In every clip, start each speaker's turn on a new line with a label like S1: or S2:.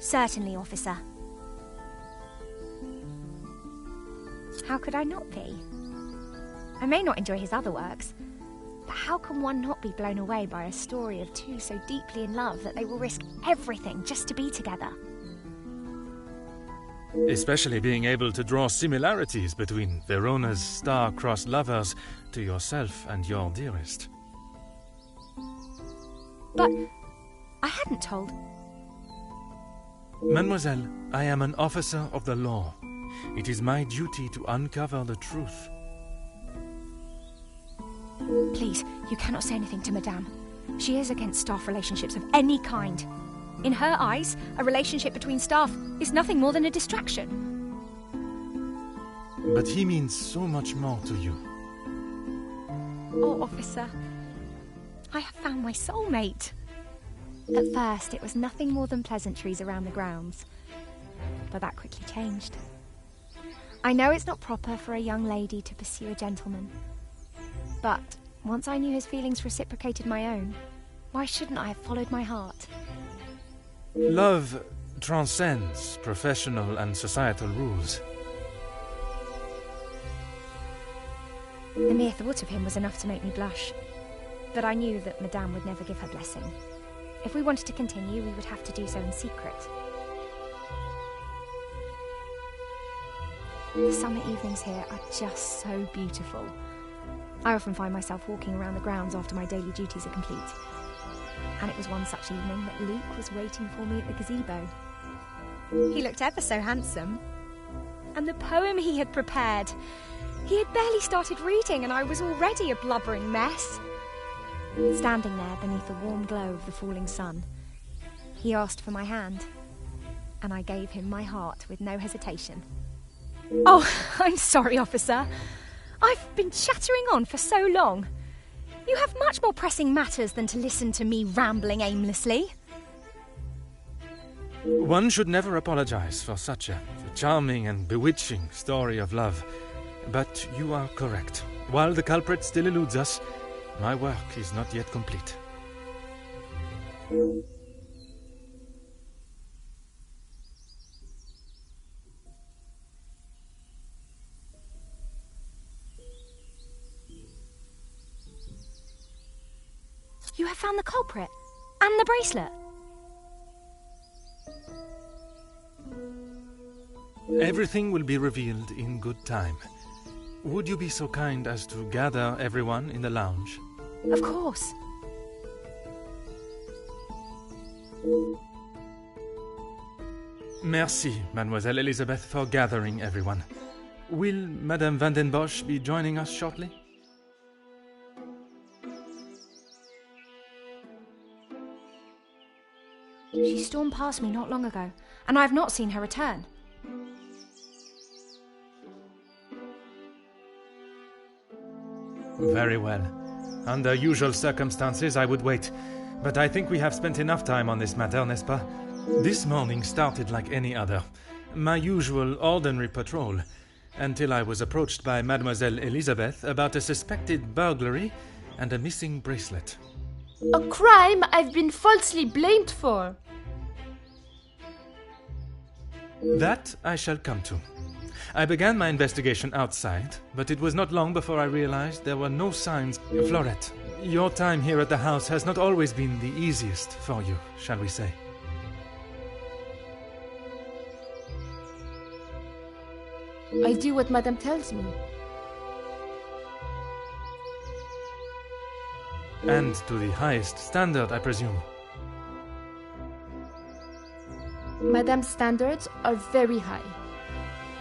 S1: Certainly, officer. How could I not be? I may not enjoy his other works, but how can one not be blown away by a story of two so deeply in love that they will risk everything just to be together?
S2: Especially being able to draw similarities between Verona's star-crossed lovers to yourself and your dearest.
S1: But I hadn't told.
S2: Mademoiselle, I am an officer of the law. It is my duty to uncover the truth.
S1: Please, you cannot say anything to Madame. She is against staff relationships of any kind. In her eyes, a relationship between staff is nothing more than a distraction.
S2: But he means so much more to you.
S1: Oh, officer, I have found my soulmate. At first, it was nothing more than pleasantries around the grounds, but that quickly changed. I know it's not proper for a young lady to pursue a gentleman, but once I knew his feelings reciprocated my own, why shouldn't I have followed my heart?
S2: Love transcends professional and societal rules.
S1: The mere thought of him was enough to make me blush, but I knew that Madame would never give her blessing. If we wanted to continue, we would have to do so in secret. The summer evenings here are just so beautiful. I often find myself walking around the grounds after my daily duties are complete. And it was one such evening that Luke was waiting for me at the gazebo. He looked ever so handsome. And the poem he had prepared. He had barely started reading and I was already a blubbering mess. Standing there beneath the warm glow of the falling sun, he asked for my hand, and I gave him my heart with no hesitation. Oh, I'm sorry, officer. I've been chattering on for so long. You have much more pressing matters than to listen to me rambling aimlessly.
S2: One should never apologize for such a charming and bewitching story of love. But you are correct. While the culprit still eludes us, my work is not yet complete.
S1: You have found the culprit and the bracelet.
S2: Everything will be revealed in good time. Would you be so kind as to gather everyone in the lounge?
S1: Of course.
S2: Merci, Mademoiselle Elizabeth, for gathering everyone. Will Madame Van den Bosch be joining us shortly?
S1: She stormed past me not long ago, and I have not seen her return.
S2: Very well. Under usual circumstances, I would wait. But I think we have spent enough time on this matter, n'est-ce pas? This morning started like any other. My usual ordinary patrol, until I was approached by Mademoiselle Elizabeth about a suspected burglary and a missing bracelet.
S3: A crime I've been falsely blamed for.
S2: That I shall come to. I began my investigation outside, but it was not long before I realized there were no signs. Florette, your time here at the house has not always been the easiest for you, shall we say.
S3: I do what Madame tells me.
S2: And to the highest standard, I presume.
S3: Madame's standards are very high.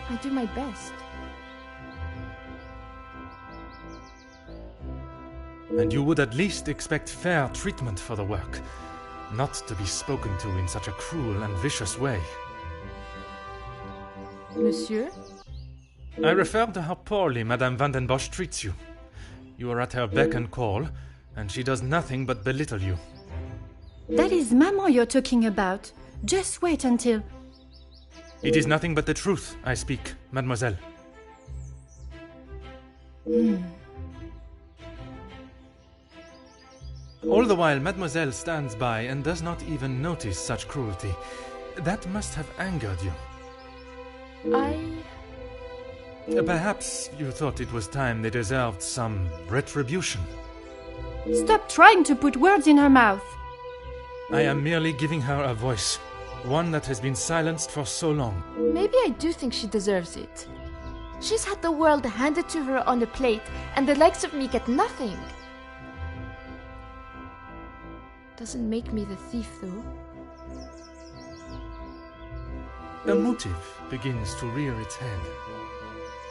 S3: I do my best.
S2: And you would at least expect fair treatment for the work, not to be spoken to in such a cruel and vicious way.
S3: Monsieur?
S2: I refer to how poorly Madame Van den Bosch treats you. You are at her beck and call, and she does nothing but belittle you.
S4: That is Maman you're talking about. Just wait until...
S2: It is nothing but the truth I speak, mademoiselle. All the while, mademoiselle stands by and does not even notice such cruelty. That must have angered you. Perhaps you thought it was time they deserved some retribution.
S4: Stop trying to put words in her mouth.
S2: I am merely giving her a voice, one that has been silenced for so long.
S3: Maybe I do think she deserves it. She's had the world handed to her on a plate, and the likes of me get nothing. Doesn't make me the thief, though.
S2: A motive begins to rear its head.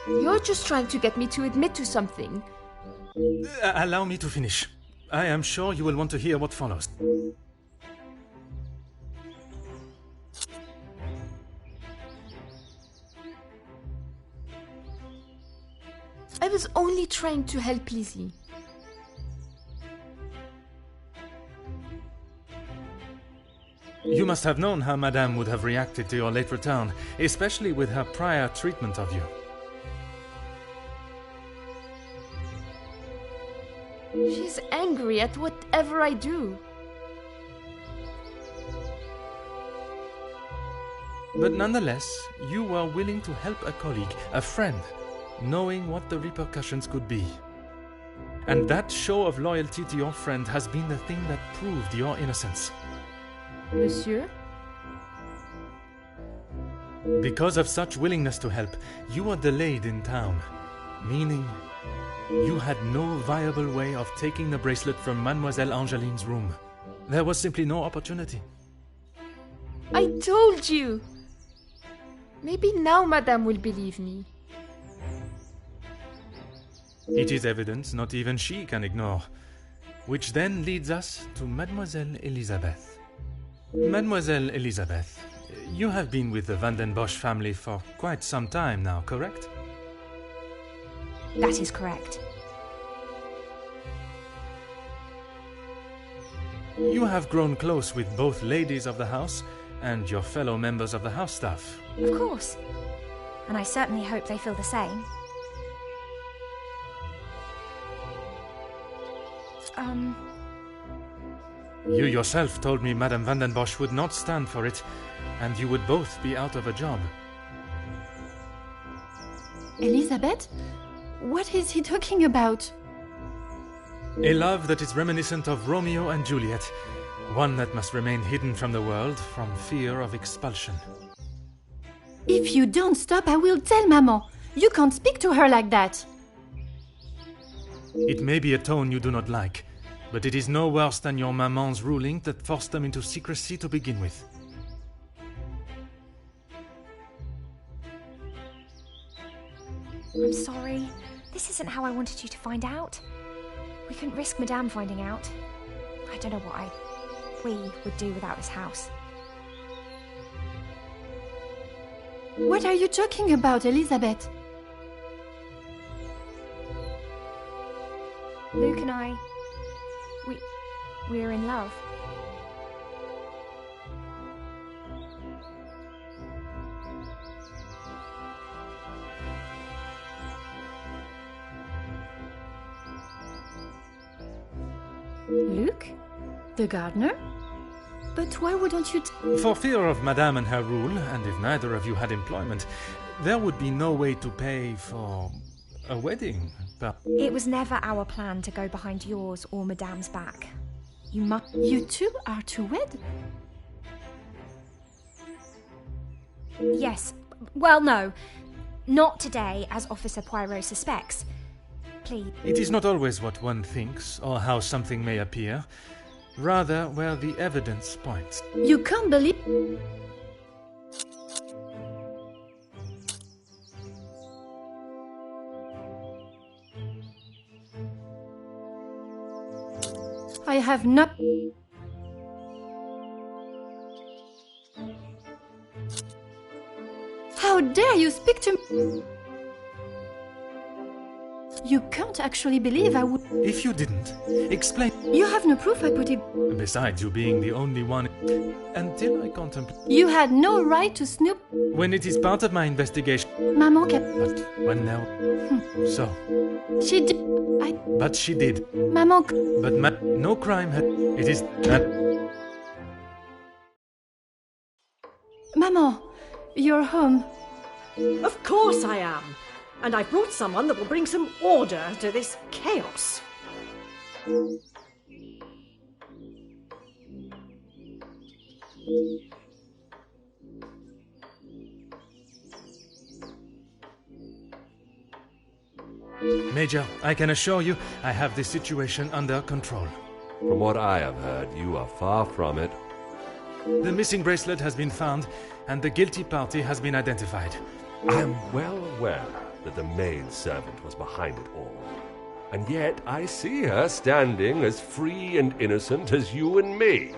S3: You're just trying to get me to admit to something.
S2: Allow me to finish. I am sure you will want to hear what follows.
S3: I was only trying to help Lizzie.
S2: You must have known how Madame would have reacted to your late return, especially with her prior treatment of you.
S3: She's angry at whatever I do.
S2: But nonetheless, you were willing to help a colleague, a friend, knowing what the repercussions could be. And that show of loyalty to your friend has been the thing that proved your innocence.
S3: Monsieur?
S2: Because of such willingness to help, you were delayed in town, meaning you had no viable way of taking the bracelet from Mademoiselle Angeline's room. There was simply no opportunity.
S3: I told you! Maybe now Madame will believe me.
S2: It is evidence not even she can ignore. Which then leads us to Mademoiselle Elisabeth. Mademoiselle Elisabeth, you have been with the Van den Bosch family for quite some time now, correct?
S1: That is correct.
S2: You have grown close with both ladies of the house and your fellow members of the house staff.
S1: Of course. And I certainly hope they feel the same.
S2: You yourself told me Madame Van den Bosch would not stand for it, and you would both be out of a job.
S4: Elizabeth? What is he talking about?
S2: A love that is reminiscent of Romeo and Juliet, one that must remain hidden from the world from fear of expulsion.
S4: If you don't stop, I will tell Maman. You can't speak to her like that.
S2: It may be a tone you do not like, but it is no worse than your maman's ruling that forced them into secrecy to begin with.
S1: I'm sorry. This isn't how I wanted you to find out. We couldn't risk Madame finding out. I don't know what we would do without this house.
S4: What are you talking about, Elizabeth?
S1: Luke and I, we're in love.
S4: Luke? The gardener? But why wouldn't you
S2: For fear of Madame and her rule, and if neither of you had employment, there would be no way to pay for a wedding. But
S1: It was never our plan to go behind yours or Madame's back.
S4: You two are to wed?
S1: Yes. Well, no. Not today, as Officer Poirot suspects. Please.
S2: it is not always what one thinks or how something may appear, rather where the evidence points.
S4: You can't believe... I have not... How dare you speak to me? You can't actually believe I would...
S2: If you didn't, explain.
S4: You have no proof I put it...
S2: Besides you being the only one, until I contemplate.
S4: You had no right to snoop...
S2: When it is part of my investigation.
S4: Maman kept...
S2: But when now? So.
S4: She did...
S2: But she did.
S4: Maman...
S2: But no crime had. It is that.
S4: Maman, you're home.
S5: Of course I am. And I've brought someone that will bring some order to this chaos.
S2: Major, I can assure you I have the situation under control.
S6: From what I have heard, you are far from it.
S2: The missing bracelet has been found, and the guilty party has been identified.
S6: I am well aware that the maidservant was behind it all. And yet I see her standing as free and innocent as you and me.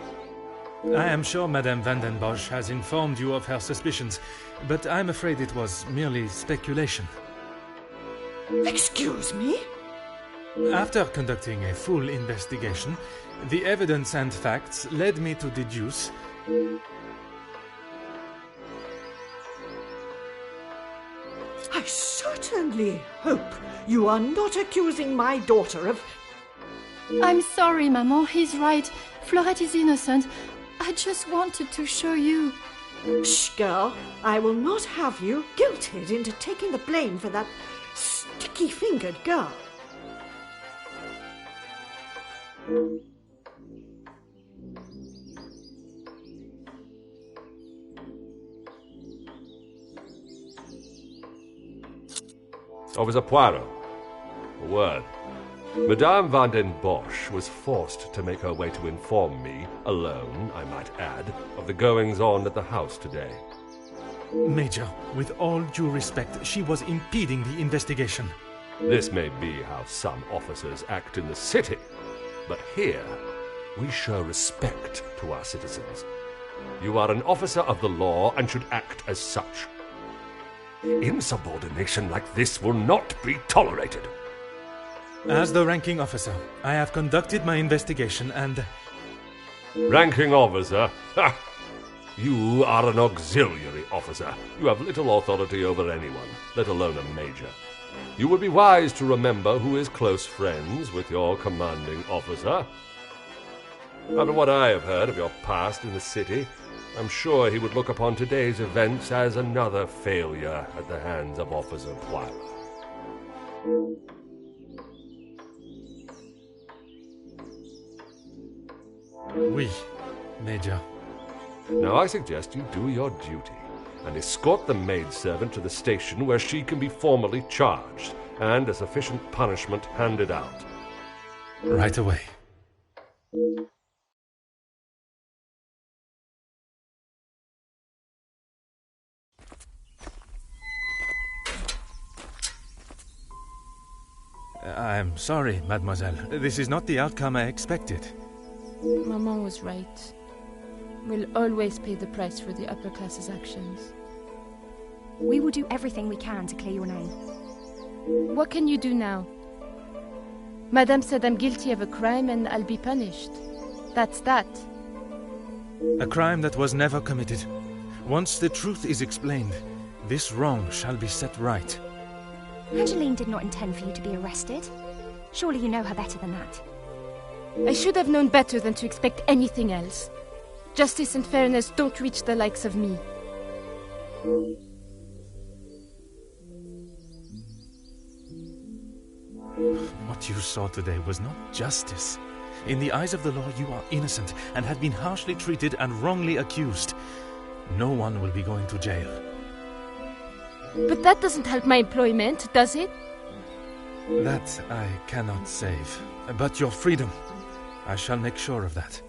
S2: I am sure Madame van den Bosch has informed you of her suspicions, but I'm afraid it was merely speculation.
S5: Excuse me?
S2: After conducting a full investigation, the evidence and facts led me to deduce...
S5: I certainly hope you are not accusing my daughter of...
S4: I'm sorry, Maman, he's right. Florette is innocent. I just wanted to show you.
S5: Shh, girl. I will not have you guilted into taking the blame for that sticky-fingered girl.
S6: Officer Poirot, a word. Madame van den Bosch was forced to make her way to inform me, alone, I might add, of the goings-on at the house today.
S2: Major, with all due respect, she was impeding the investigation.
S6: This may be how some officers act in the city, but here we show respect to our citizens. You are an officer of the law and should act as such. Insubordination like this will not be tolerated.
S2: As the ranking officer, I have conducted my investigation and...
S6: Ranking officer? Ha! You are an auxiliary officer. You have little authority over anyone, let alone a major. You would be wise to remember who is close friends with your commanding officer. After what I have heard of your past in the city, I'm sure he would look upon today's events as another failure at the hands of Officer Poirot.
S2: Oui, Major.
S6: Now I suggest you do your duty and escort the maidservant to the station where she can be formally charged and a sufficient punishment handed out.
S2: Right away. I'm sorry, mademoiselle. This is not the outcome I expected.
S3: Maman was right. We'll always pay the price for the upper class's actions.
S1: We will do everything we can to clear your name.
S3: What can you do now? Madame said I'm guilty of a crime and I'll be punished. That's that.
S2: A crime that was never committed. Once the truth is explained, this wrong shall be set right.
S1: Angeline did not intend for you to be arrested. Surely you know her better than that.
S3: I should have known better than to expect anything else. Justice and fairness don't reach the likes of me.
S2: What you saw today was not justice. In the eyes of the law, you are innocent and have been harshly treated and wrongly accused. No one will be going to jail.
S3: But that doesn't help my employment, does it?
S2: That I cannot save. But your freedom, I shall make sure of that.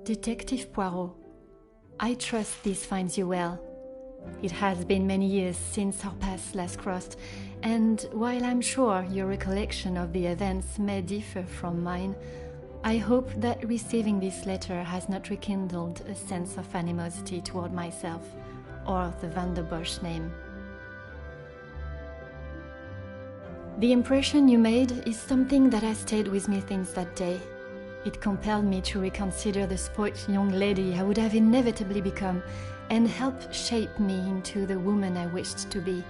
S4: Detective Poirot, I trust this finds you well. It has been many years since our paths last crossed, and while I'm sure your recollection of the events may differ from mine, I hope that receiving this letter has not rekindled a sense of animosity toward myself or the Van der Bosch name. The impression you made is something that has stayed with me since that day. It compelled me to reconsider the spoilt young lady I would have inevitably become and helped shape me into the woman I wished to be.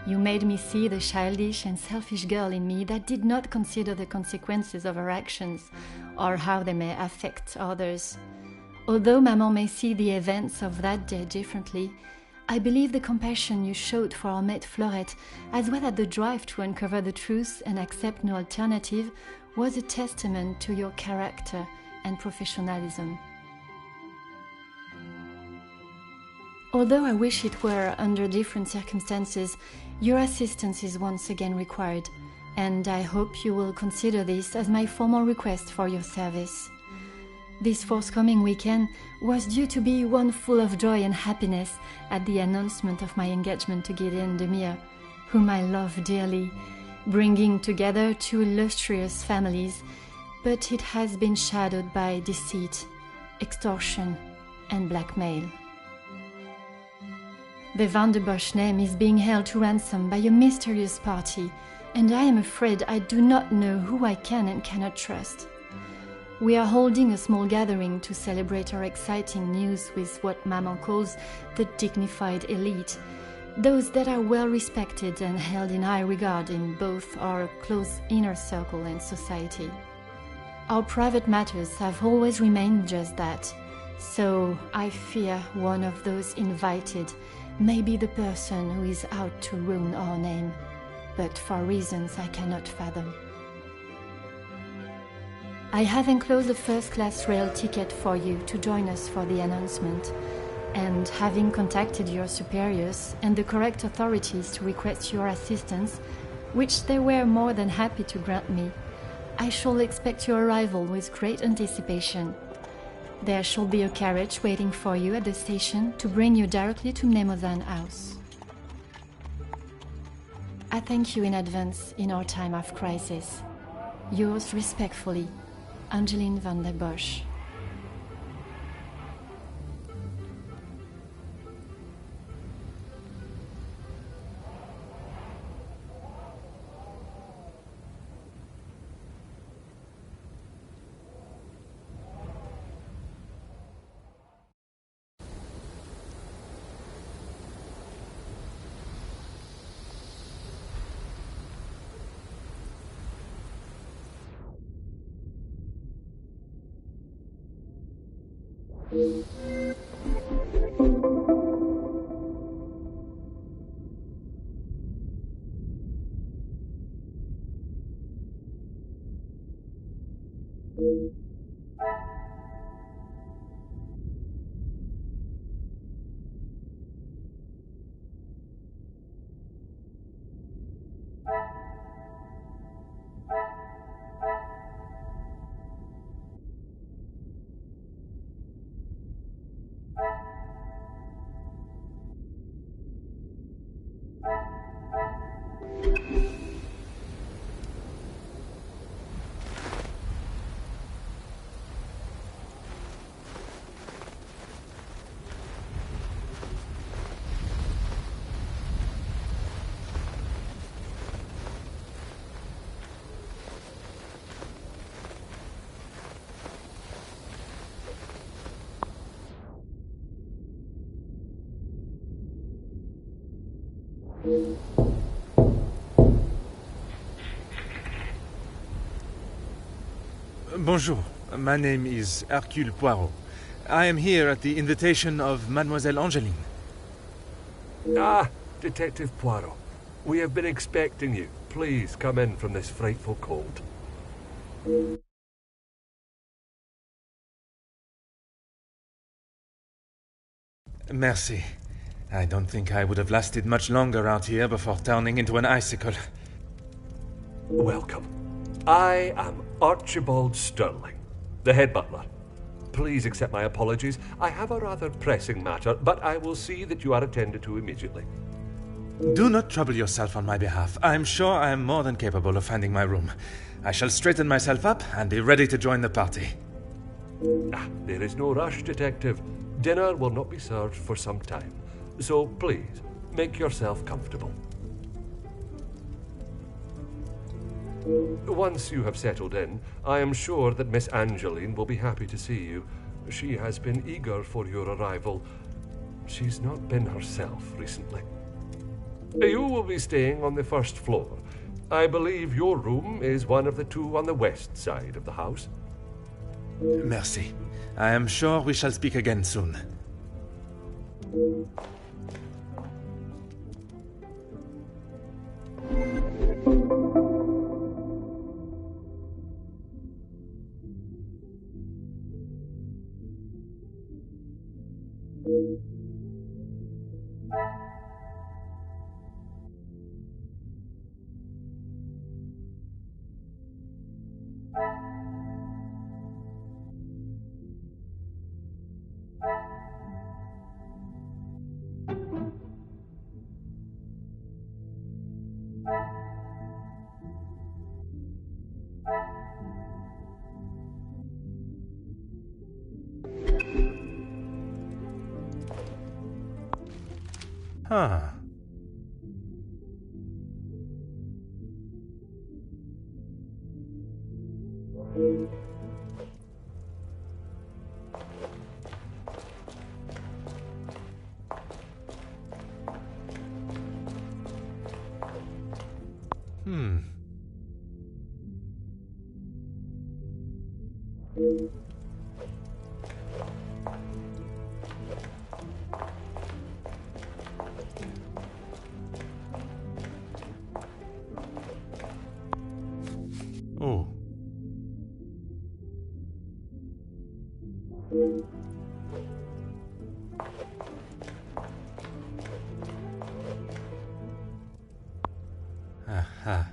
S4: You made me see the childish and selfish girl in me that did not consider the consequences of her actions or how they may affect others. Although Maman may see the events of that day differently, I believe the compassion you showed for our mate Florette, as well as the drive to uncover the truth and accept no alternative, was a testament to your character and professionalism. Although I wish it were under different circumstances, your assistance is once again required, and I hope you will consider this as my formal request for your service. This forthcoming weekend was due to be one full of joy and happiness at the announcement of my engagement to Gideon Demir, whom I love dearly, bringing together two illustrious families, but it has been shadowed by deceit, extortion, and blackmail. The Van der Bosch name is being held to ransom by a mysterious party, and I am afraid I do not know who I can and cannot trust. We are holding a small gathering to celebrate our exciting news with what Maman calls the dignified elite, those that are well respected and held in high regard in both our close inner circle and society. Our private matters have always remained just that, so I fear one of those invited may be the person who is out to ruin our name, but for reasons I cannot fathom. I have enclosed a first-class rail ticket for you to join us for the announcement, and having contacted your superiors and the correct authorities to request your assistance, which they were more than happy to grant me, I shall expect your arrival with great anticipation. There shall be a carriage waiting for you at the station to bring you directly to Mnemosyne House. I thank you in advance in our time of crisis. Yours respectfully, Angeline Van der Bosch.
S2: Bonjour, my name is Hercule Poirot. I am here at the invitation of Mademoiselle Angeline.
S6: Ah, Detective Poirot. We have been expecting you. Please come in from this frightful cold.
S2: Merci. I don't think I would have lasted much longer out here before turning into an icicle.
S6: Welcome. I am Archibald Sterling, the head butler. Please accept my apologies. I have a rather pressing matter, but I will see that you are attended to immediately.
S2: Do not trouble yourself on my behalf. I am sure I am more than capable of finding my room. I shall straighten myself up and be ready to join the party.
S6: There is no rush, Detective. Dinner will not be served for some time. So please, make yourself comfortable. Once you have settled in, I am sure that Miss Angeline will be happy to see you. She has been eager for your arrival. She's not been herself recently. You will be staying on the first floor. I believe your room is one of the two on the west side of the house.
S2: Merci. I am sure we shall speak again soon. Huh. Oh. Aha.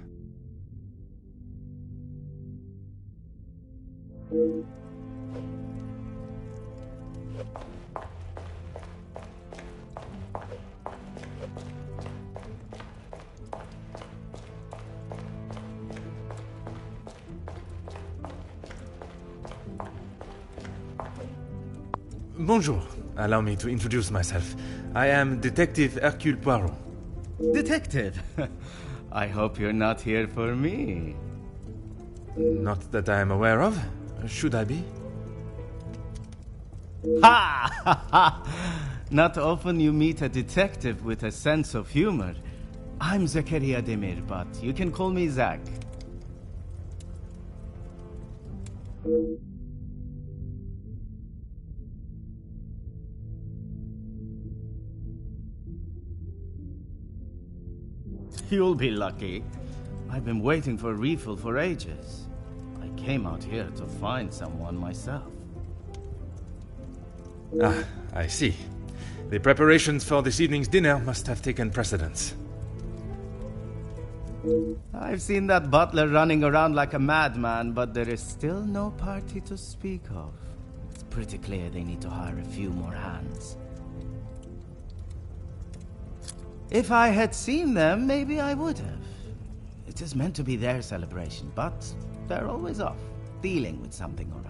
S2: Bonjour. Allow me to introduce myself. I am Detective Hercule Poirot.
S7: Detective? I hope you're not here for me.
S2: Not that I am aware of. Should I be?
S7: Ha! Not often you meet a detective with a sense of humor. I'm Zakaria Demir, but you can call me Zach. You'll be lucky. I've been waiting for a refill for ages. I came out here to find someone myself.
S2: Ah, I see. The preparations for this evening's dinner must have taken precedence.
S7: I've seen that butler running around like a madman, but there is still no party to speak of. It's pretty clear they need to hire a few more hands. If I had seen them, maybe I would have. It is meant to be their celebration, but they're always off, dealing with something or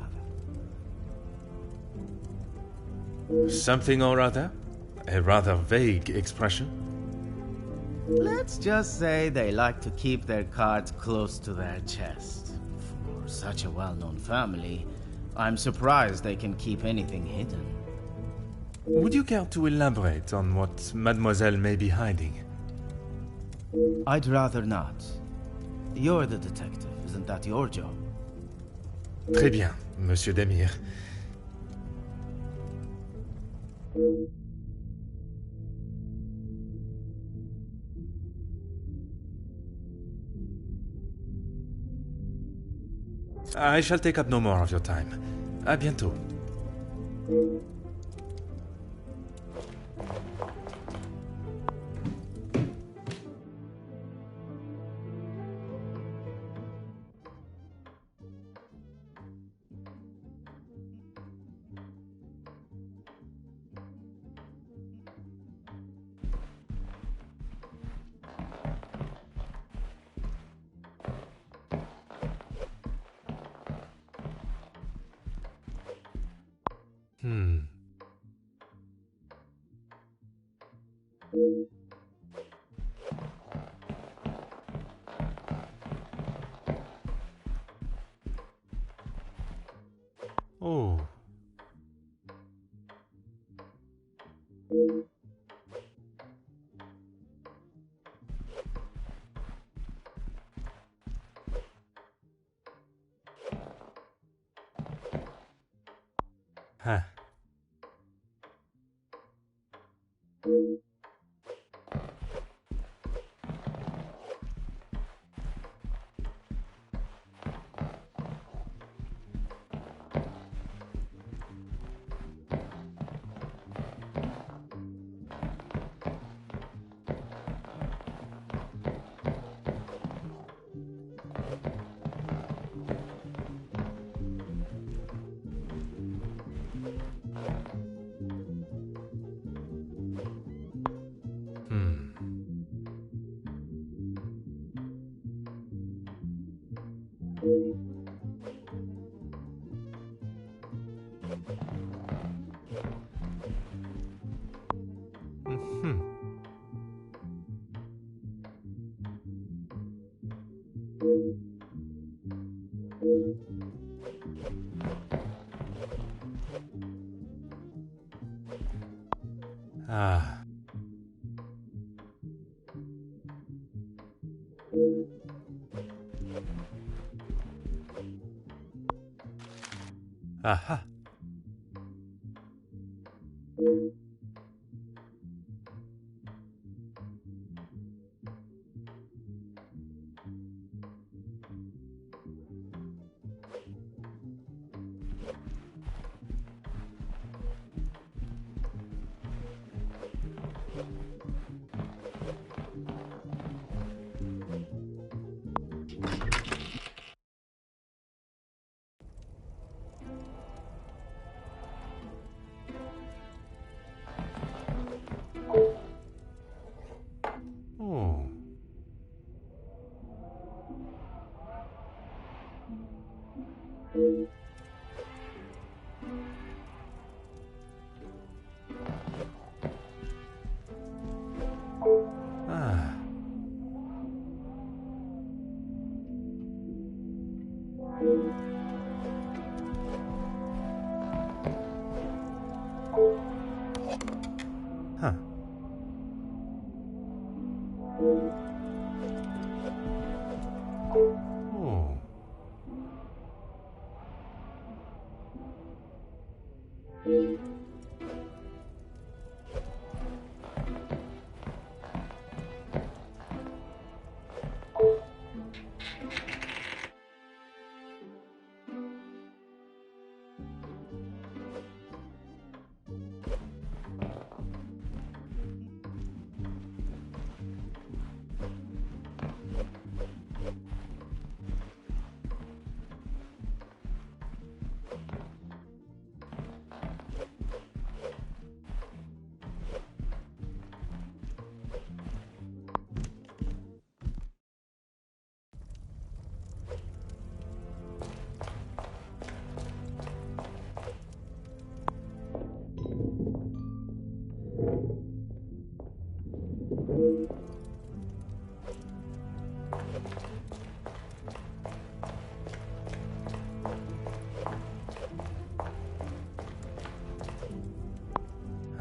S7: other.
S2: Something or other? A rather vague expression.
S7: Let's just say they like to keep their cards close to their chest. For such a well-known family, I'm surprised they can keep anything hidden.
S2: Would you care to elaborate on what Mademoiselle may be hiding?
S7: I'd rather not. You're the detective, isn't that your job?
S2: Très bien, Monsieur Demir. I shall take up no more of your time. À bientôt. Hmm. Oh. Huh. Hmm. Hmm. Ah. Aha. Oh. Ah. Huh. Oh.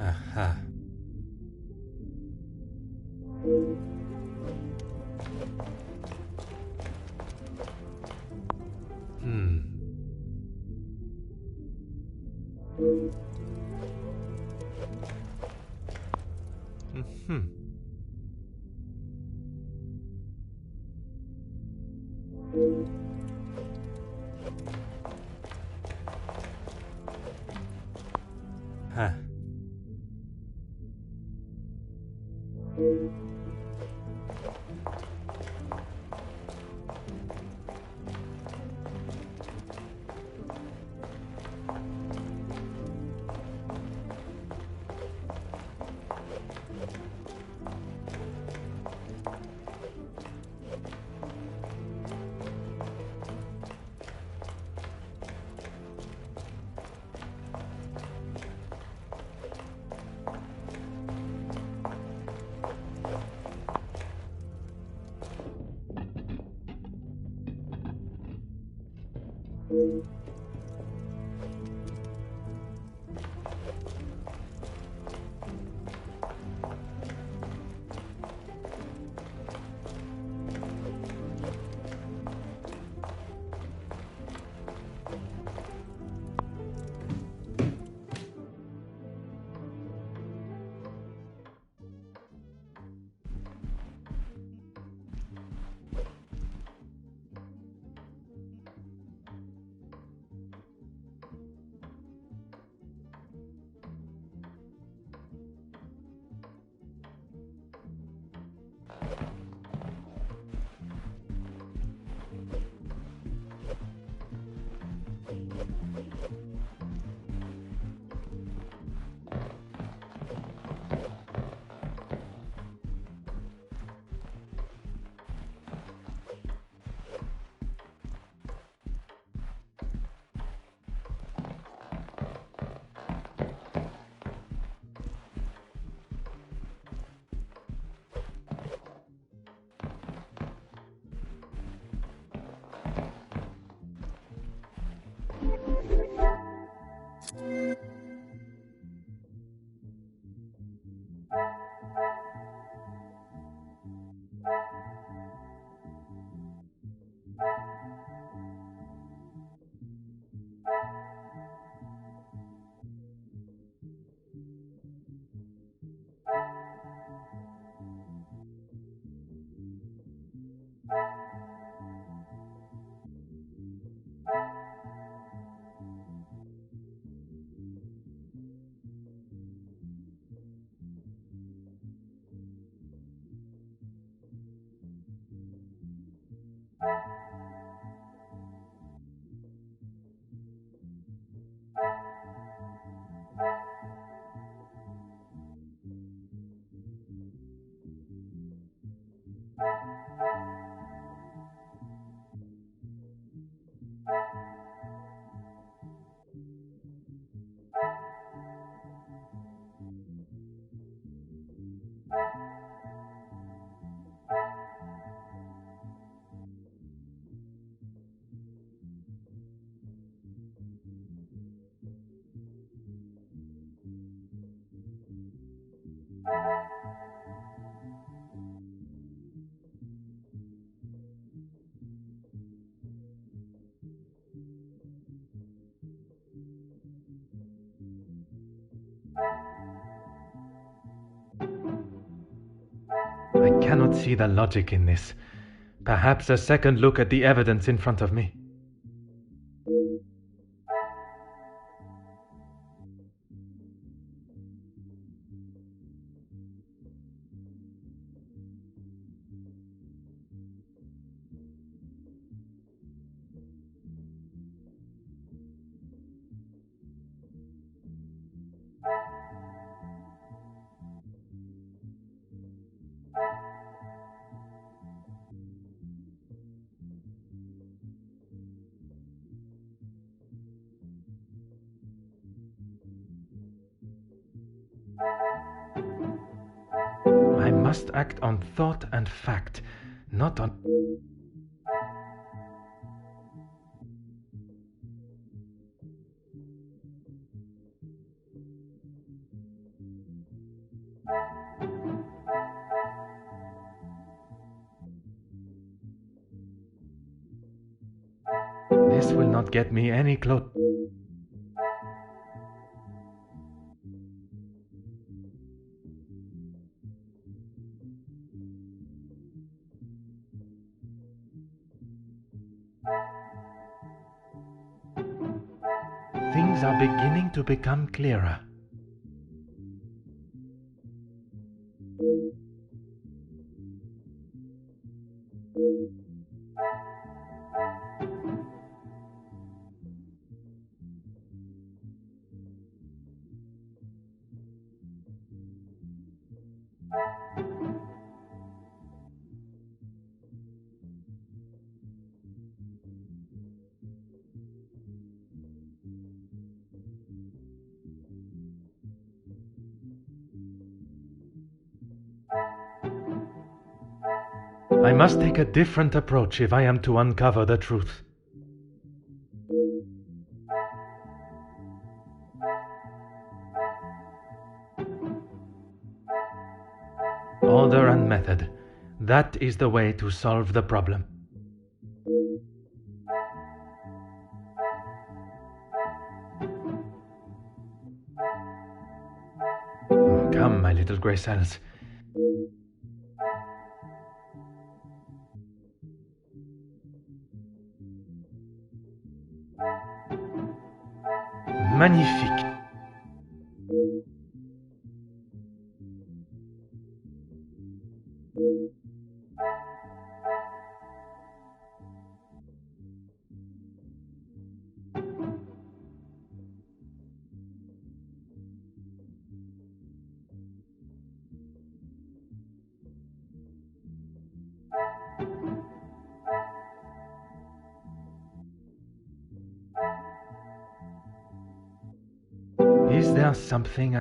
S2: Aha. Hmm. Hmm. Huh. I cannot see the logic in this. Perhaps a second look at the evidence in front of me. I must act on thought and fact, not on... This will not get me any close. Things are beginning to become clearer. I must take a different approach if I am to uncover the truth. Order and method. That is the way to solve the problem. Come, my little grey cells. Magnifique. Is there something...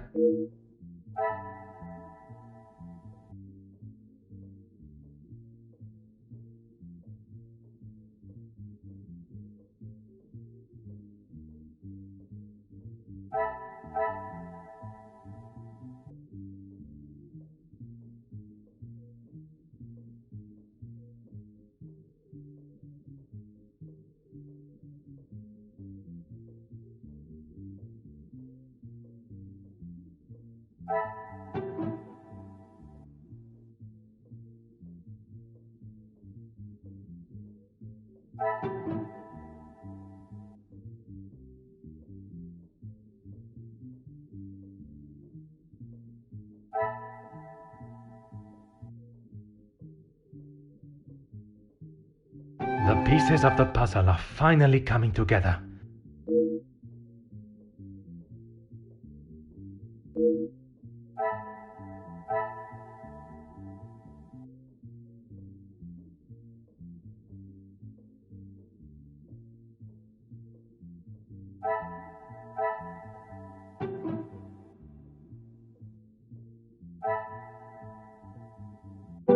S2: The pieces of the puzzle are finally coming together.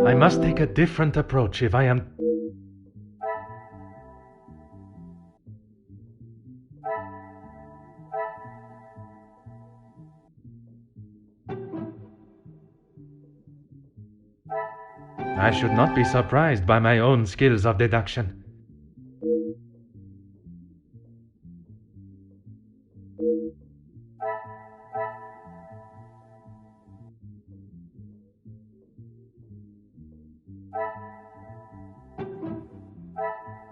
S2: I must take a different approach if I am... I should not be surprised by my own skills of deduction.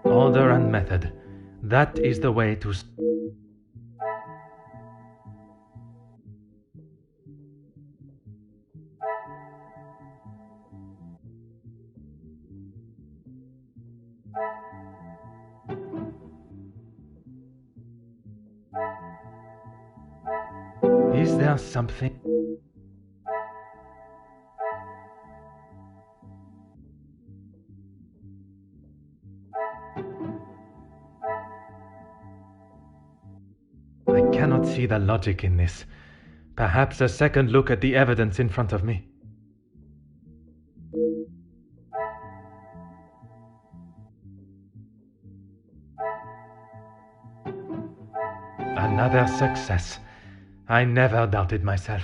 S2: Order and method. That is the way to... Is there something... I cannot see the logic in this. Perhaps a second look at the evidence in front of me. Another success. I never doubted myself.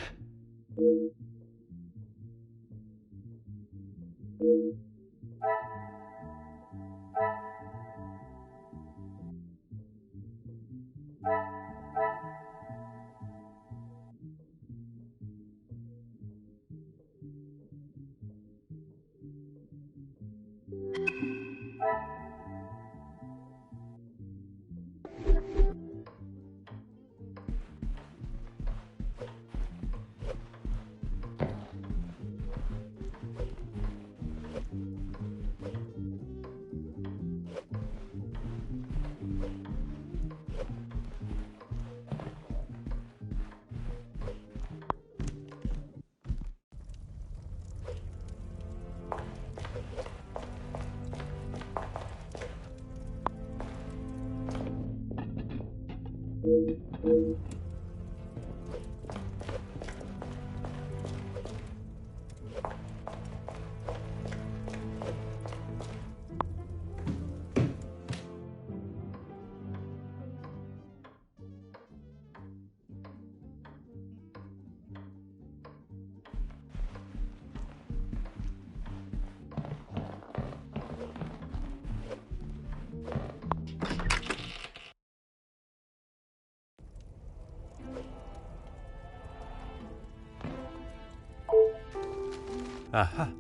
S2: Aha.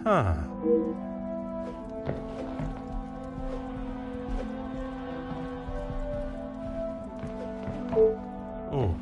S2: Huh. Oh.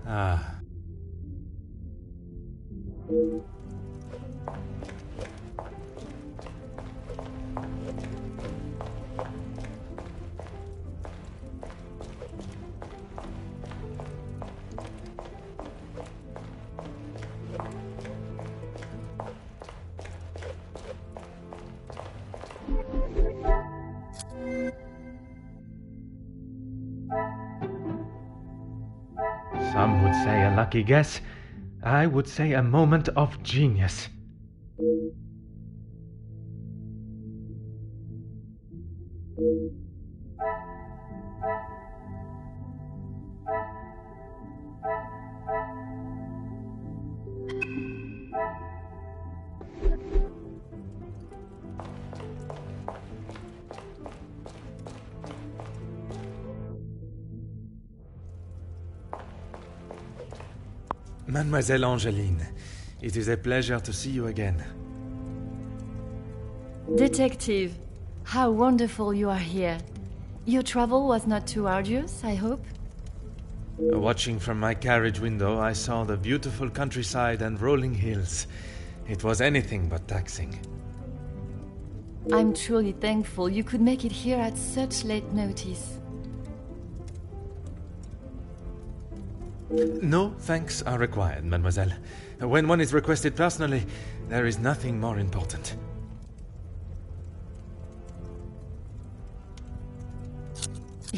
S2: Ah. Some would say a lucky guess. I would say a moment of genius. Mademoiselle Angeline, it is a pleasure to see you again.
S4: Detective, how wonderful you are here. Your travel was not too arduous, I hope?
S2: Watching from my carriage window, I saw the beautiful countryside and rolling hills. It was anything but taxing.
S4: I'm truly thankful you could make it here at such late notice.
S2: No thanks are required, mademoiselle. When one is requested personally, there is nothing more important.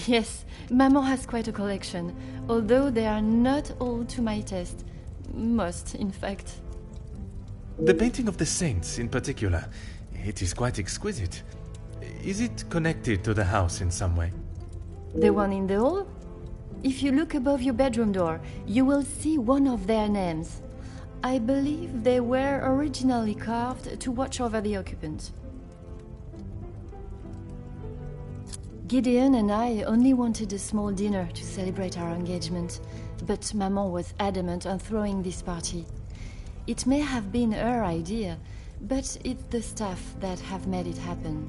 S4: Yes, Maman has quite a collection, although they are not all to my taste. Most, in fact.
S2: The painting of the saints, in particular, it is quite exquisite. Is it connected to the house in some way?
S4: The one in the hall? If you look above your bedroom door, you will see one of their names. I believe they were originally carved to watch over the occupants. Gideon and I only wanted a small dinner to celebrate our engagement, but Maman was adamant on throwing this party. It may have been her idea, but it's the staff that have made it happen.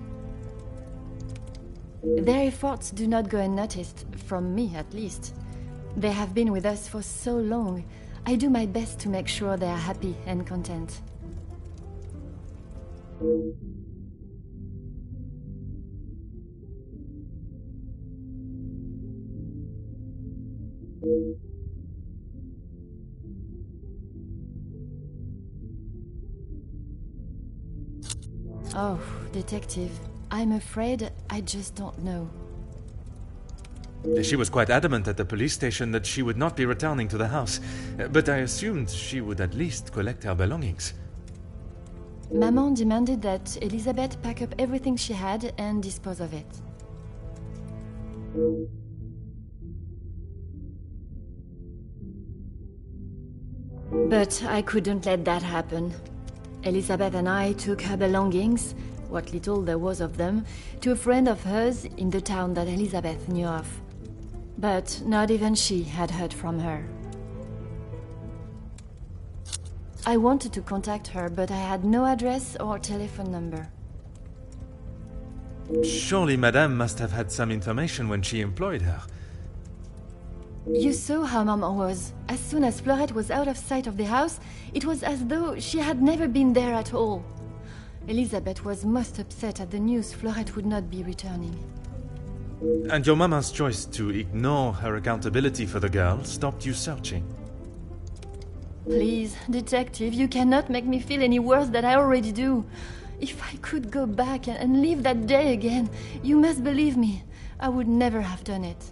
S4: Their efforts do not go unnoticed, from me at least. They have been with us for so long. I do my best to make sure they are happy and content. Oh, detective, I'm afraid I just don't know.
S2: She was quite adamant at the police station that she would not be returning to the house, but I assumed she would at least collect her belongings.
S4: Maman demanded that Elizabeth pack up everything she had and dispose of it. But I couldn't let that happen. Elizabeth and I took her belongings, what little there was of them, to a friend of hers in the town that Elizabeth knew of. But not even she had heard from her. I wanted to contact her, but I had no address or telephone number.
S2: Surely Madame must have had some information when she employed her.
S4: You saw how Maman was. As soon as Florette was out of sight of the house, it was as though she had never been there at all. Elizabeth was most upset at the news Florette would not be returning.
S2: And your mama's choice to ignore her accountability for the girl stopped you searching.
S4: Please, detective, you cannot make me feel any worse than I already do. If I could go back and live that day again, you must believe me, I would never have done it.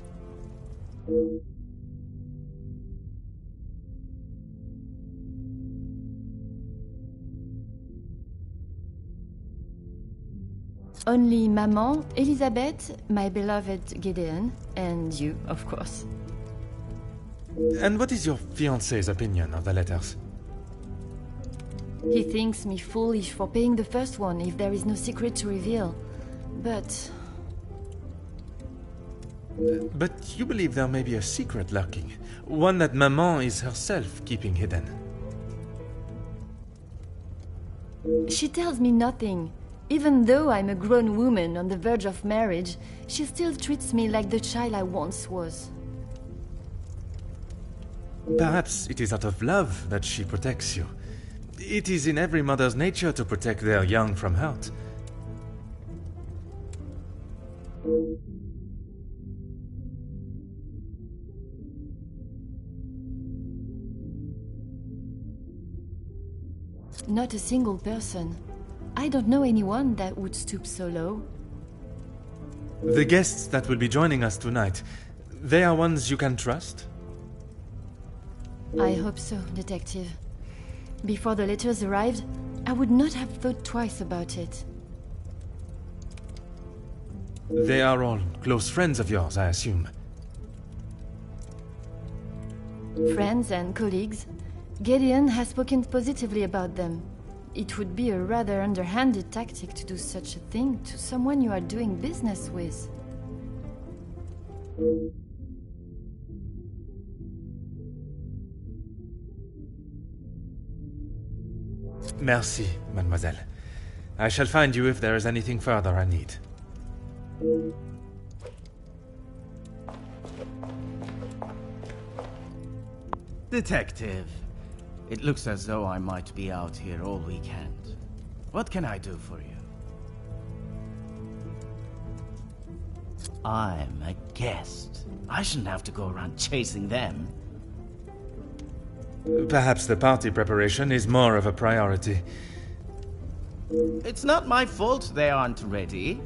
S4: Only Maman, Elizabeth, my beloved Gideon, and you, of course.
S2: And what is your fiancé's opinion of the letters?
S4: He thinks me foolish for paying the first one if there is no secret to reveal. But
S2: you believe there may be a secret lurking, one that Maman is herself keeping hidden.
S4: she tells me nothing. Even though I'm a grown woman on the verge of marriage, she still treats me like the child I once was.
S2: Perhaps it is out of love that she protects you. It is in every mother's nature to protect their young from hurt.
S4: Not a single person. I don't know anyone that would stoop so low.
S2: The guests that will be joining us tonight, they are ones you can trust?
S4: I hope so, Detective. Before the letters arrived, I would not have thought twice about it.
S2: They are all close friends of yours, I assume.
S4: Friends and colleagues. Gideon has spoken positively about them. It would be a rather underhanded tactic to do such a thing to someone you are doing business with.
S2: Merci, mademoiselle. I shall find you if there is anything further I need.
S7: Detective, it looks as though I might be out here all weekend. What can I do for you? I'm a guest. I shouldn't have to go around chasing them.
S2: Perhaps the party preparation is more of a priority.
S7: It's not my fault they aren't ready.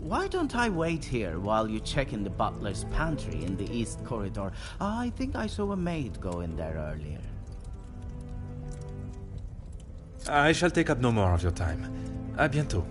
S7: Why don't I wait here while you check in the butler's pantry in the east corridor? I think I saw a maid go in there earlier.
S2: I shall take up no more of your time. À bientôt.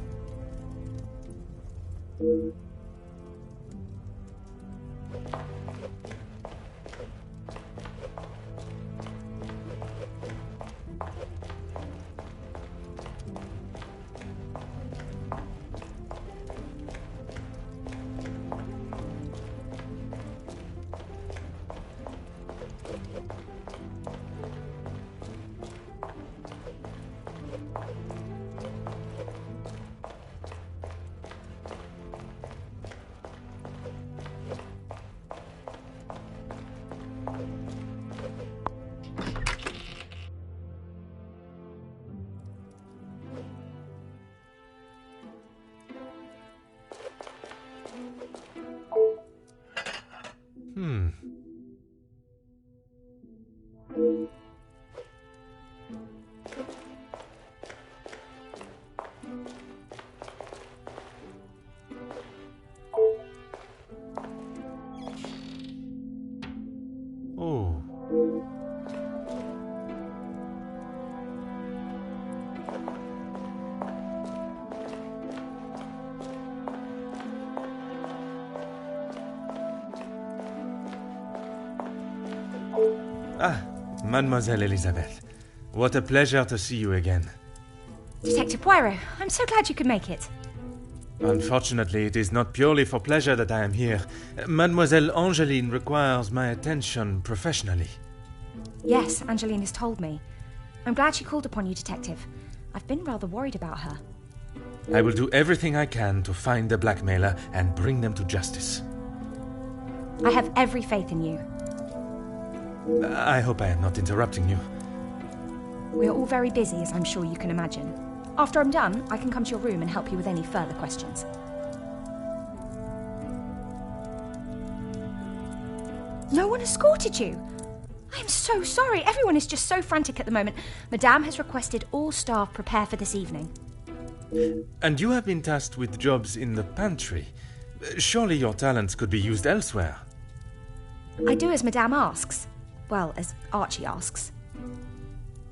S2: Ah, Mademoiselle Elizabeth. What a pleasure to see you again.
S1: Detective Poirot, I'm so glad you could make it.
S2: Unfortunately, it is not purely for pleasure that I am here. Mademoiselle Angeline requires my attention professionally.
S1: Yes, Angeline has told me. I'm glad she called upon you, Detective. I've been rather worried about her.
S2: I will do everything I can to find the blackmailer and bring them to justice.
S1: I have every faith in you.
S2: I hope I am not interrupting you.
S1: We're all very busy, as I'm sure you can imagine. After I'm done, I can come to your room and help you with any further questions. No one escorted you? I am so sorry. Everyone is just so frantic at the moment. Madame has requested all staff prepare for this evening.
S2: And you have been tasked with jobs in the pantry. Surely your talents could be used elsewhere.
S1: I do as Madame asks. Well, as Archie asks.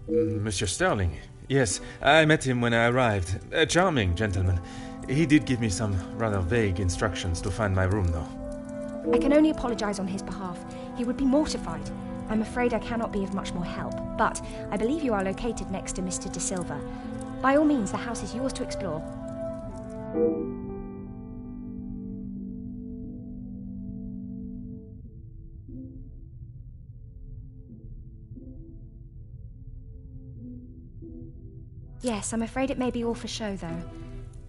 S2: Monsieur Sterling. Yes, I met him when I arrived. A charming gentleman. He did give me some rather vague instructions to find my room, though.
S1: I can only apologise on his behalf. He would be mortified. I'm afraid I cannot be of much more help, but I believe you are located next to Mr. De Silva. By all means, the house is yours to explore. Yes, I'm afraid it may be all for show, though.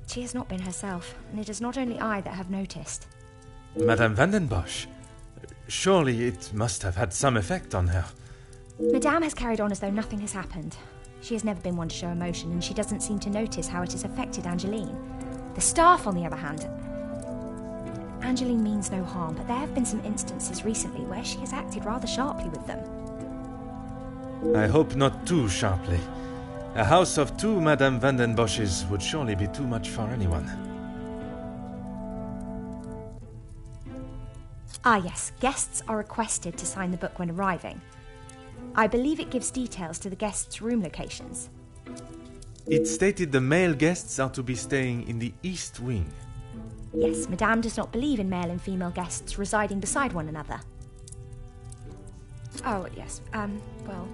S1: She has not been herself, and it is not only I that have noticed.
S2: Madame Vandenbosch. Surely it must have had some effect on her.
S1: Madame has carried on as though nothing has happened. She has never been one to show emotion, and she doesn't seem to notice how it has affected Angeline. The staff, on the other hand... Angeline means no harm, but there have been some instances recently where she has acted rather sharply with them.
S2: I hope not too sharply. A house of two Madame Vandenbosches would surely be too much for anyone.
S1: Ah yes, guests are requested to sign the book when arriving. I believe it gives details to the guests' room locations.
S2: It stated the male guests are to be staying in the East Wing.
S1: Yes, Madame does not believe in male and female guests residing beside one another. Oh, yes, well,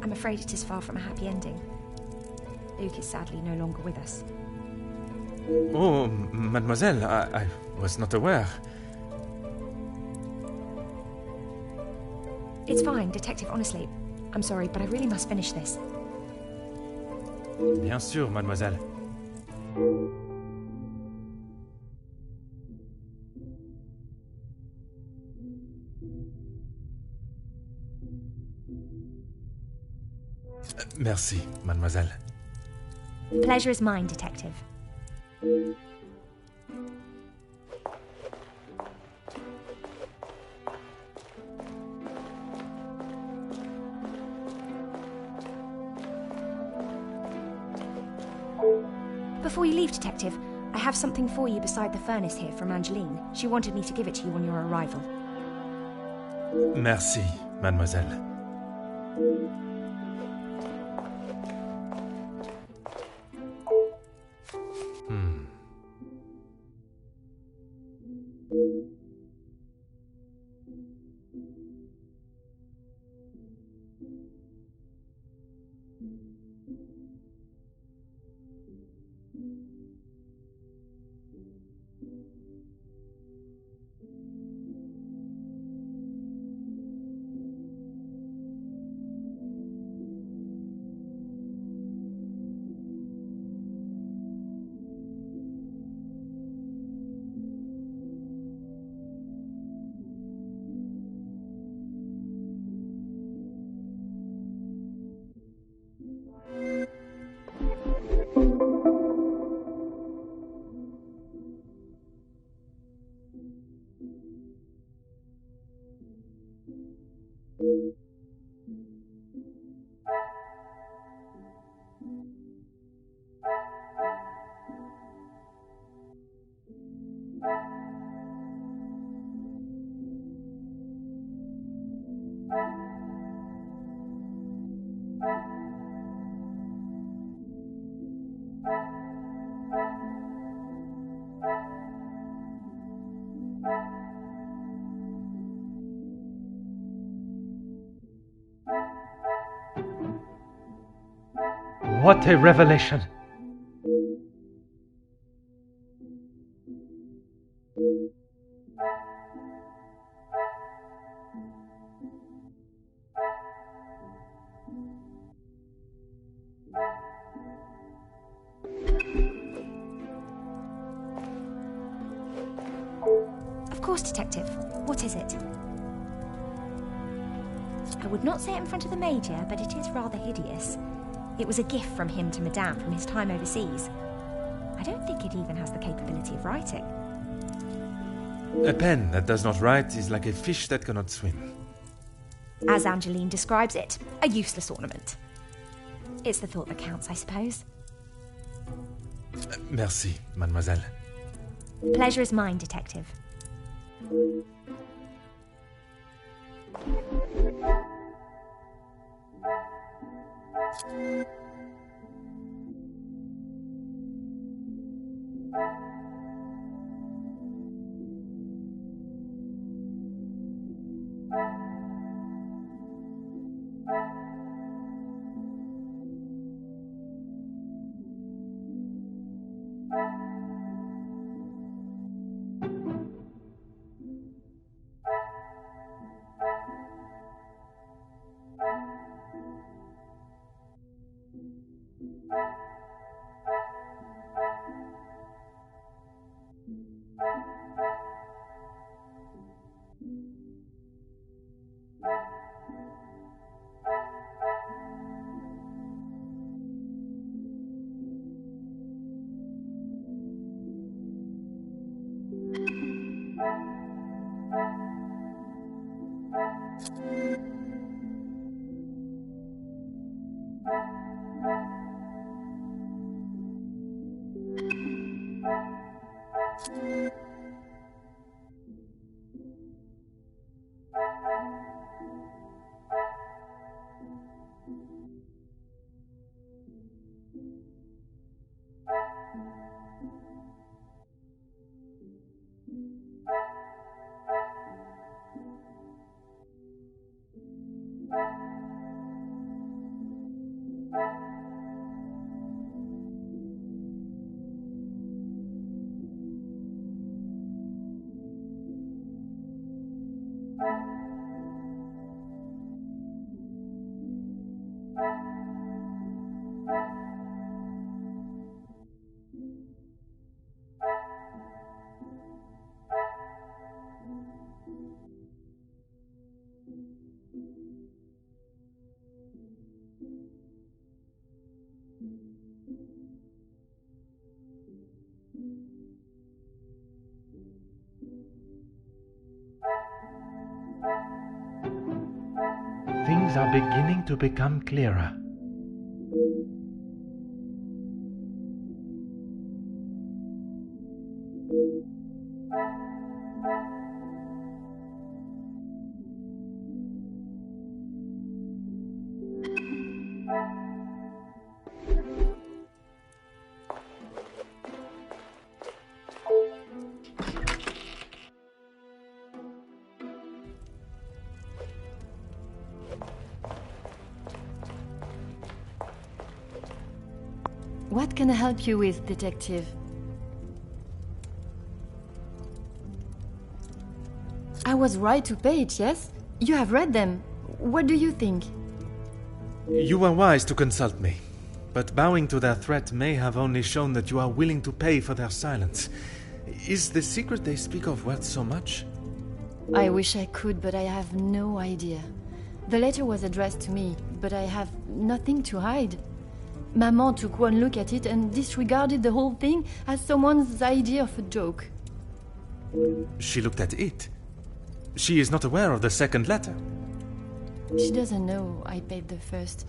S1: I'm afraid it is far from a happy ending. Luke is sadly no longer with us.
S2: Oh, mademoiselle, I was not aware.
S1: It's fine, Detective, honestly. I'm sorry, but I really must finish this.
S2: Bien sûr, mademoiselle. Merci, mademoiselle.
S1: The pleasure is mine, Detective. Before you leave, Detective, I have something for you beside the furnace here from Angeline. She wanted me to give it to you on your arrival.
S2: Merci, mademoiselle. What a revelation!
S1: Of course, Detective. What is it? I would not say it in front of the Major, but it is rather hideous. It was a gift from him to Madame from his time overseas. I don't think it even has the capability of writing.
S2: A pen that does not write is like a fish that cannot swim.
S1: As Angeline describes it, a useless ornament. It's the thought that counts, I suppose.
S2: Merci, mademoiselle.
S1: Pleasure is mine, Detective.
S2: Things are beginning to become clearer.
S4: What can I help you with, Detective? I was right to pay it, yes? You have read them. What do you think?
S2: You were wise to consult me, but bowing to their threat may have only shown that you are willing to pay for their silence. Is the secret they speak of worth so much?
S4: I wish I could, but I have no idea. The letter was addressed to me, but I have nothing to hide. Maman took one look at it and disregarded the whole thing as someone's idea of a joke.
S2: She looked at it. She is not aware of the second letter.
S4: She doesn't know I paid the first.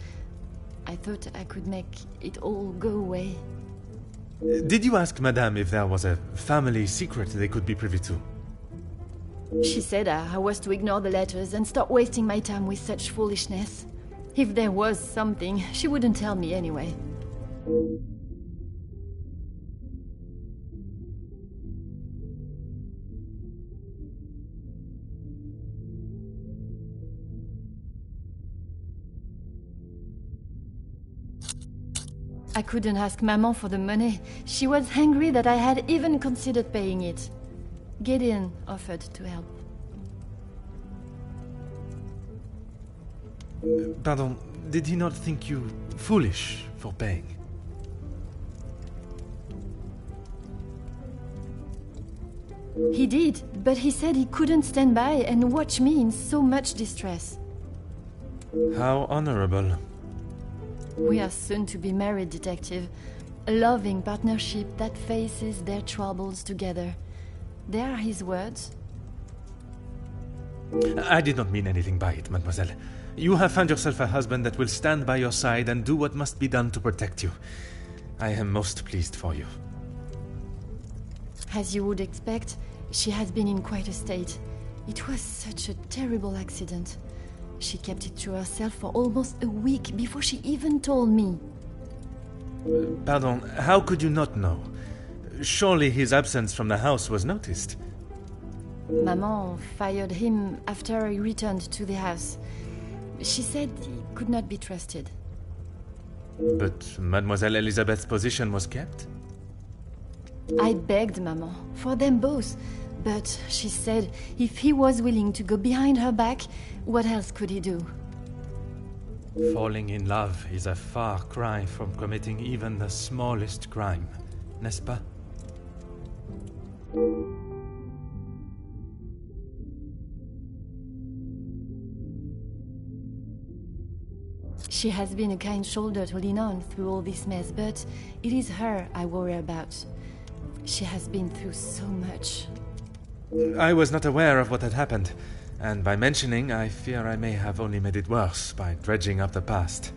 S4: I thought I could make it all go away.
S2: Did you ask Madame if there was a family secret they could be privy to?
S4: She said I was to ignore the letters and stop wasting my time with such foolishness. If there was something, she wouldn't tell me anyway. I couldn't ask Maman for the money. She was angry that I had even considered paying it. Gideon offered to help.
S2: Pardon, did he not think you foolish for paying?
S4: He did, but he said he couldn't stand by and watch me in so much distress.
S2: How honorable.
S4: We are soon to be married, Detective. A loving partnership that faces their troubles together. They are his words.
S2: I did not mean anything by it, mademoiselle. You have found yourself a husband that will stand by your side and do what must be done to protect you. I am most pleased for you.
S4: As you would expect, she has been in quite a state. It was such a terrible accident. She kept it to herself for almost a week before she even told me.
S2: Pardon, how could you not know? Surely his absence from the house was noticed.
S4: Maman fired him after he returned to the house. She said he could not be trusted.
S2: But Mademoiselle Elizabeth's position was kept?
S4: I begged Maman for them both, but she said if he was willing to go behind her back, what else could he do?
S2: Falling in love is a far cry from committing even the smallest crime, n'est-ce pas?
S4: She has been a kind shoulder to lean on through all this mess, but it is her I worry about. She has been through so much.
S2: I was not aware of what had happened, and by mentioning, I fear I may have only made it worse by dredging up the past.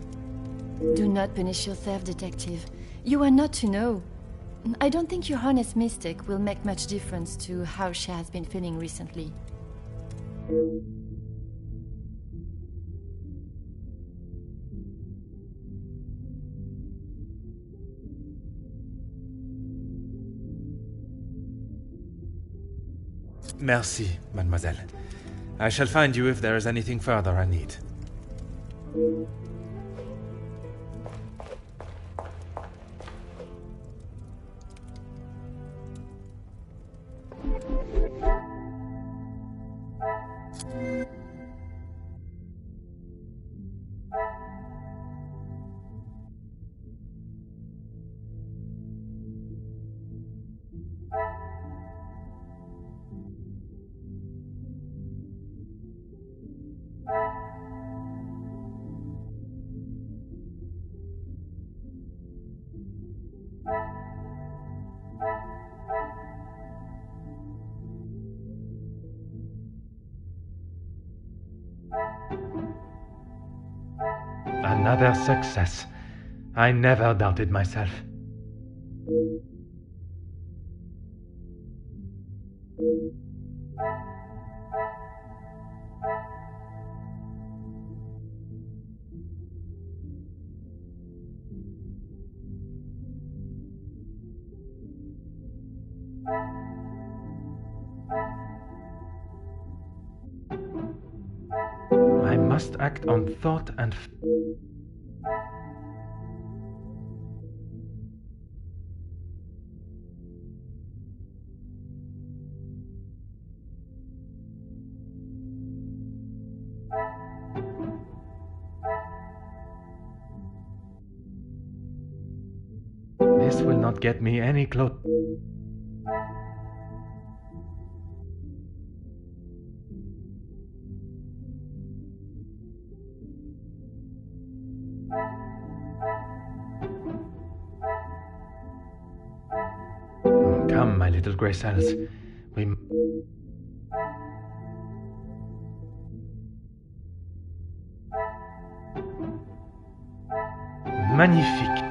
S4: Do not punish yourself, Detective. You are not to know. I don't think your honest mistake will make much difference to how she has been feeling recently.
S2: Merci, mademoiselle. I shall find you if there is anything further I need. Another success. I never doubted myself. I must act on thought and... This will not get me any close. Come, my little grey cells. We... Magnifique.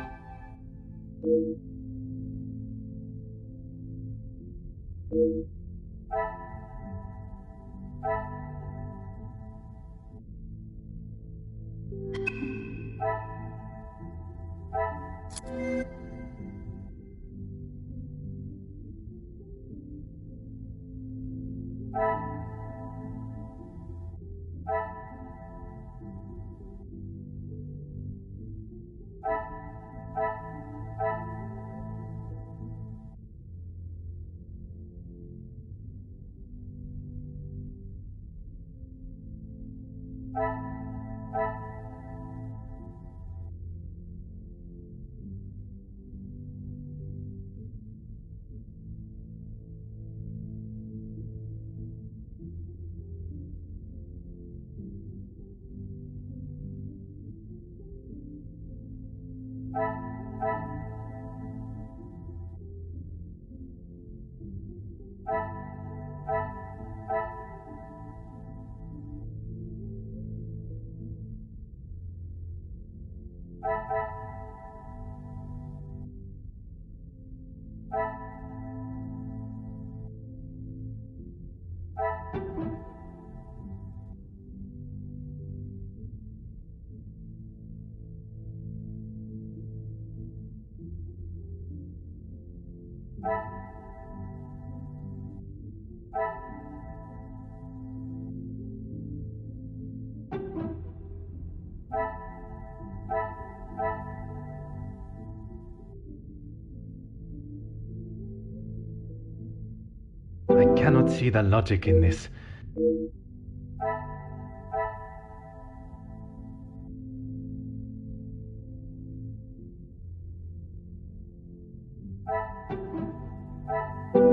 S2: I cannot see the logic in this.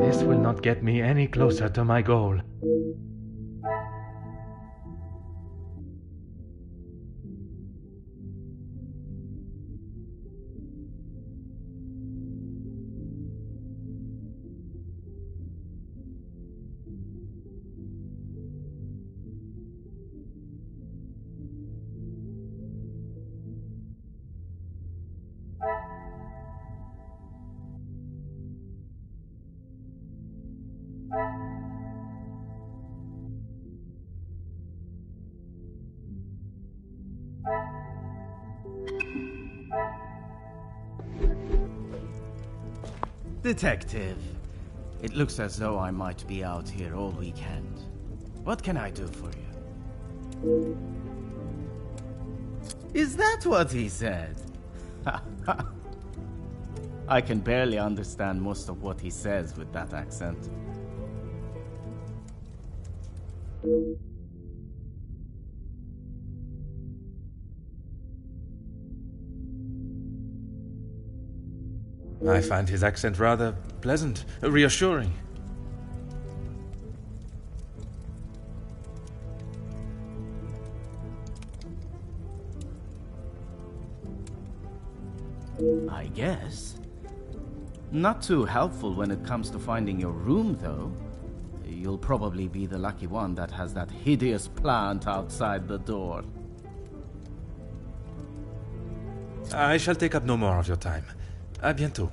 S2: This will not get me any closer to my goal.
S7: Detective, it looks as though I might be out here all weekend. What can I do for you? Is that what he said? I can barely understand most of what he says with that accent.
S2: I find his accent rather pleasant, reassuring.
S7: I guess. Not too helpful when it comes to finding your room, though. You'll probably be the lucky one that has that hideous plant outside the door.
S2: I shall take up no more of your time. À bientôt.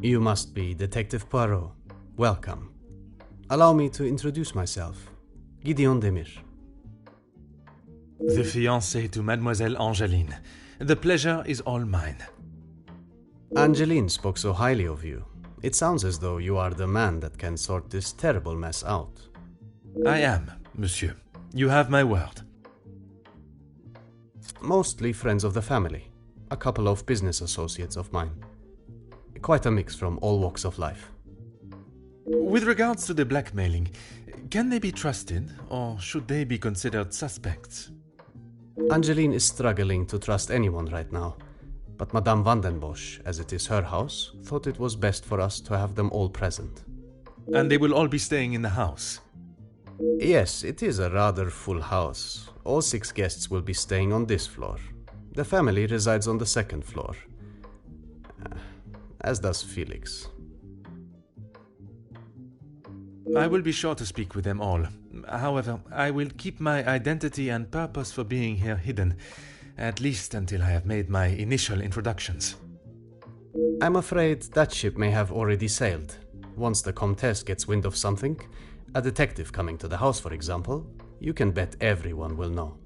S8: You must be Detective Poirot. Welcome. Allow me to introduce myself. Gideon Demir.
S2: The fiancé to Mademoiselle Angeline. The pleasure is all mine.
S8: Angeline spoke so highly of you. It sounds as though you are the man that can sort this terrible mess out.
S2: I am, monsieur. You have my word.
S8: Mostly friends of the family. A couple of business associates of mine. Quite a mix from all walks of life.
S2: With regards to the blackmailing, can they be trusted, or should they be considered suspects?
S8: Angeline is struggling to trust anyone right now, but Madame Vandenbosch, as it is her house, thought it was best for us to have them all present.
S2: And they will all be staying in the house?
S8: Yes, it is a rather full house. All 6 guests will be staying on this floor. The family resides on the 2nd floor. As does Felix.
S2: I will be sure to speak with them all. However, I will keep my identity and purpose for being here hidden, at least until I have made my initial introductions.
S8: I'm afraid that ship may have already sailed. Once the Comtesse gets wind of something, a detective coming to the house, for example, you can bet everyone will know.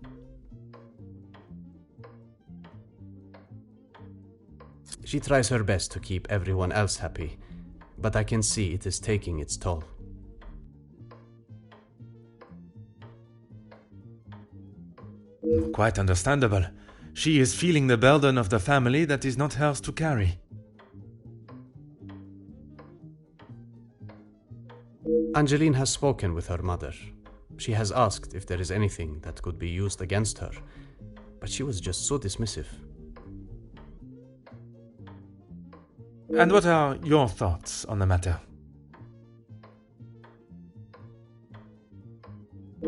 S8: She tries her best to keep everyone else happy, but I can see it is taking its toll.
S2: Quite understandable. She is feeling the burden of the family that is not hers to carry.
S8: Angeline has spoken with her mother. She has asked if there is anything that could be used against her, but she was just so dismissive.
S2: And what are your thoughts on the matter?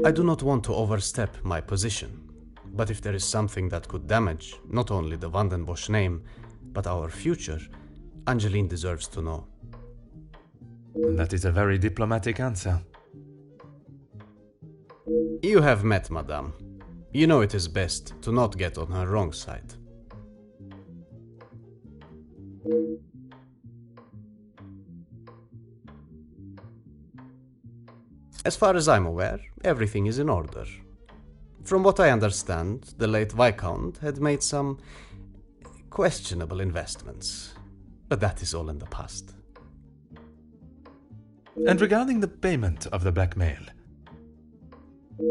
S8: I do not want to overstep my position, but if there is something that could damage not only the Vandenbosch name, but our future, Angeline deserves to know.
S2: That is a very diplomatic answer.
S8: You have met Madame. You know it is best to not get on her wrong side. As far as I'm aware, everything is in order. From what I understand, the late Viscount had made some questionable investments, but that is all in the past.
S2: And regarding the payment of the blackmail?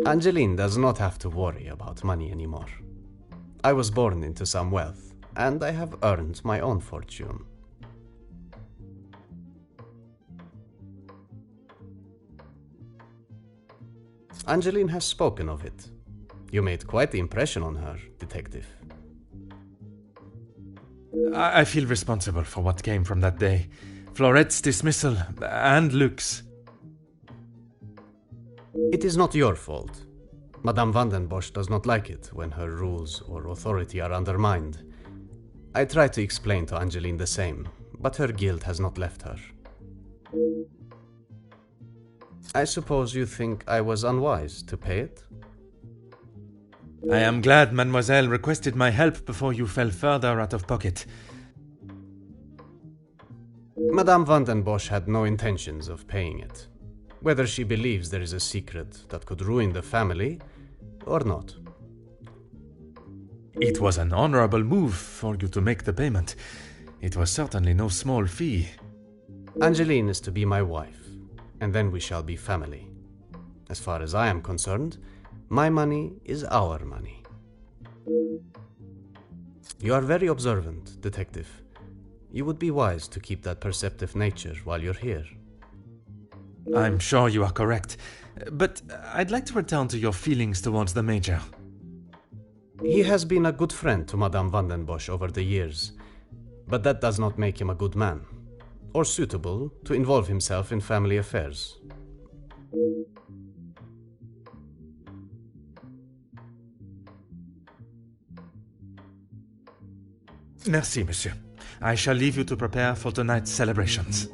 S8: Angeline does not have to worry about money anymore. I was born into some wealth, and I have earned my own fortune. Angeline has spoken of it. You made quite the impression on her, detective.
S2: I feel responsible for what came from that day. Florette's dismissal and Luc's.
S8: It is not your fault. Madame Vandenbosch does not like it when her rules or authority are undermined. I try to explain to Angeline the same, but her guilt has not left her. I suppose you think I was unwise to pay it?
S2: I am glad Mademoiselle requested my help before you fell further out of pocket.
S8: Madame Vandenbosch had no intentions of paying it, whether she believes there is a secret that could ruin the family or not.
S2: It was an honorable move for you to make the payment. It was certainly no small fee.
S8: Angeline is to be my wife, and then we shall be family. As far as I am concerned, my money is our money. You are very observant, detective. You would be wise to keep that perceptive nature while you're here.
S2: I'm sure you are correct, but I'd like to return to your feelings towards the Major.
S8: He has been a good friend to Madame Vandenbosch over the years, but that does not make him a good man, or suitable to involve himself in family affairs.
S2: Merci, monsieur. I shall leave you to prepare for tonight's celebrations.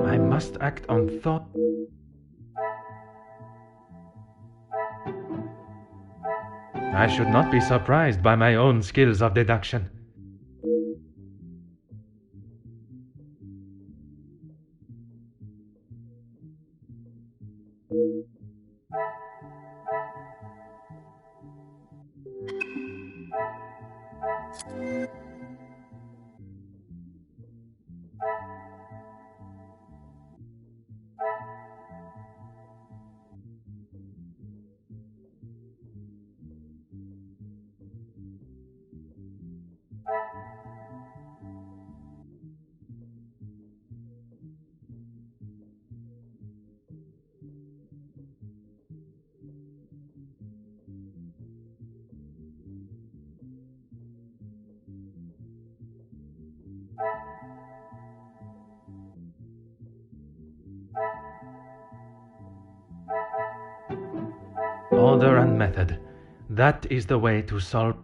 S2: I must act on thought. I should not be surprised by my own skills of deduction. Order and method. That is the way to solve...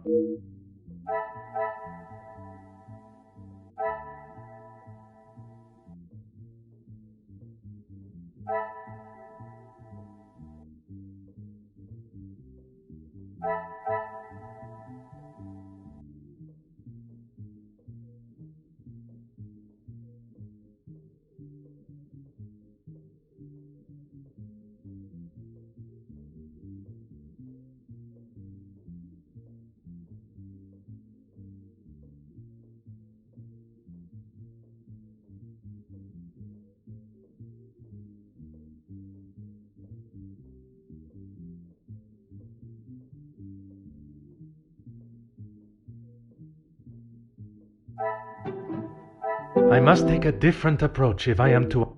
S2: I must take a different approach if I am to...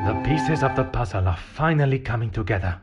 S2: The pieces of the puzzle are finally coming together.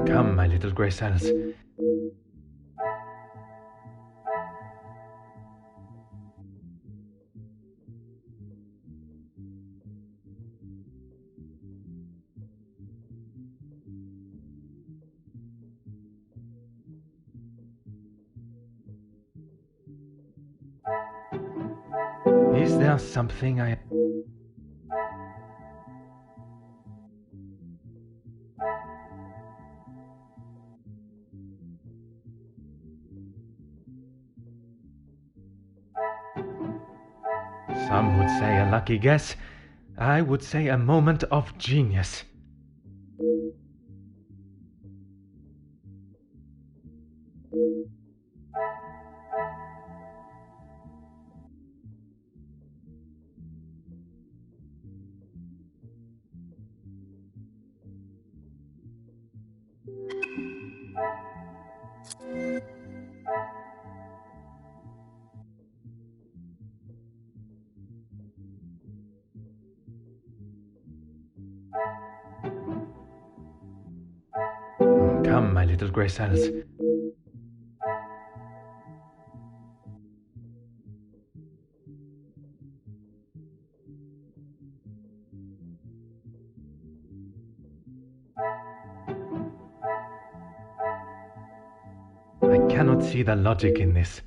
S2: Come, my little grey cells. Is there something I... Some would say a lucky guess. I would say a moment of genius. my little grey cells. I cannot see the logic in this.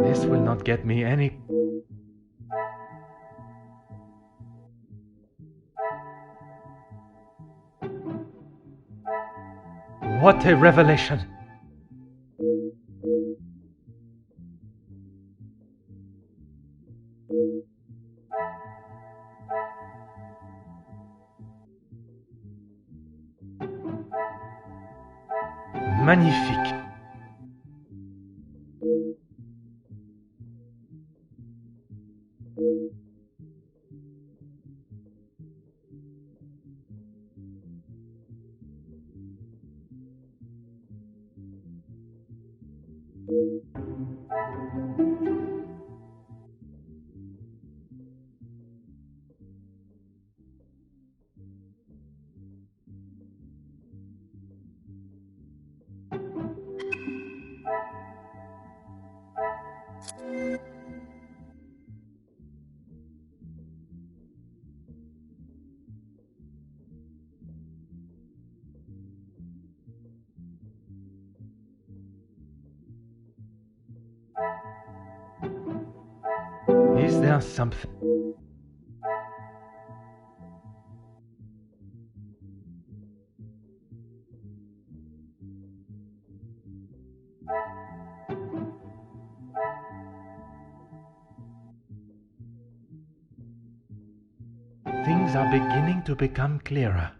S2: This will not get me any... What a revelation! Magnifique! Is there something... Things are beginning to become clearer.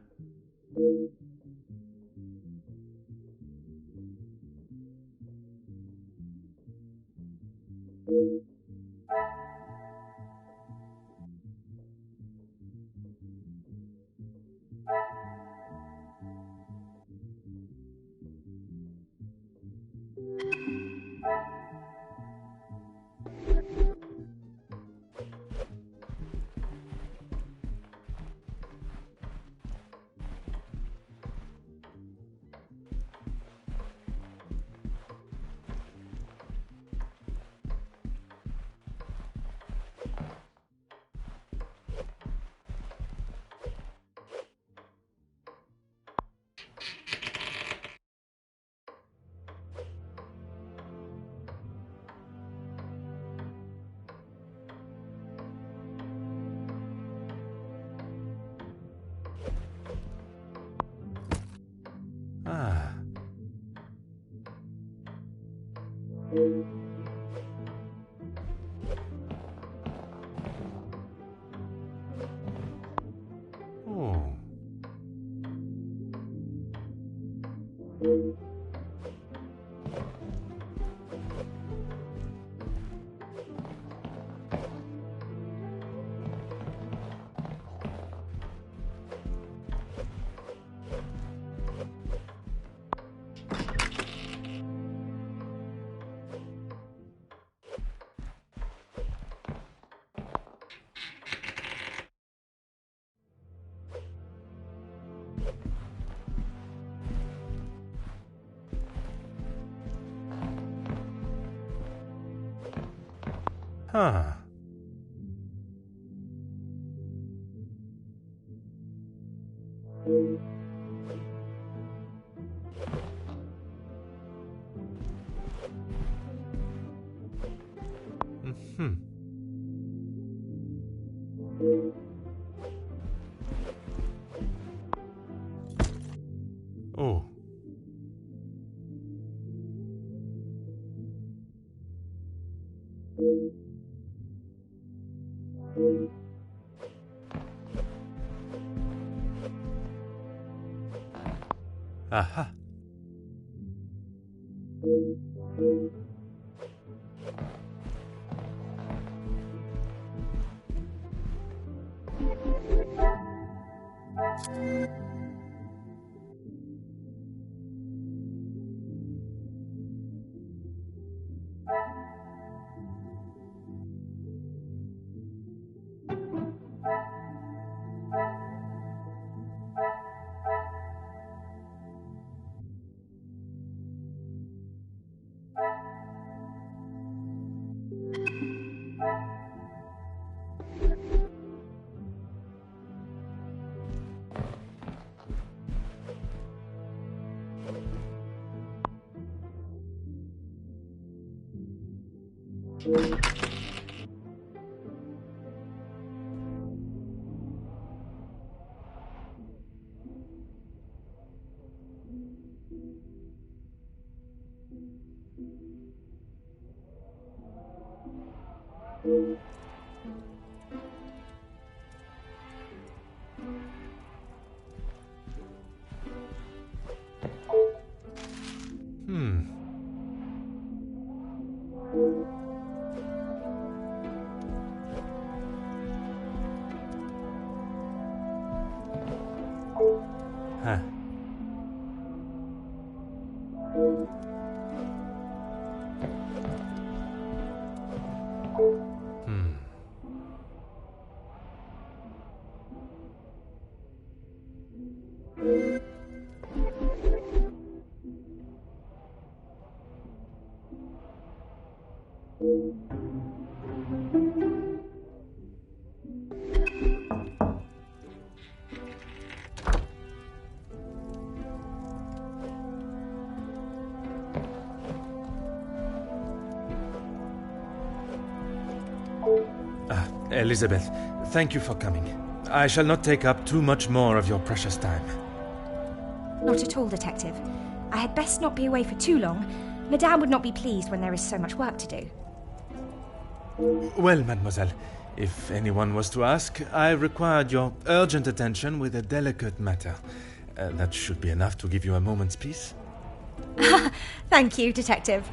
S2: Ah. Oh. Huh. Mm-hmm. Aha. Huh. Elizabeth, thank you for coming. I shall not take up too much more of your precious time.
S1: Not at all, Detective. I had best not be away for too long. Madame would not be pleased when there is so much work to do.
S2: Well, mademoiselle, if anyone was to ask, I required your urgent attention with a delicate matter. That should be enough to give you a moment's peace.
S1: Thank you, Detective.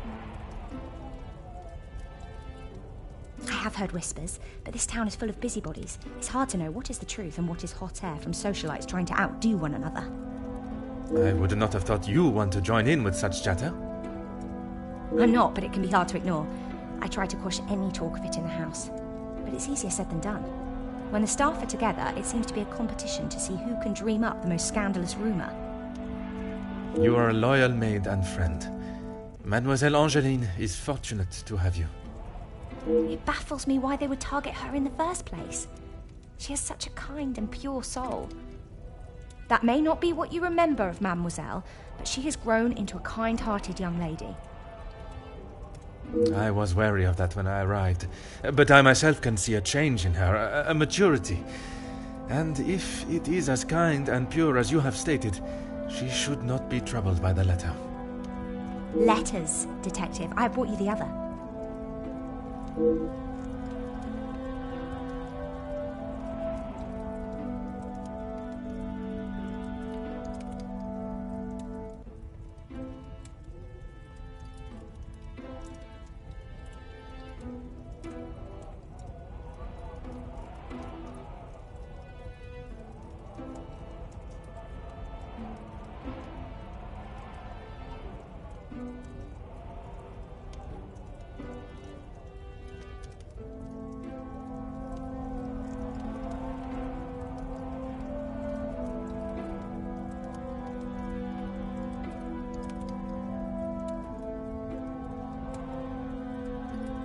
S1: I have heard whispers, but this town is full of busybodies. It's hard to know what is the truth and what is hot air from socialites trying to outdo one another.
S2: I would not have thought you want to join in with such chatter.
S1: I'm not, but it can be hard to ignore. I try to quash any talk of it in the house. But it's easier said than done. When the staff are together, it seems to be a competition to see who can dream up the most scandalous rumour.
S2: You are a loyal maid and friend. Mademoiselle Angeline is fortunate to have you.
S1: It baffles me why they would target her in the first place. She has such a kind and pure soul. That may not be what you remember of Mademoiselle, but she has grown into a kind-hearted young lady.
S2: I was wary of that when I arrived, but I myself can see a change in her, a maturity. And if it is as kind and pure as you have stated, she should not be troubled by the letter.
S1: Letters, Detective. I have brought you the other.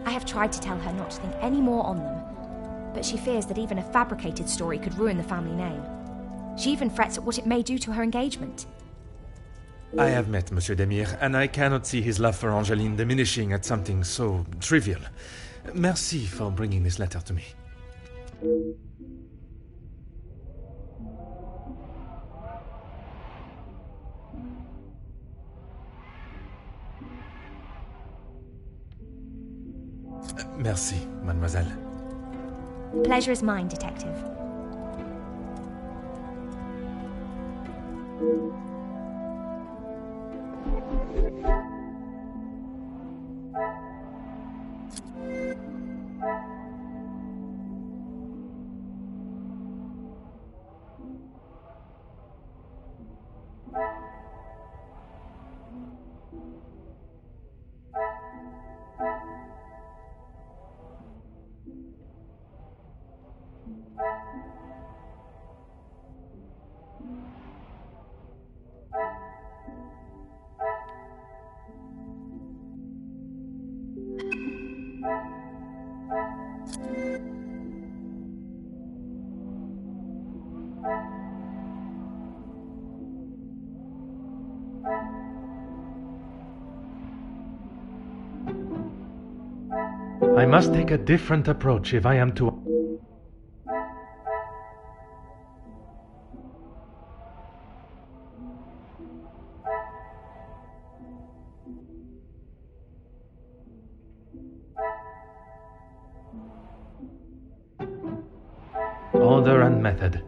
S1: I have tried to tell her not to think any more on them, but she fears that even a fabricated story could ruin the family name. She even frets at what it may do to her engagement.
S2: I have met Monsieur Demire, and I cannot see his love for Angeline diminishing at something so trivial. Merci for bringing this letter to me. Merci, mademoiselle.
S1: The pleasure is mine, Detective.
S2: I must take a different approach if I am to... Order and method.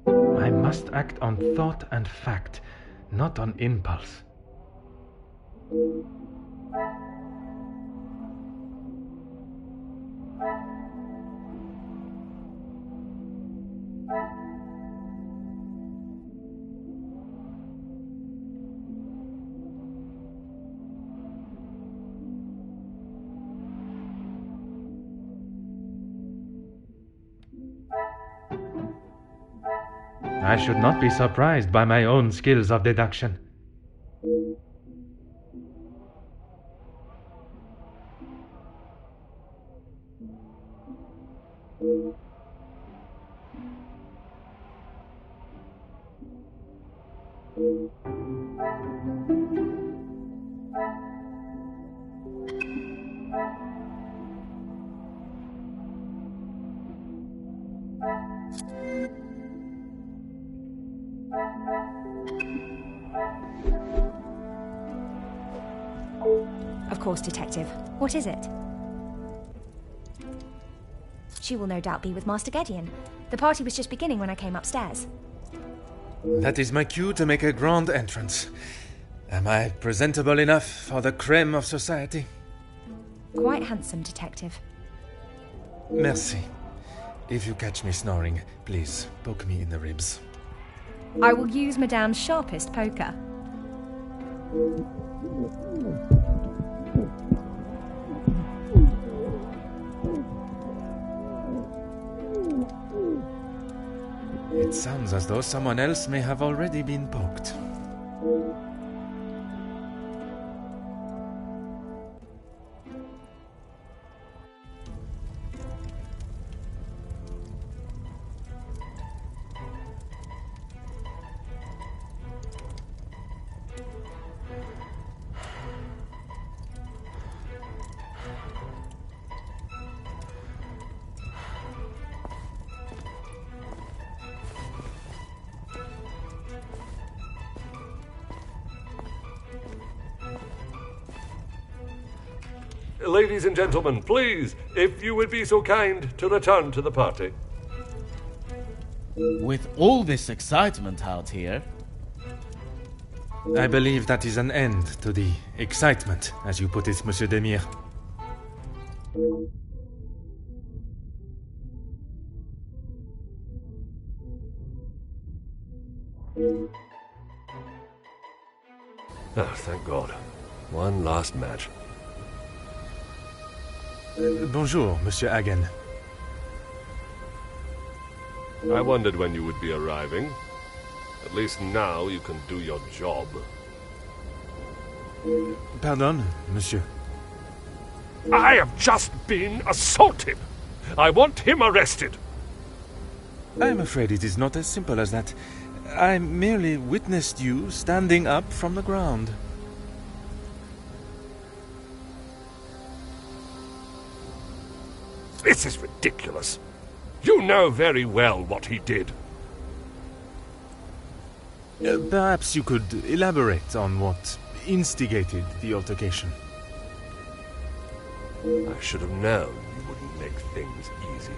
S2: I must act on thought and fact, not on impulse. I should not be surprised by my own skills of deduction.
S1: Of course, Detective. What is it? She will no doubt be with Master Gideon. The party was just beginning when I came upstairs.
S2: That is my cue to make a grand entrance. Am I presentable enough for the creme of society?
S1: Quite handsome, Detective.
S2: Merci. If you catch me snoring, please poke me in the ribs.
S1: I will use Madame's sharpest poker.
S2: It sounds as though someone else may have already been poked.
S6: Ladies and gentlemen, please, if you would be so kind to return to the party.
S7: With all this excitement out here,
S2: I believe that is an end to the excitement, as you put it, Monsieur Demire.
S6: Oh, thank God. One last match.
S2: Bonjour, Monsieur Hagen.
S6: I wondered when you would be arriving. At least now you can do your job.
S2: Pardon, Monsieur.
S6: I have just been assaulted. I want him arrested.
S2: I'm afraid it is not as simple as that. I merely witnessed you standing up from the ground.
S6: This is ridiculous. You know very well what he did.
S2: Perhaps you could elaborate on what instigated the altercation.
S6: I should have known you wouldn't make things easy.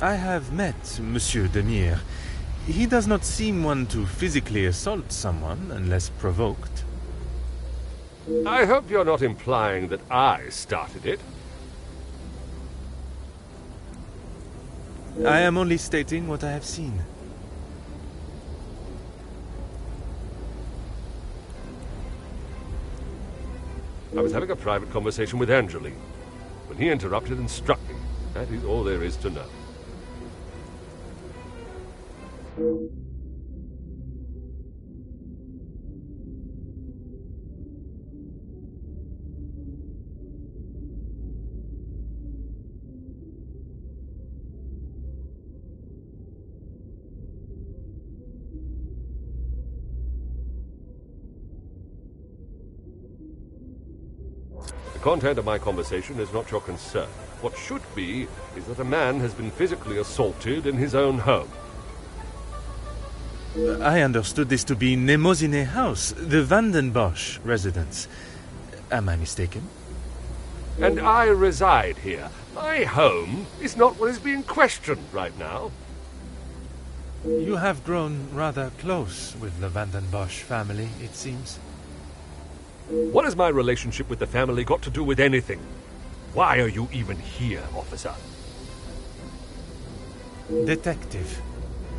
S2: I have met Monsieur Demire. He does not seem one to physically assault someone unless provoked.
S6: I hope you're not implying that I started it.
S2: I am only stating what I have seen.
S6: I was having a private conversation with Angeline when he interrupted and struck me. That is all there is to know. The content of my conversation is not your concern. What should be is that a man has been physically assaulted in his own home.
S2: I understood this to be Nemozine House, the Vandenbosch residence. Am I mistaken?
S6: And I reside here. My home is not what is being questioned right now.
S2: You have grown rather close with the Vandenbosch family, it seems.
S6: What has my relationship with the family got to do with anything? Why are you even here, officer?
S2: Detective.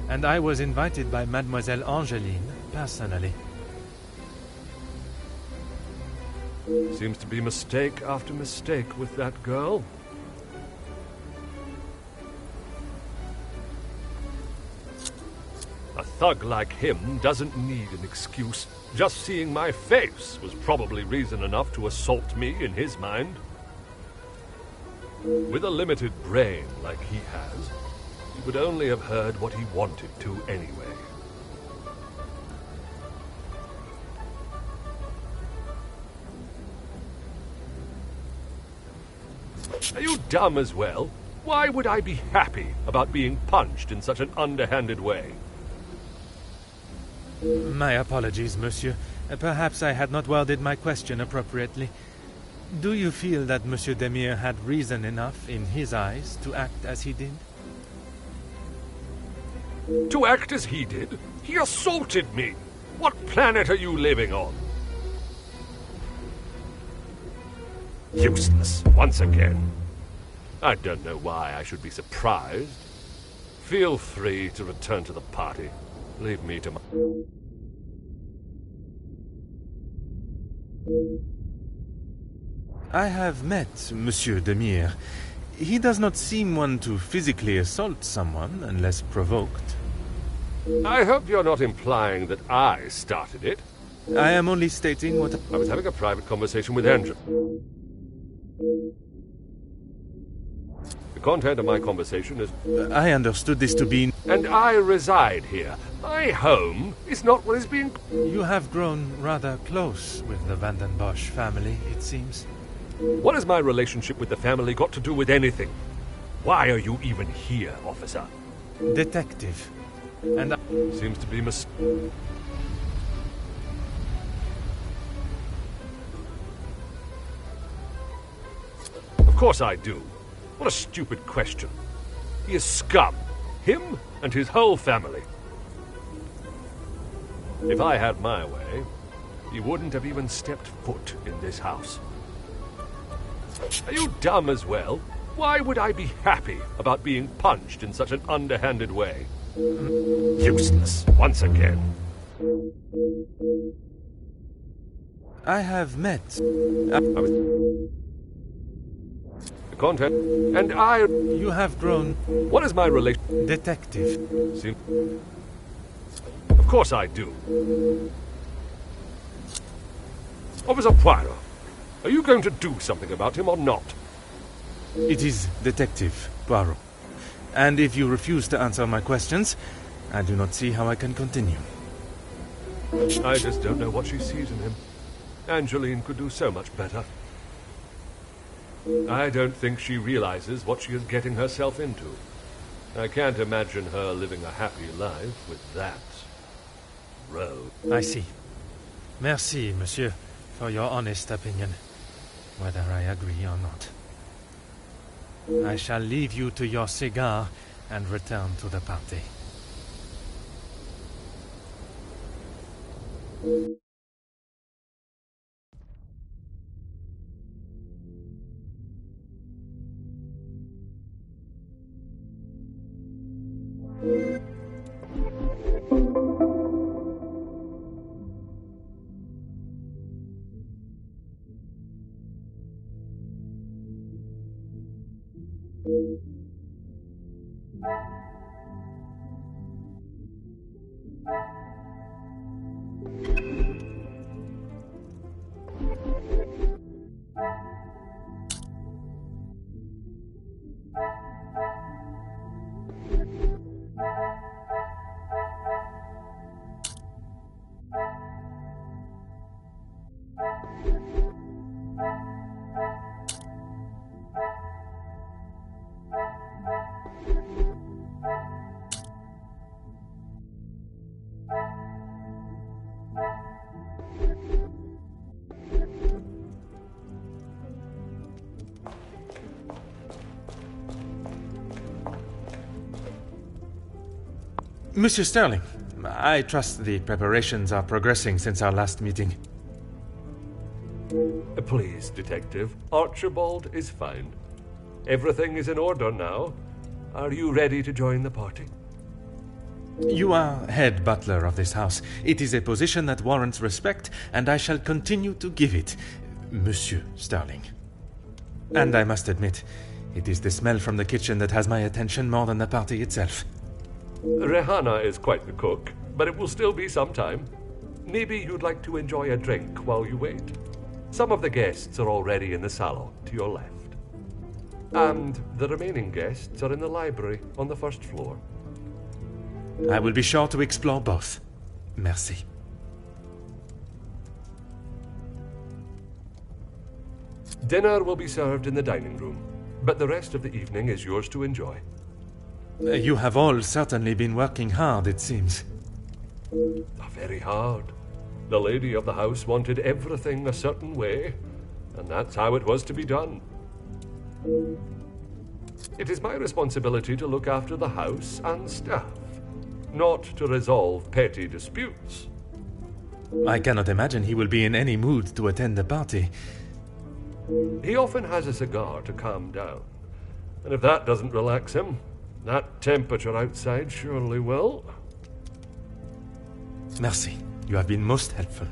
S2: And I was invited by Mademoiselle Angeline personally.
S6: Seems to be mistake after mistake with that girl. A thug like him doesn't need an excuse. Just seeing my face was probably reason enough to assault me in his mind. With a limited brain like he has, he would only have heard what he wanted to anyway. Are you dumb as well? Why would I be happy about being punched in such an underhanded way?
S2: My apologies, monsieur. Perhaps I had not worded my question appropriately. Do you feel that Monsieur Demire had reason enough in his eyes to act as he did?
S6: To act as he did? He assaulted me! What planet are you living on? Useless, once again. I don't know why I should be surprised. Feel free to return to the party. Leave me to my...
S2: I have met Monsieur Demire. He does not seem one to physically assault someone unless provoked.
S6: I hope you're not implying that I started it.
S2: I am only stating what...
S6: I was having a private conversation with Andrew. The content of my conversation is...
S2: I understood this to be...
S6: And I reside here. My home is not what is being...
S2: You have grown rather close with the Vandenbosch family, it seems.
S6: What has my relationship with the family got to do with anything? Why are you even here, officer?
S2: Detective. And
S6: Seems to be Of course I do. What a stupid question. He is scum. Him and his whole family. If I had my way, he wouldn't have even stepped foot in this house. Are you dumb as well? Why would I be happy about being punched in such an underhanded way? Useless, once again.
S2: I have met...
S6: The content... And I...
S2: You have grown...
S6: What is my relation...
S2: Detective.
S6: Of course I do. Officer Poirot, are you going to do something about him or not?
S2: It is Detective Poirot. And if you refuse to answer my questions, I do not see how I can continue.
S6: I just don't know what she sees in him. Angeline could do so much better. I don't think she realizes what she is getting herself into. I can't imagine her living a happy life with that rogue.
S2: I see. Merci, monsieur, for your honest opinion, whether I agree or not. I shall leave you to your cigar and return to the party. Monsieur Sterling, I trust the preparations are progressing since our last meeting.
S6: Please, Detective. Archibald is fine. Everything is in order now. Are you ready to join the party?
S2: You are head butler of this house. It is a position that warrants respect, and I shall continue to give it, Monsieur Sterling. And I must admit, it is the smell from the kitchen that has my attention more than the party itself.
S6: Rehanna is quite the cook, but it will still be some time. Maybe you'd like to enjoy a drink while you wait. Some of the guests are already in the salon to your left. And the remaining guests are in the library on the first floor.
S2: I will be sure to explore both. Merci.
S6: Dinner will be served in the dining room, but the rest of the evening is yours to enjoy.
S2: You have all certainly been working hard, it seems.
S6: Very hard. The lady of the house wanted everything a certain way, and that's how it was to be done. It is my responsibility to look after the house and staff, not to resolve petty disputes.
S2: I cannot imagine he will be in any mood to attend the party.
S6: He often has a cigar to calm down, and if that doesn't relax him, that temperature outside surely will.
S2: Merci. You have been most helpful.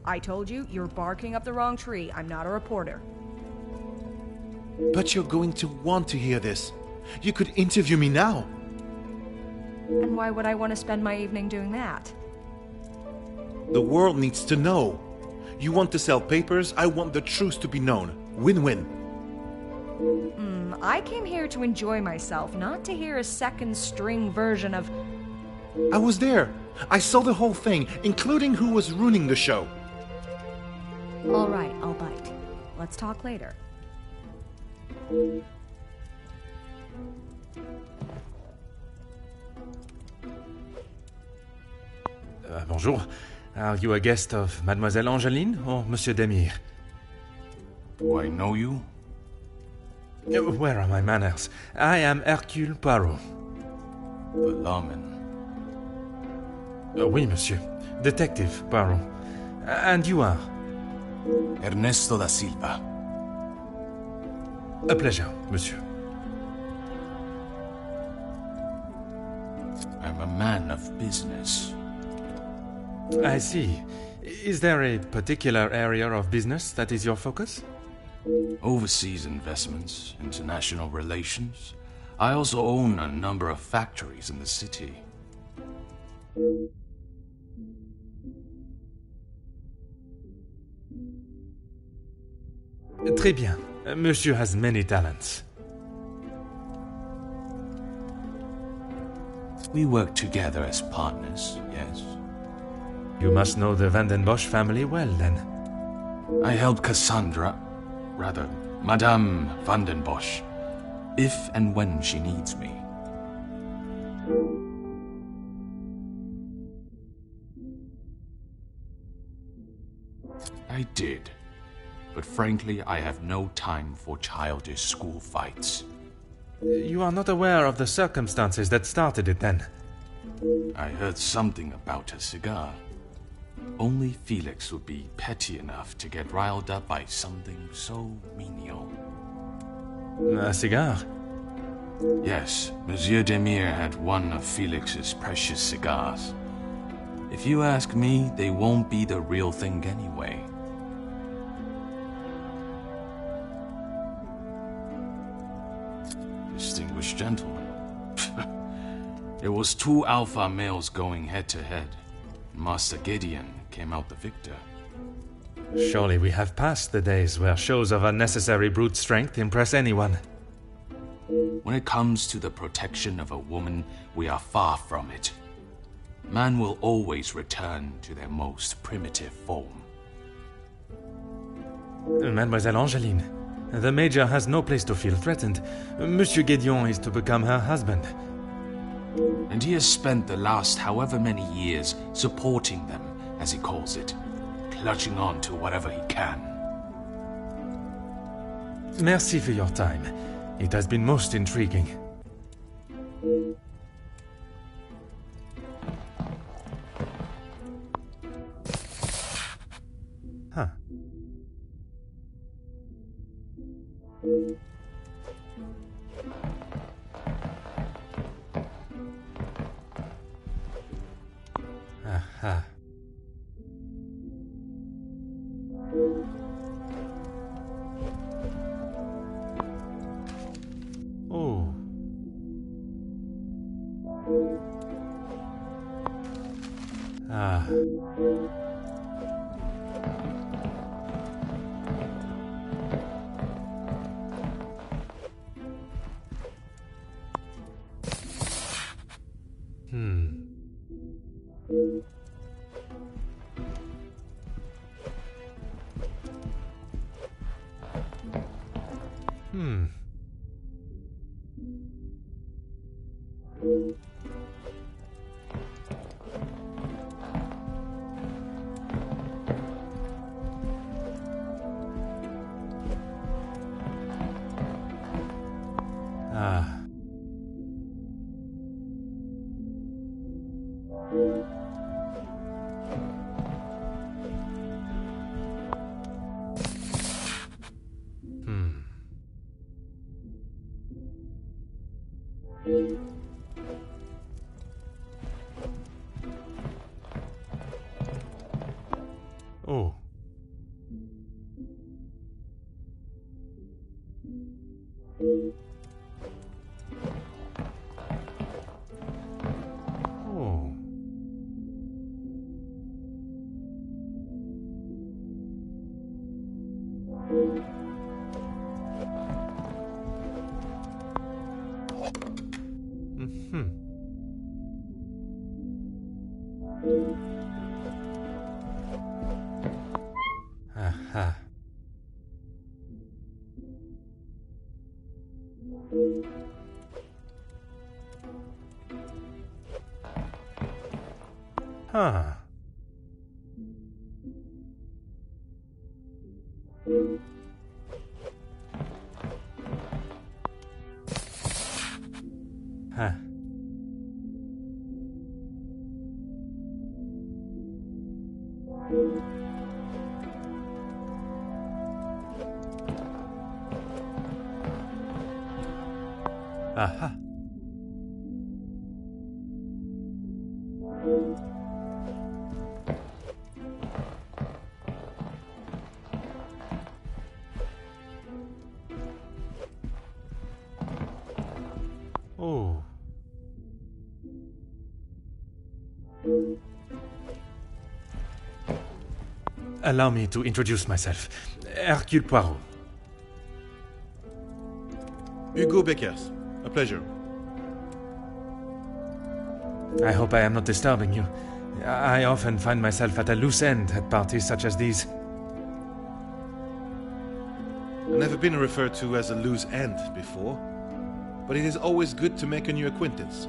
S9: I told you, you're barking up the wrong tree. I'm not a reporter.
S10: But you're going to want to hear this. You could interview me now.
S9: And why would I want to spend my evening doing that?
S10: The world needs to know. You want to sell papers, I want the truth to be known. Win-win.
S9: I came here to enjoy myself, not to hear a second-string version of...
S10: I was there. I saw the whole thing, including who was ruining the show.
S9: All right, I'll bite. Let's talk later.
S2: Bonjour. Are you a guest of Mademoiselle Angeline or Monsieur Demire?
S11: Do I know you?
S2: Where are my manners? I am Hercule Poirot.
S11: Belamen.
S2: Oui, monsieur. Detective Poirot. And you are?
S11: Ernesto da Silva.
S2: A pleasure, monsieur.
S11: I'm a man of business.
S2: I see. Is there a particular area of business that is your focus?
S11: Overseas investments, international relations. I also own a number of factories in the city.
S2: Très bien. Monsieur has many talents.
S11: We work together as partners, yes.
S2: You must know the Van den Bosch family well, then.
S11: I help Madame Van den Bosch, if and when she needs me. I did. But frankly, I have no time for childish school fights.
S2: You are not aware of the circumstances that started it, then?
S11: I heard something about a cigar. Only Felix would be petty enough to get riled up by something so menial.
S2: A cigar?
S11: Yes, Monsieur Demire had one of Felix's precious cigars. If you ask me, they won't be the real thing anyway. Distinguished gentleman. There was two alpha males going head-to-head. Master Gideon came out the victor.
S2: Surely we have passed the days where shows of unnecessary brute strength impress anyone.
S11: When it comes to the protection of a woman, we are far from it. Man will always return to their most primitive form.
S2: Mademoiselle Angeline, the Major has no place to feel threatened. Monsieur Gideon is to become her husband.
S11: And he has spent the last however many years supporting them, as he calls it, clutching on to whatever he can.
S2: Merci for your time. It has been most intriguing. Huh. Aha. Oh. Ah. Ah. Oh. Oh. Aha. Huh. Huh. Aha. Oh. Allow me to introduce myself. Hercule Poirot.
S10: Hugo Beckers. A pleasure.
S2: I hope I am not disturbing you. I often find myself at a loose end at parties such as these.
S10: I've never been referred to as a loose end before, but it is always good to make a new acquaintance.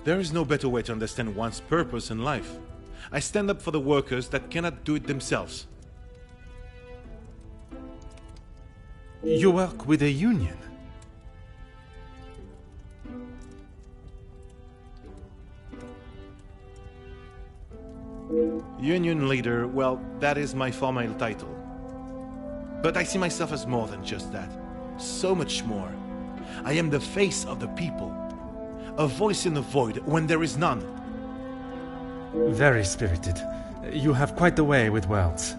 S10: There is no better way to understand one's purpose in life. I stand up for the workers that cannot do it themselves.
S2: You work with a union?
S10: Union leader, well, that is my formal title. But I see myself as more than just that. So much more. I am the face of the people. A voice in the void when there is none.
S2: Very spirited. You have quite the way with words.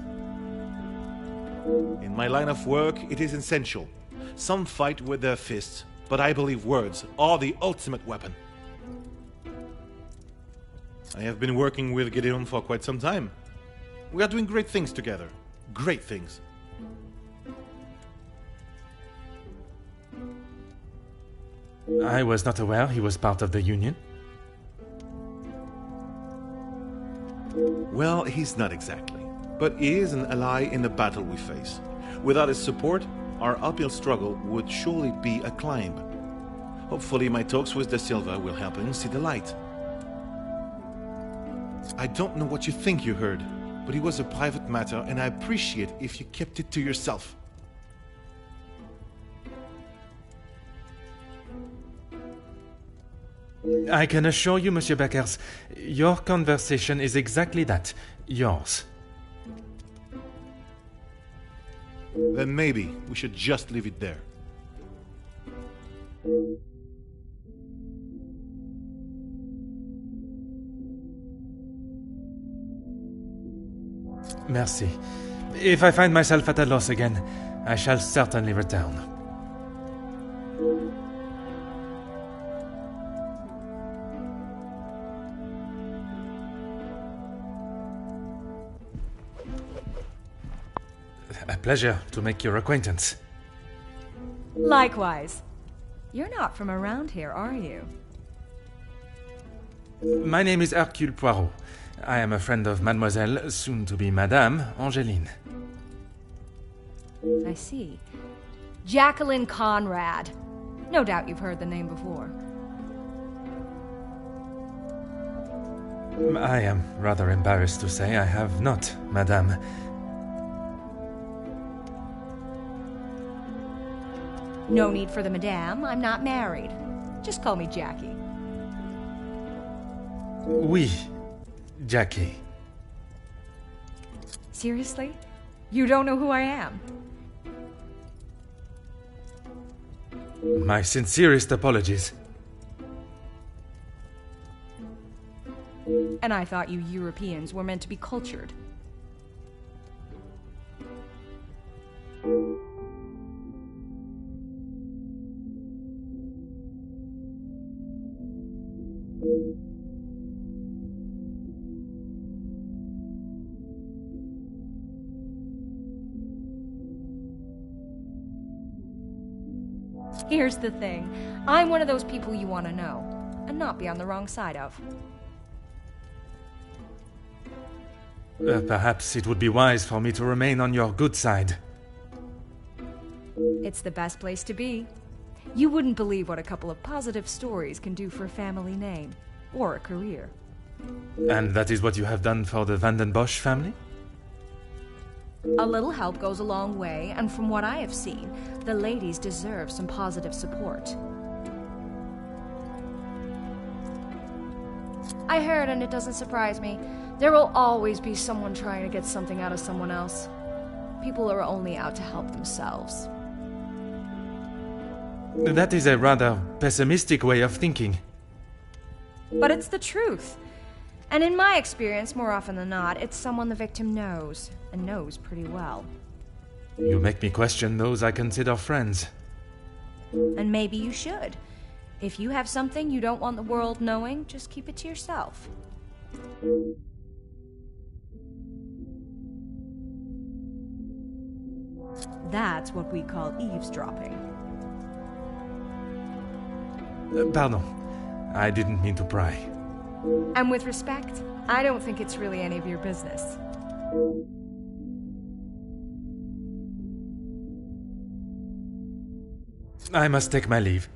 S10: In my line of work, it is essential. Some fight with their fists, but I believe words are the ultimate weapon. I have been working with Gideon for quite some time. We are doing great things together. Great things.
S2: I was not aware he was part of the union.
S10: Well, he's not exactly. But he is an ally in the battle we face. Without his support, our uphill struggle would surely be a climb. Hopefully my talks with De Silva will help him see the light. I don't know what you think you heard, but it was a private matter and I appreciate if you kept it to yourself.
S2: I can assure you, Monsieur Beckers, your conversation is exactly that. Yours.
S10: Then maybe we should just leave it there.
S2: Merci. If I find myself at a loss again, I shall certainly return. A pleasure to make your acquaintance.
S9: Likewise. You're not from around here, are you?
S2: My name is Hercule Poirot. I am a friend of Mademoiselle, soon to be Madame, Angeline.
S9: I see. Jacqueline Conrad. No doubt you've heard the name before.
S2: I am rather embarrassed to say I have not, Madame.
S9: No need for the madame. I'm not married. Just call me Jackie.
S2: Oui, Jackie.
S9: Seriously? You don't know who I am?
S2: My sincerest apologies.
S9: And I thought you Europeans were meant to be cultured. Here's the thing. I'm one of those people you want to know, and not be on the wrong side of.
S2: Perhaps it would be wise for me to remain on your good side.
S9: It's the best place to be. You wouldn't believe what a couple of positive stories can do for a family name, or a career.
S2: And that is what you have done for the Vandenbosch family?
S9: A little help goes a long way, and from what I have seen, the ladies deserve some positive support. I heard, and it doesn't surprise me, there will always be someone trying to get something out of someone else. People are only out to help themselves.
S2: That is a rather pessimistic way of thinking.
S9: But it's the truth. And in my experience, more often than not, it's someone the victim knows, and knows pretty well.
S2: You make me question those I consider friends.
S9: And maybe you should. If you have something you don't want the world knowing, just keep it to yourself. That's what we call eavesdropping.
S2: Pardon. I didn't mean to pry.
S9: And with respect, I don't think it's really any of your business.
S2: I must take my leave.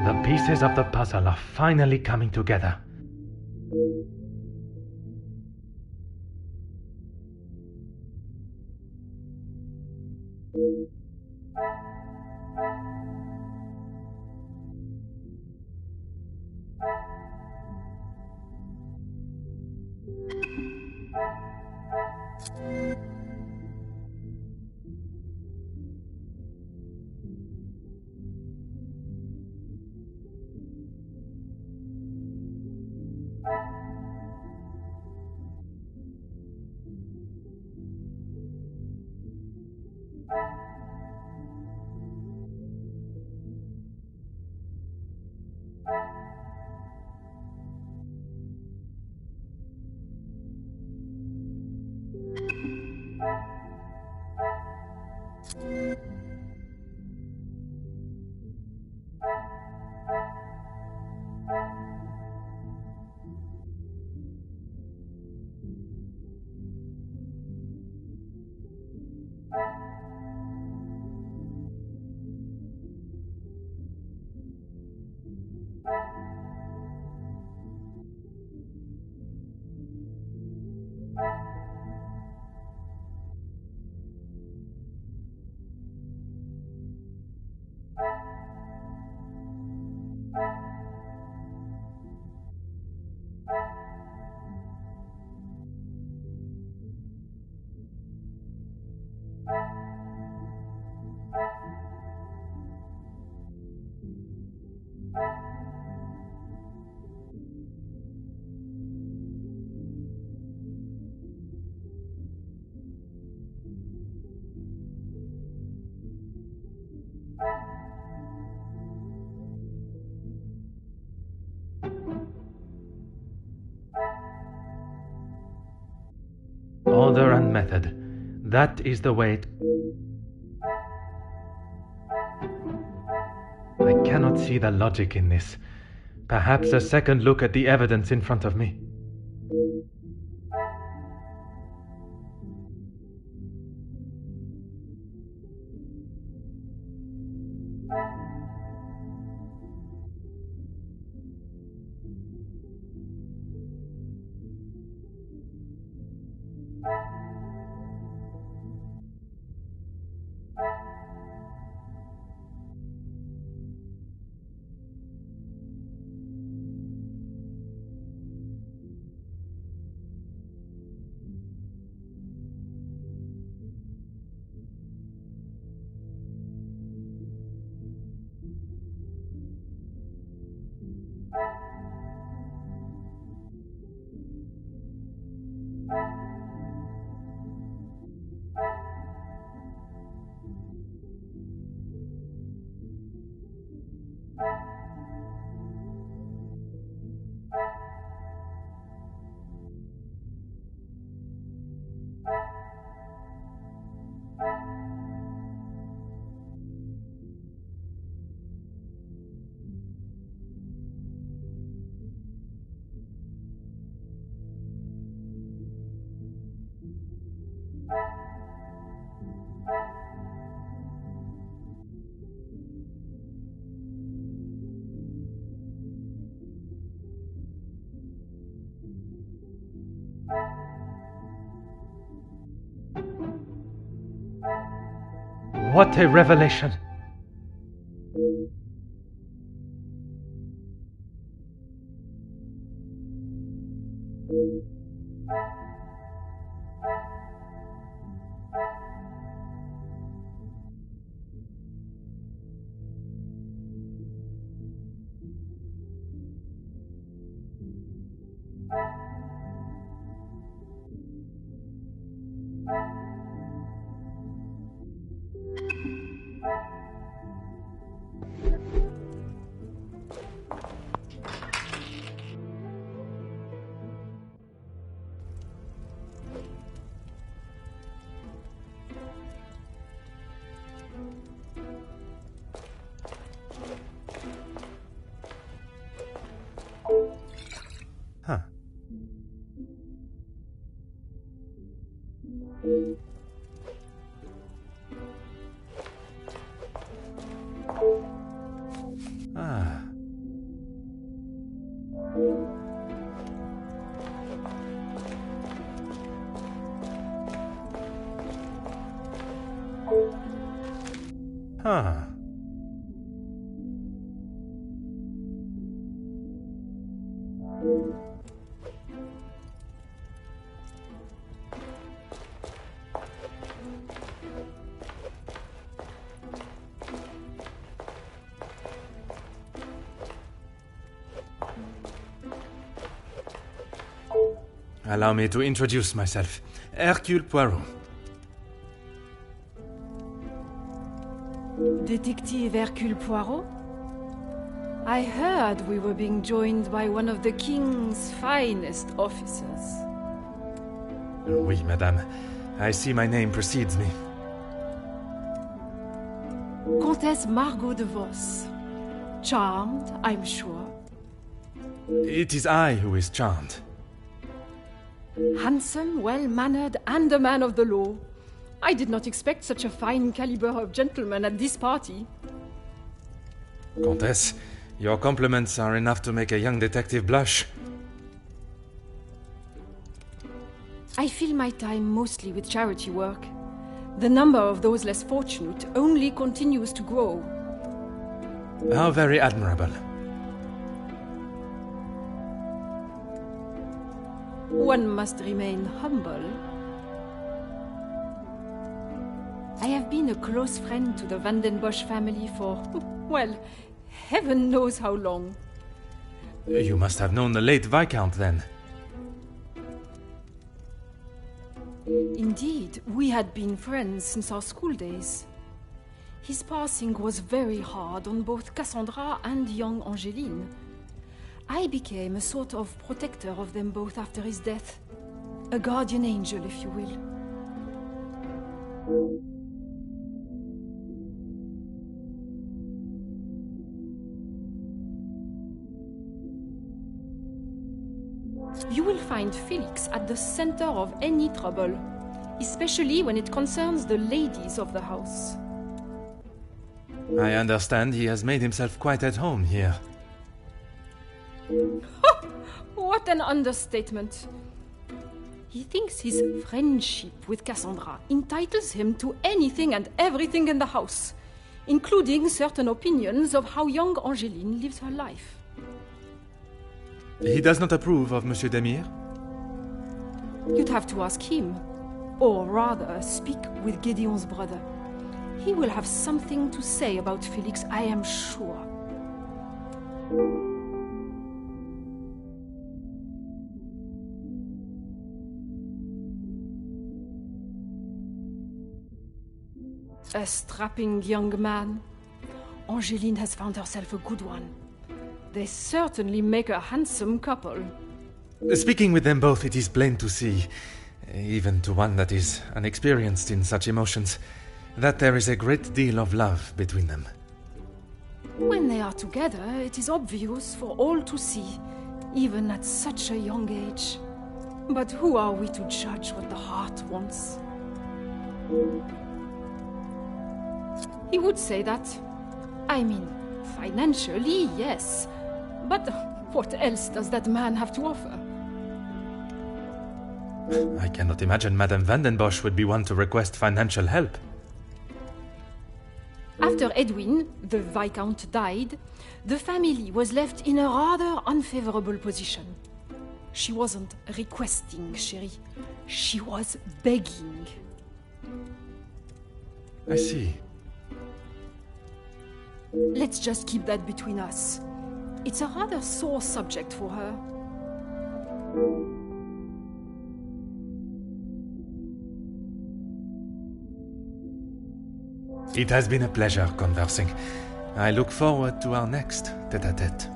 S2: The pieces of the puzzle are finally coming together. method. That is the way I cannot see the logic in this. Perhaps a second look at the evidence in front of me. What a revelation! Huh. Ah. Huh. Allow me to introduce myself. Hercule Poirot.
S12: Detective Hercule Poirot? I heard we were being joined by one of the King's finest officers.
S2: Oui, madame. I see my name precedes me.
S12: Comtesse Margot de Vos. Charmed, I'm sure.
S2: It is I who is charmed.
S12: Handsome, well-mannered, and a man of the law. I did not expect such a fine caliber of gentleman at this party.
S2: Comtesse, your compliments are enough to make a young detective blush.
S12: I fill my time mostly with charity work. The number of those less fortunate only continues to grow.
S2: How very admirable.
S12: One must remain humble. I have been a close friend to the Van den Bosch family for, well, heaven knows how long.
S2: You must have known the late Viscount, then.
S12: Indeed, we had been friends since our school days. His passing was very hard on both Cassandra and young Angeline. I became a sort of protector of them both after his death. A guardian angel, if you will. You will find Felix at the center of any trouble, especially when it concerns the ladies of the house.
S2: I understand he has made himself quite at home here.
S12: What an understatement. He thinks his friendship with Cassandra entitles him to anything and everything in the house, including certain opinions of how young Angeline lives her life.
S2: He does not approve of Monsieur Demire?
S12: You'd have to ask him, or rather speak with Gideon's brother. He will have something to say about Felix, I am sure. A strapping young man. Angeline has found herself a good one. They certainly make a handsome couple.
S2: Speaking with them both, it is plain to see, even to one that is unexperienced in such emotions, that there is a great deal of love between them.
S12: When they are together, it is obvious for all to see, even at such a young age. But who are we to judge what the heart wants? He would say that. I mean, financially, yes. But what else does that man have to offer?
S2: I cannot imagine Madame Vandenbosch would be one to request financial help.
S12: After Edwin, the Viscount, died, the family was left in a rather unfavorable position. She wasn't requesting, chérie. She was begging.
S2: I see.
S12: Let's just keep that between us. It's a rather sore subject for her.
S2: It has been a pleasure conversing. I look forward to our next tête-à-tête.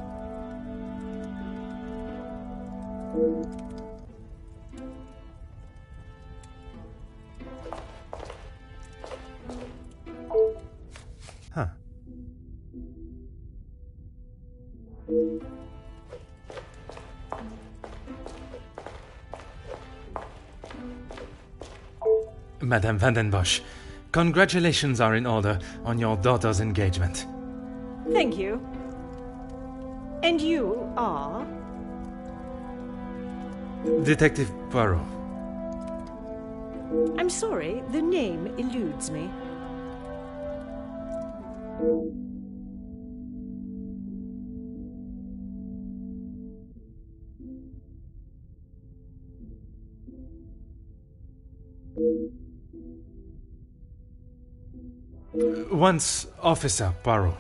S2: Huh. Madame Vandenbosch, congratulations are in order on your daughter's engagement.
S5: Thank you. And you are?
S2: Detective Poirot.
S5: I'm sorry, the name eludes me.
S2: Once Officer Poirot,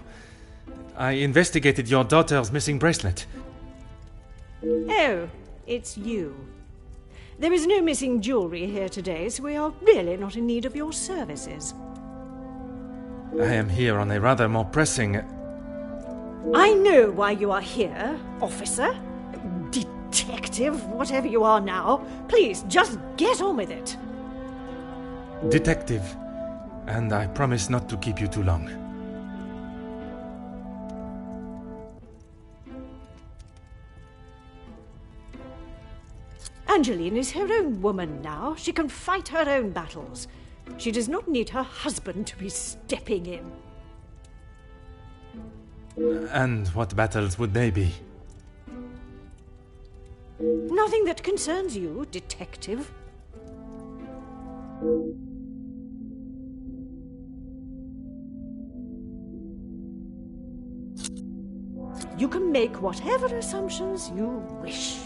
S2: I investigated your daughter's missing bracelet.
S5: Oh, it's you. There is no missing jewellery here today, so we are really not in need of your services.
S2: I am here on a rather more pressing...
S5: I know why you are here, officer. Detective, whatever you are now. Please, just get on with it.
S2: Detective, and I promise not to keep you too long.
S5: Angeline is her own woman now. She can fight her own battles. She does not need her husband to be stepping in.
S2: And what battles would they be?
S5: Nothing that concerns you, detective. You can make whatever assumptions you wish.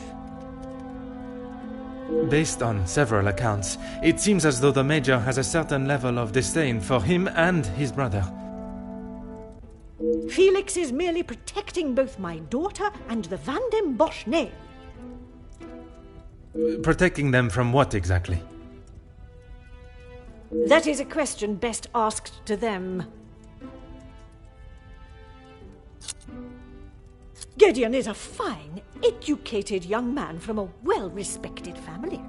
S2: Based on several accounts, it seems as though the Major has a certain level of disdain for him and his brother.
S5: Felix is merely protecting both my daughter and the Van den Bosch name.
S2: Protecting them from what exactly?
S5: That is a question best asked to them. Gideon is a fine, educated young man from a well-respected family.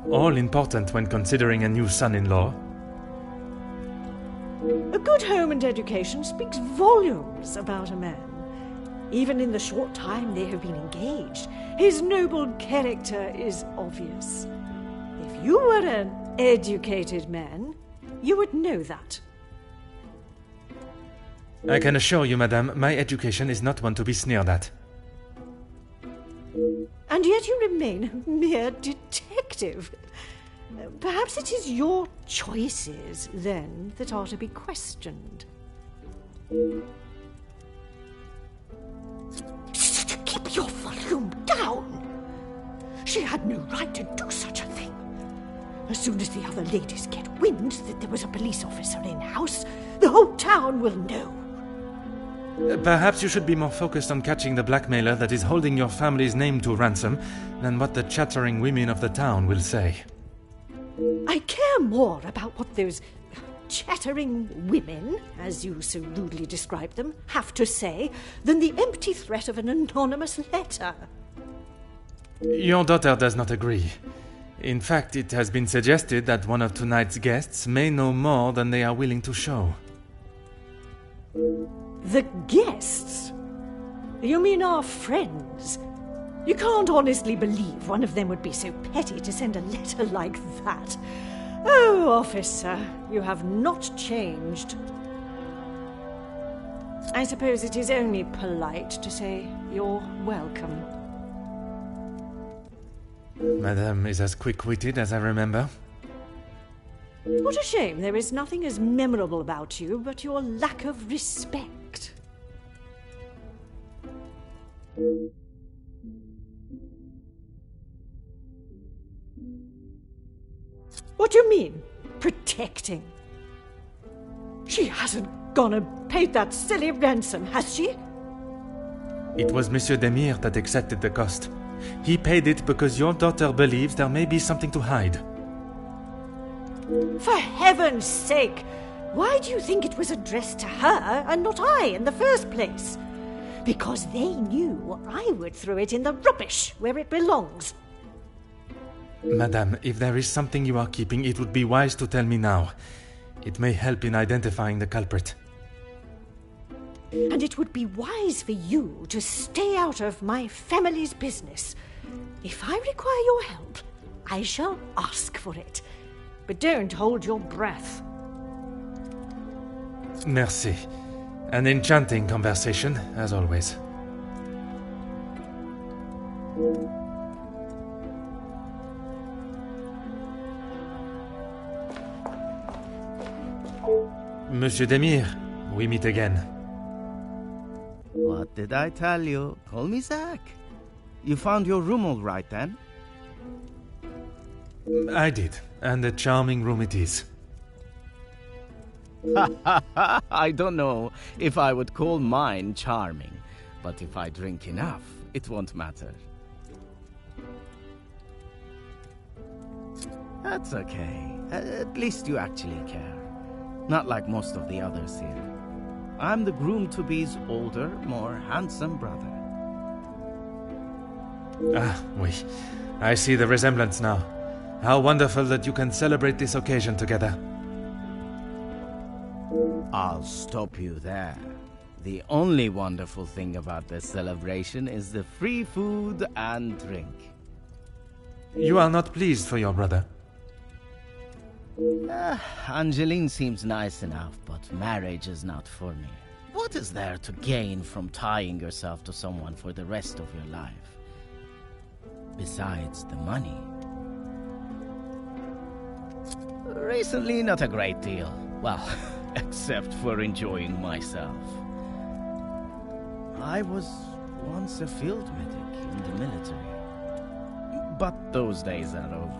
S2: all important when considering a new son-in-law.
S5: A good home and education speaks volumes about a man. Even in the short time they have been engaged, his noble character is obvious. If you were an educated man, you would know that.
S2: I can assure you, madame, my education is not one to be sneered at.
S5: And yet you remain a mere detective. Perhaps it is your choices, then, that are to be questioned. Keep your volume down! She had no right to do such a thing. As soon as the other ladies get wind that there was a police officer in-house, the whole town will know.
S2: Perhaps you should be more focused on catching the blackmailer that is holding your family's name to ransom than what the chattering women of the town will say.
S5: I care more about what those chattering women, as you so rudely describe them, have to say than the empty threat of an anonymous letter.
S2: Your daughter does not agree. In fact, it has been suggested that one of tonight's guests may know more than they are willing to show.
S5: The guests? You mean our friends? You can't honestly believe one of them would be so petty to send a letter like that. Oh, officer, you have not changed. I suppose it is only polite to say you're welcome.
S2: Madame is as quick-witted as I remember.
S5: What a shame there is nothing as memorable about you but your lack of respect. What do you mean, protecting? She hasn't gone and paid that silly ransom, has she?
S2: It was Monsieur Demire that accepted the cost. He paid it because your daughter believes there may be something to hide.
S5: For heaven's sake! Why do you think it was addressed to her and not I in the first place? Because they knew I would throw it in the rubbish where it belongs.
S2: Madame, if there is something you are keeping, it would be wise to tell me now. It may help in identifying the culprit.
S5: And it would be wise for you to stay out of my family's business. If I require your help, I shall ask for it. But don't hold your breath.
S2: Merci. An enchanting conversation, as always. Monsieur Demire, we meet again.
S7: What did I tell you? Call me Zach. You found your room all right then?
S2: I did, and a charming room it is.
S7: I don't know if I would call mine charming, but if I drink enough, it won't matter. That's okay. At least you actually care. Not like most of the others here. I'm the groom-to-be's older, more handsome brother.
S2: Ah, oui. I see the resemblance now. How wonderful that you can celebrate this occasion together.
S7: I'll stop you there. The only wonderful thing about this celebration is the free food and drink.
S2: You are not pleased for your brother?
S7: Angeline seems nice enough, but marriage is not for me. What is there to gain from tying yourself to someone for the rest of your life? Besides the money. Recently, not a great deal. Well, except for enjoying myself. I was once a field medic in the military. But those days are over.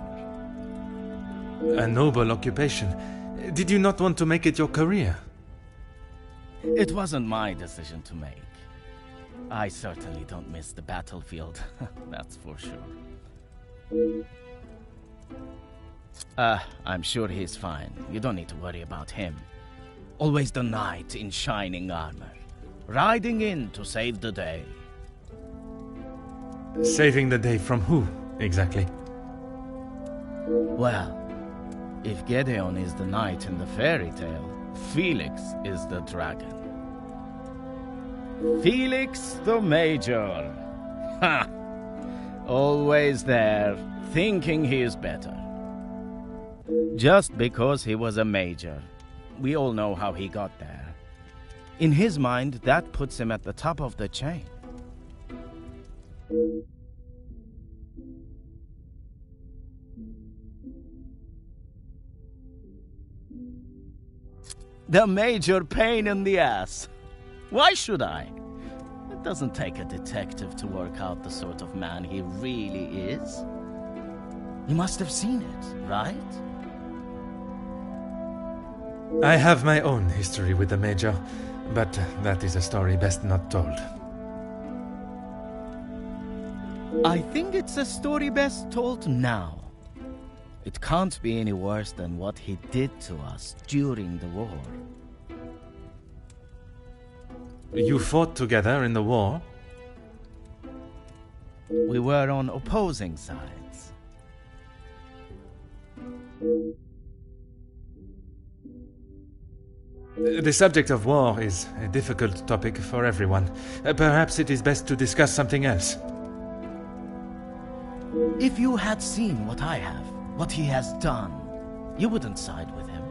S2: A noble occupation. Did you not want to make it your career?
S7: It wasn't my decision to make. I certainly don't miss the battlefield, that's for sure. I'm sure he's fine. You don't need to worry about him. Always the knight in shining armor, riding in to save the day.
S2: Saving the day from who, exactly?
S7: Well, if Gedeon is the knight in the fairy tale, Felix is the dragon. Felix the Major. Ha! Always there, thinking he is better. Just because he was a major. We all know how he got there. In his mind, that puts him at the top of the chain. The major pain in the ass. Why should I? It doesn't take a detective to work out the sort of man he really is. You must have seen it, right?
S2: I have my own history with the Major, but that is a story best not told.
S7: I think it's a story best told now. It can't be any worse than what he did to us during the war.
S2: You fought together in the war?
S7: We were on opposing sides.
S2: The subject of war is a difficult topic for everyone. Perhaps it is best to discuss something else.
S7: If you had seen what I have, what he has done, you wouldn't side with him.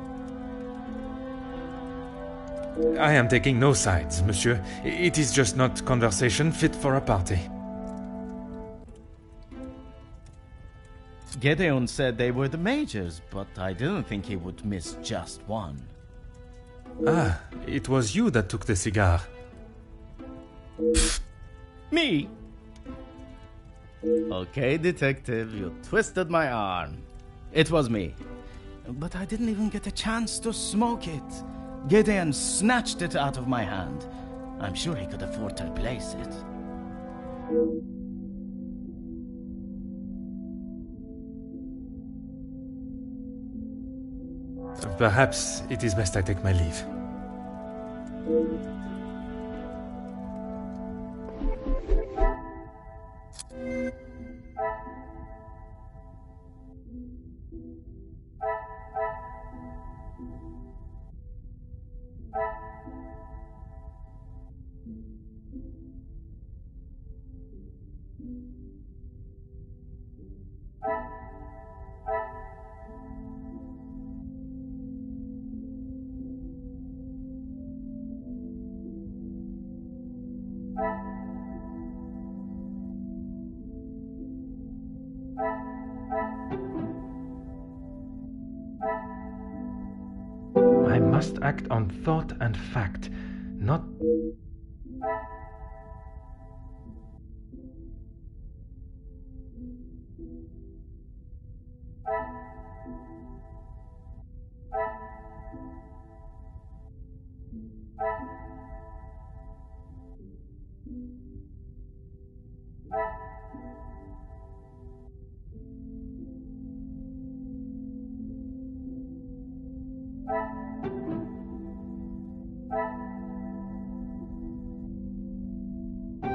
S2: I am taking no sides, monsieur. It is just not conversation fit for a party.
S7: Gedeon said they were the majors, but I didn't think he would miss just one.
S2: Ah, it was you that took the cigar.
S7: Pfft. Me? Okay, detective, you twisted my arm. It was me. But I didn't even get a chance to smoke it. Gedeon snatched it out of my hand. I'm sure he could afford to replace it.
S2: Perhaps it is best I take my leave. I must act on thought and fact, not...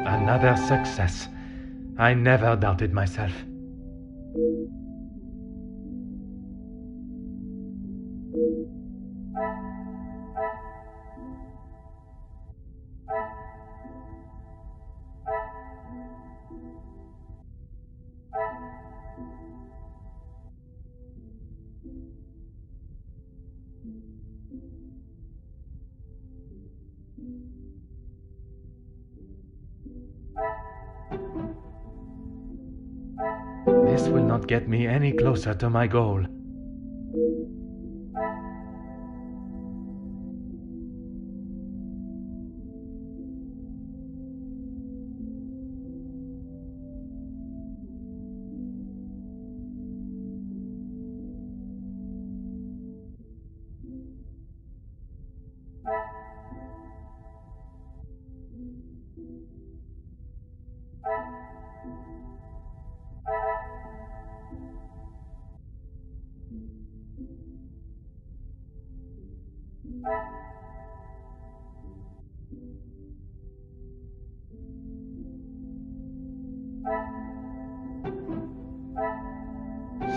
S2: Another success. I never doubted myself. This will not get me any closer to my goal.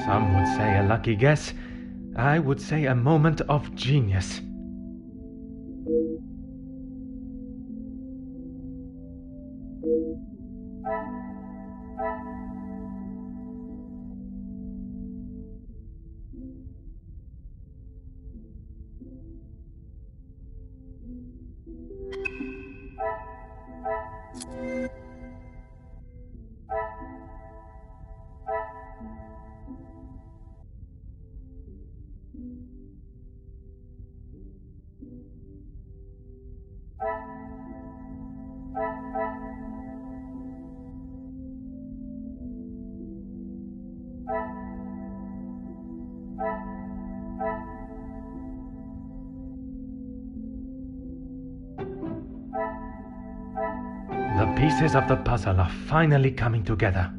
S2: Some would say lucky guess, I would say a moment of genius. The pieces of the puzzle are finally coming together.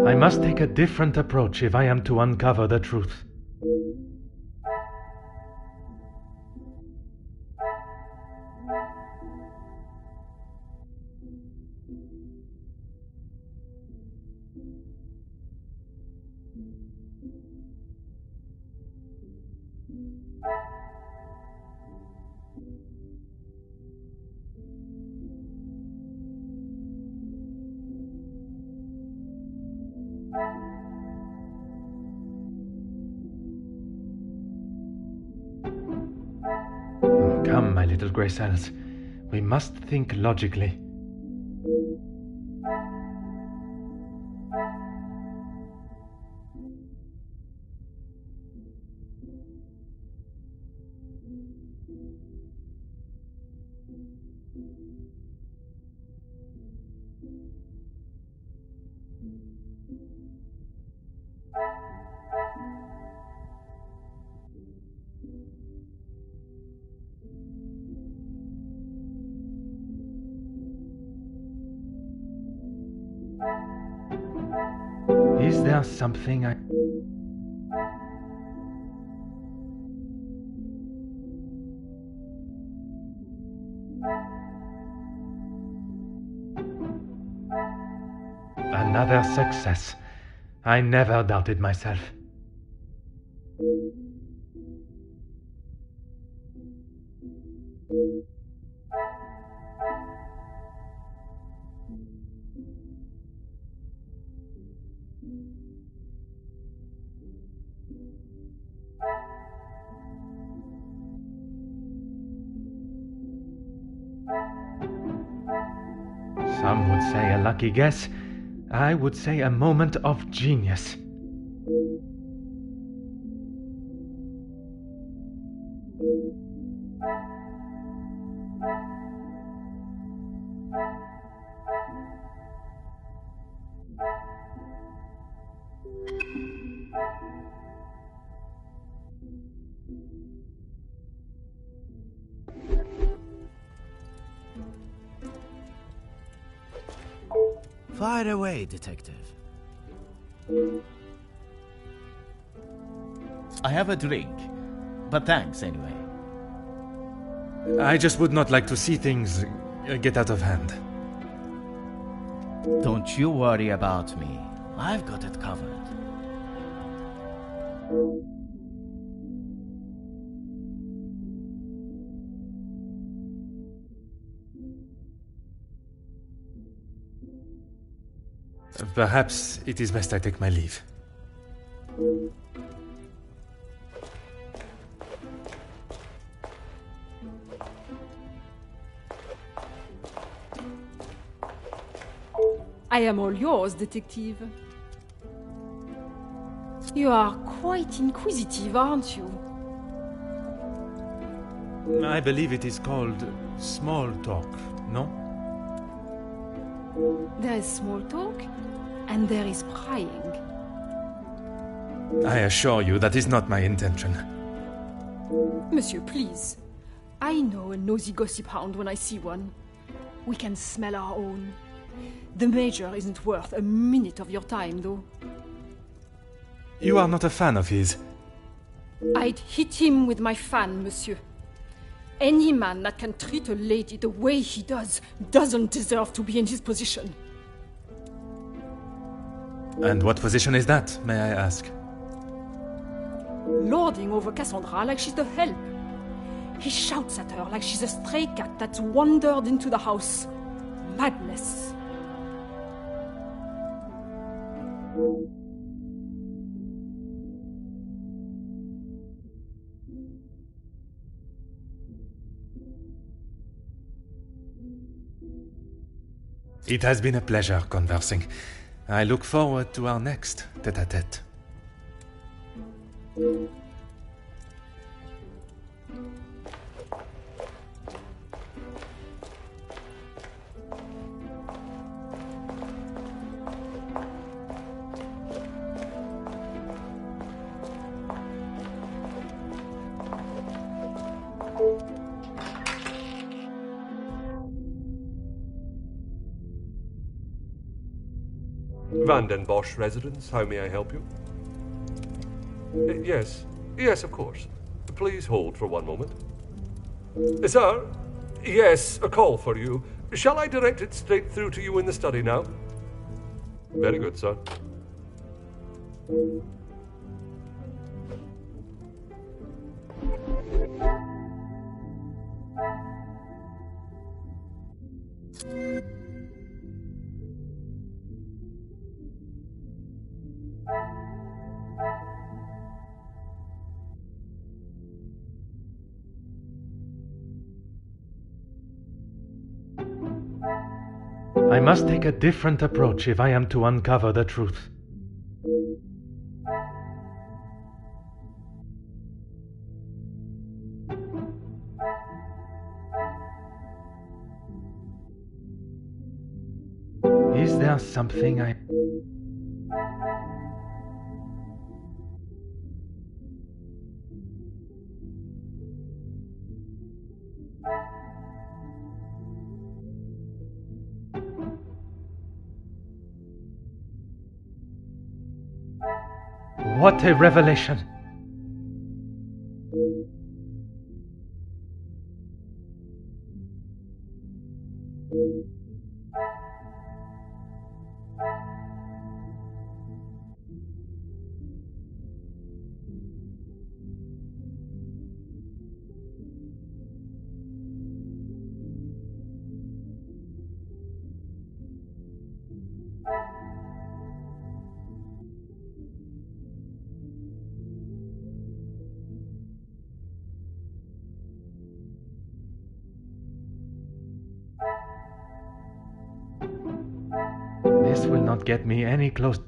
S2: I must take a different approach if I am to uncover the truth. Come, my little grey cells. We must think logically. Is there something I... Another success. I never doubted myself. Some would say a lucky guess. I would say a moment of genius.
S7: Fire away, detective. I have a drink, but thanks anyway.
S2: I just would not like to see things get out of hand.
S7: Don't you worry about me. I've got it covered.
S2: Perhaps it is best I take my leave.
S12: I am all yours, detective. You are quite inquisitive, aren't you?
S2: I believe it is called small talk, no?
S12: There is small talk, and there is prying.
S2: I assure you that is not my intention.
S12: Monsieur, please. I know a nosy gossip hound when I see one. We can smell our own. The Major isn't worth a minute of your time, though.
S2: You are not a fan of his.
S12: I'd hit him with my fan, monsieur. Any man that can treat a lady the way he does doesn't deserve to be in his position.
S2: And what position is that, may I ask?
S12: Lording over Cassandra like she's the help. He shouts at her like she's a stray cat that's wandered into the house. Madness.
S2: It has been a pleasure conversing. I look forward to our next tête-à-tête.
S6: Van den Bosch residence, how may I help you? Yes, of course. Please hold for one moment. Sir? Yes, a call for you. Shall I direct it straight through to you in the study now? Very good, sir.
S2: I must take a different approach if I am to uncover the truth. Is there something I... What a revelation! This will not get me any close.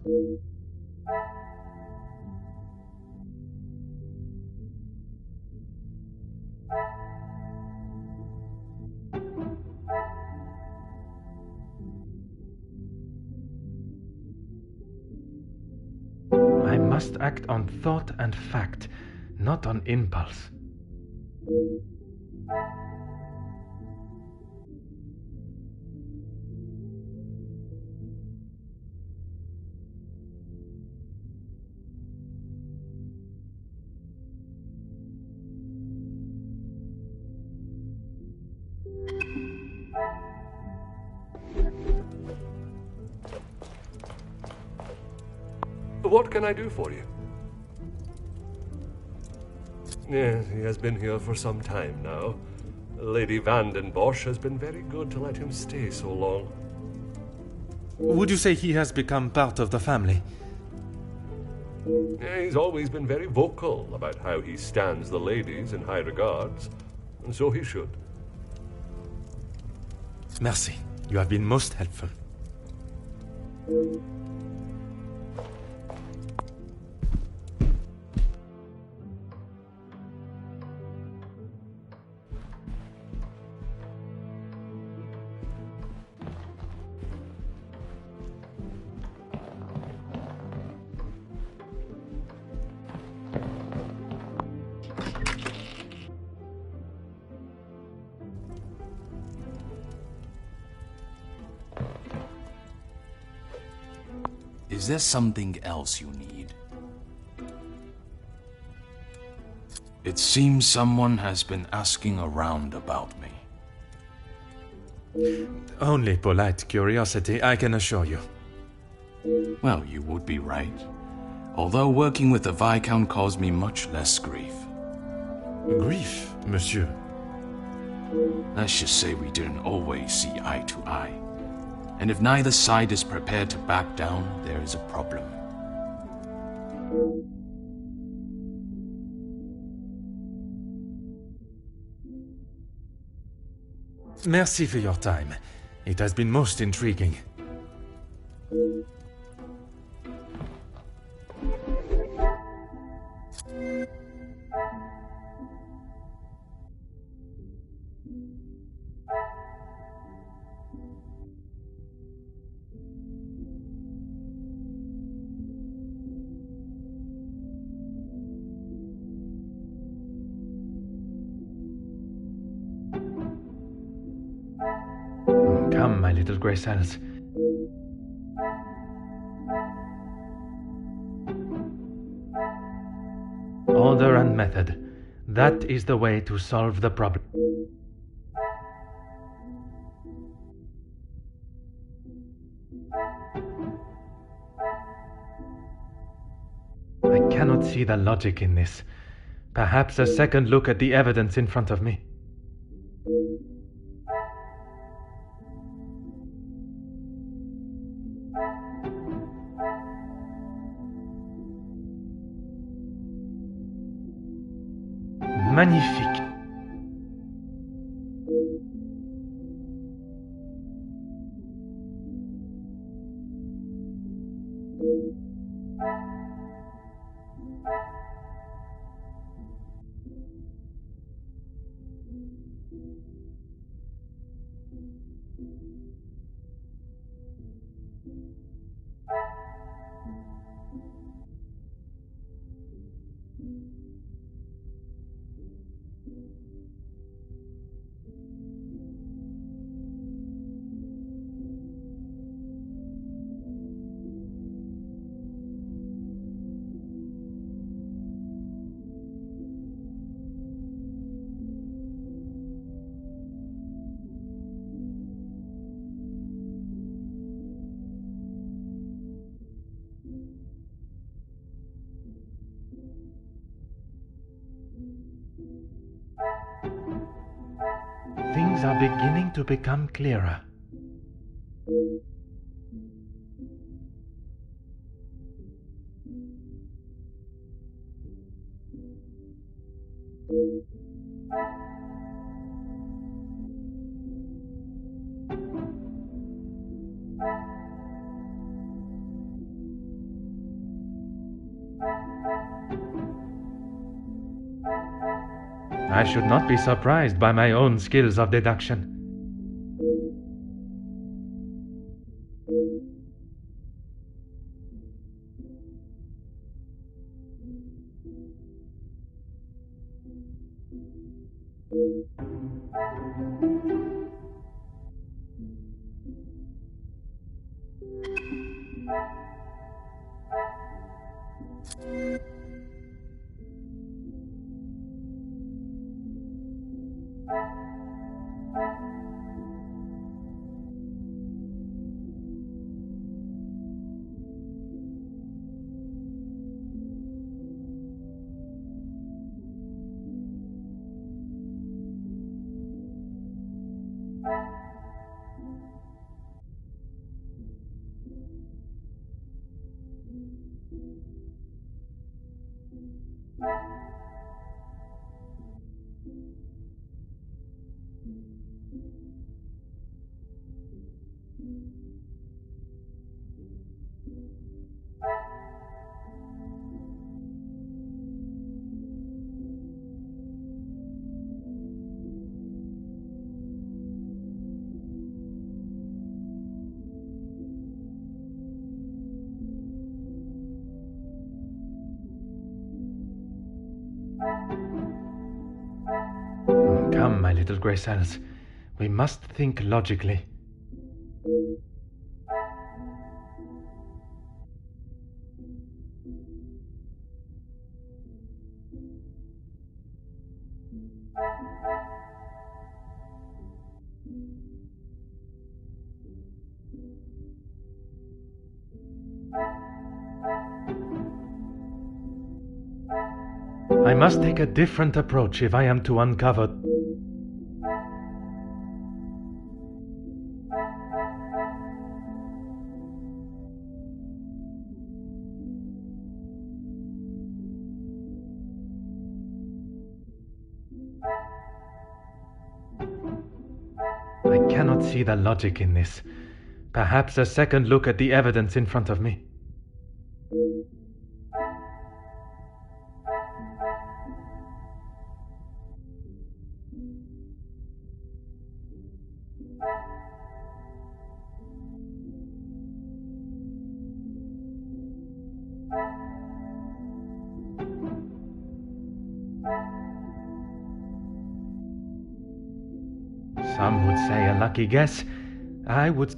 S2: I must act on thought and fact, not on impulse.
S6: What can I do for you? Yes, he has been here for some time now. Lady Vandenbosch has been very good to let him stay so long.
S2: Would you say he has become part of the family?
S6: He's always been very vocal about how he stands the ladies in high regards, and so he should.
S2: Merci. You have been most helpful.
S11: Is there something else you need? It seems someone has been asking around about me.
S2: Only polite curiosity, I can assure you.
S11: Well, you would be right. Although working with the Viscount caused me much less grief.
S2: Grief, monsieur?
S11: Let's just say we didn't always see eye to eye. And if neither side is prepared to back down, there is a problem.
S2: Merci for your time. It has been most intriguing. Come, my little grey cells. Order and method. That is the way to solve the problem. I cannot see the logic in this. Perhaps a second look at the evidence in front of me. Magnifique. Things are beginning to become clearer. I should not be surprised by my own skills of deduction. Come, my little grey cells. We must think logically. I must take a different approach if I am to uncover... I cannot see the logic in this. Perhaps a second look at the evidence in front of me. Some would say a lucky guess. I would...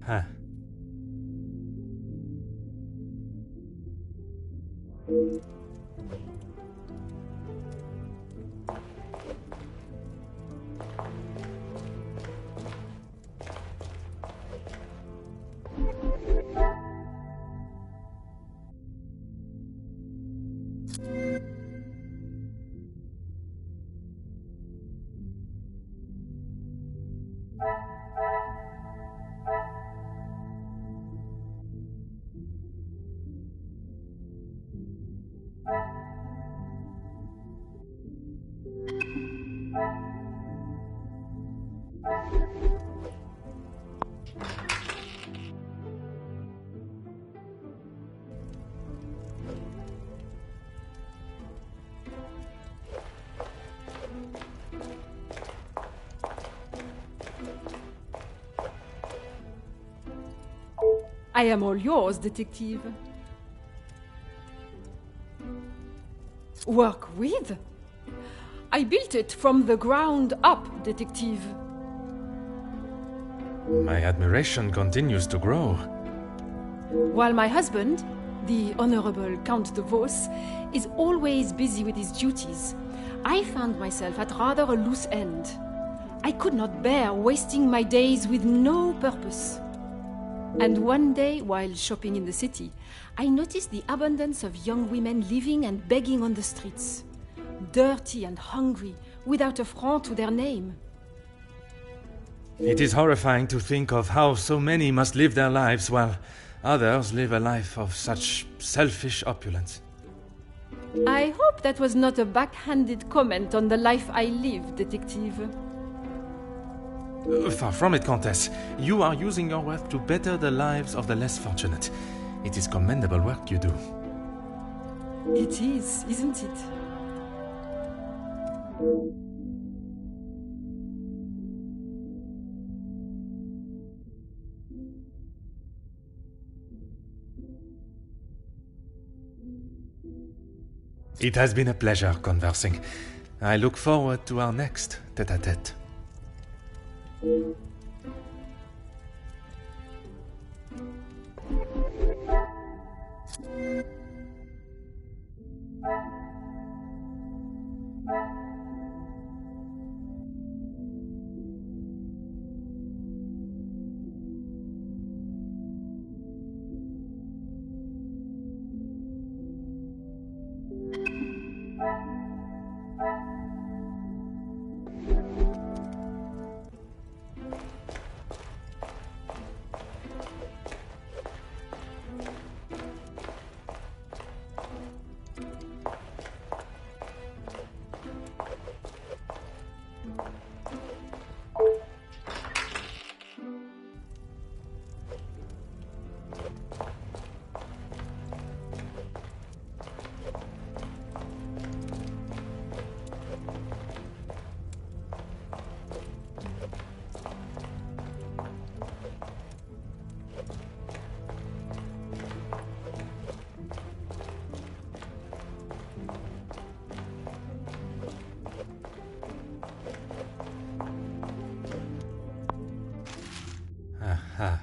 S2: Huh.
S12: I am all yours, detective. Work with? I built it from the ground up, detective.
S2: My admiration continues to grow.
S12: While my husband, the Honorable Count de Vos, is always busy with his duties, I found myself at rather a loose end. I could not bear wasting my days with no purpose. And one day, while shopping in the city, I noticed the abundance of young women living and begging on the streets, dirty and hungry, without a franc to their name.
S2: It is horrifying to think of how so many must live their lives while others live a life of such selfish opulence.
S12: I hope that was not a backhanded comment on the life I live, detective.
S2: Far from it, Countess. You are using your wealth to better the lives of the less fortunate. It is commendable work you do.
S12: It is, isn't it?
S2: It has been a pleasure conversing. I look forward to our next tête-à-tête. Aha.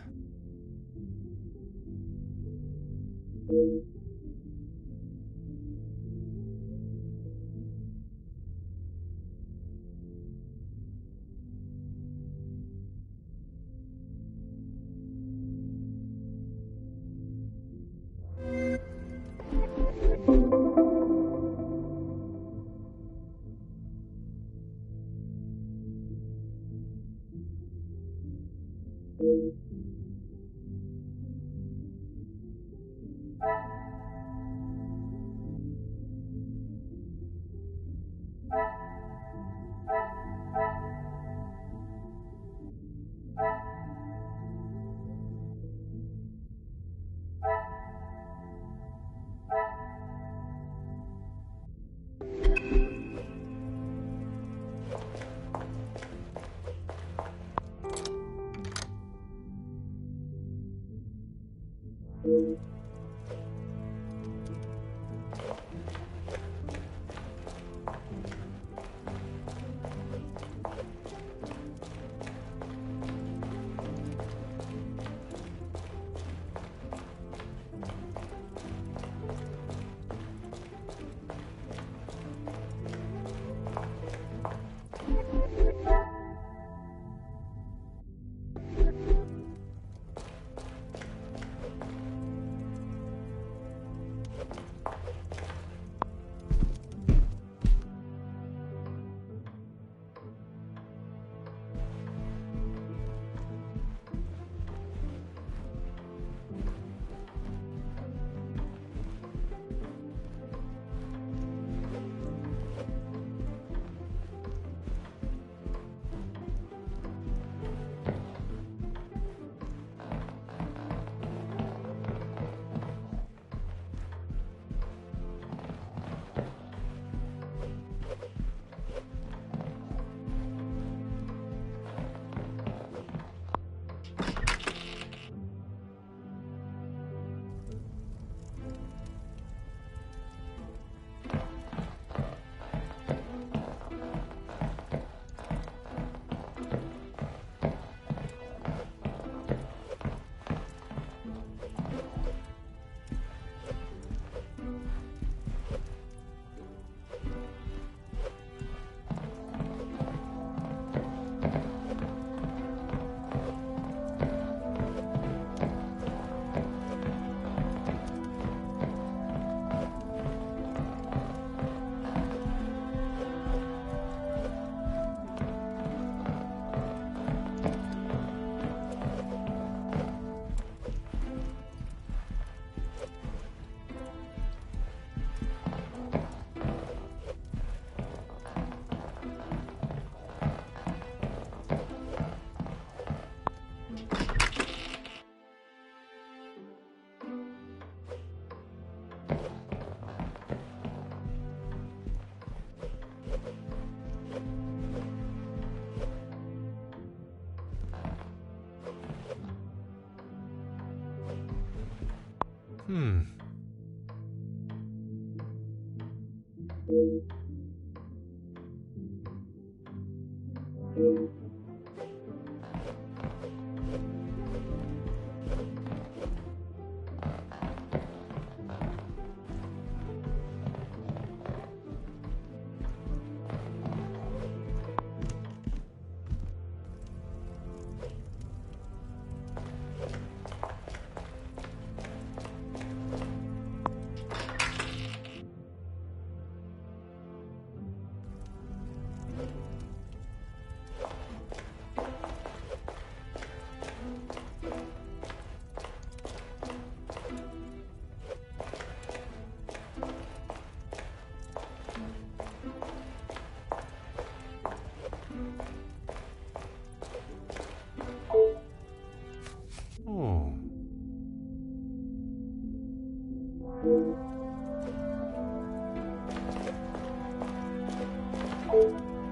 S2: Oh.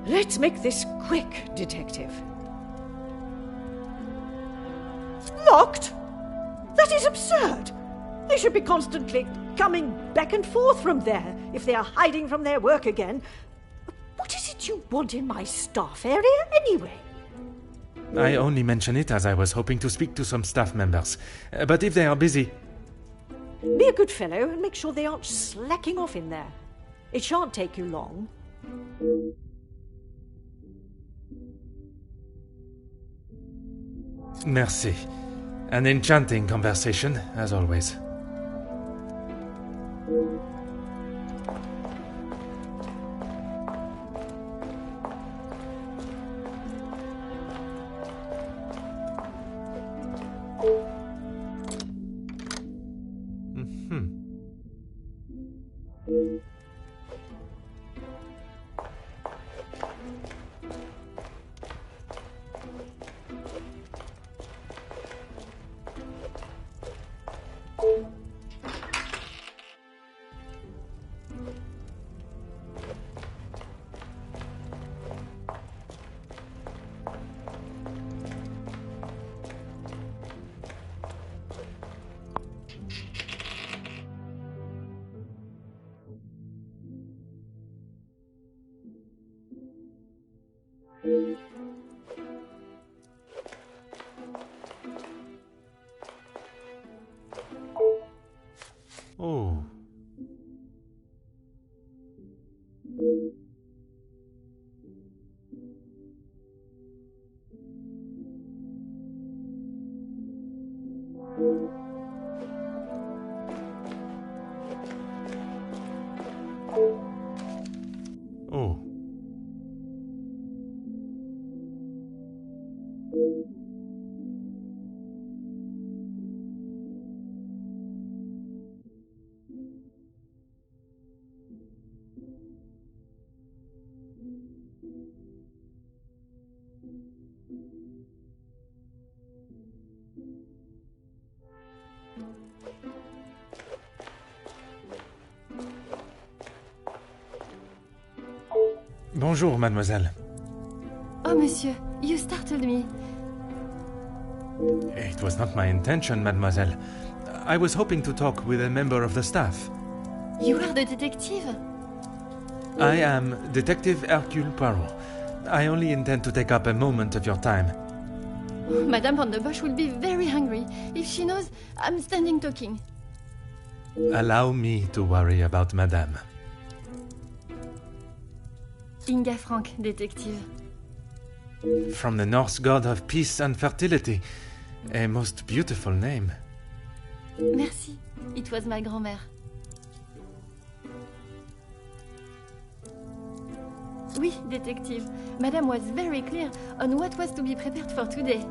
S5: Let's make this quick, Detective. Locked? That is absurd! They should be constantly coming back and forth from there if they are hiding from their work again. What is it you want in my staff area, anyway?
S2: I only mention it as I was hoping to speak to some staff members. But if they are busy...
S5: Be a good fellow and make sure they aren't slacking off in there. It shan't take you long.
S2: Merci. An enchanting conversation, as always. Oh. Oh. Bonjour, mademoiselle.
S4: Oh, monsieur, you startled me.
S2: It was not my intention, mademoiselle. I was hoping to talk with a member of the staff.
S4: You are the detective?
S2: I am Detective Hercule Poirot. I only intend to take up a moment of your time.
S4: Madame Van der Bosch will be very hungry if she knows I'm standing talking.
S2: Allow me to worry about madame.
S4: Inga Frank, detective.
S2: From the Norse god of peace and fertility. A most beautiful name.
S4: Merci. It was my grand-mère. Oui, detective. Madame was very clear on what was to be prepared for today.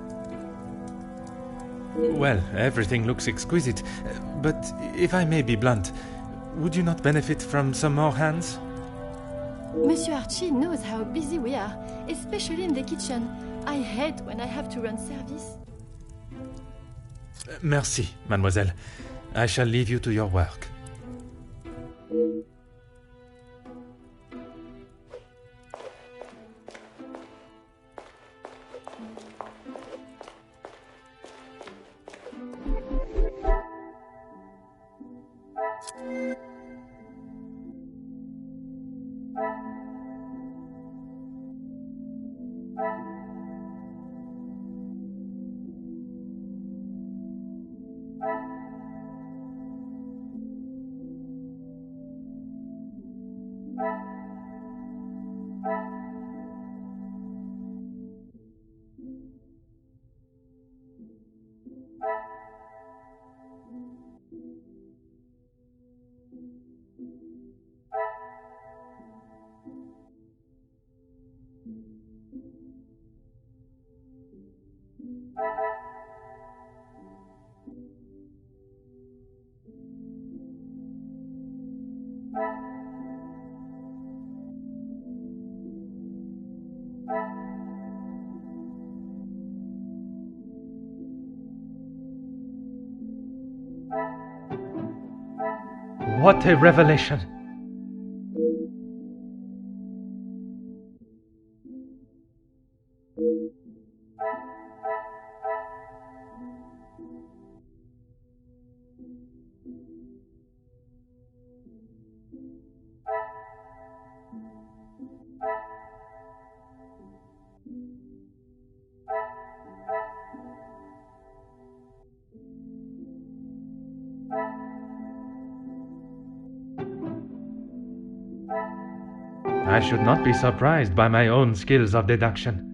S2: Well, everything looks exquisite. But if I may be blunt, would you not benefit from some more hands?
S4: Monsieur Archie knows how busy we are, especially in the kitchen. I hate when I have to run service.
S2: Merci, mademoiselle. I shall leave you to your work. What a revelation! I should not be surprised by my own skills of deduction.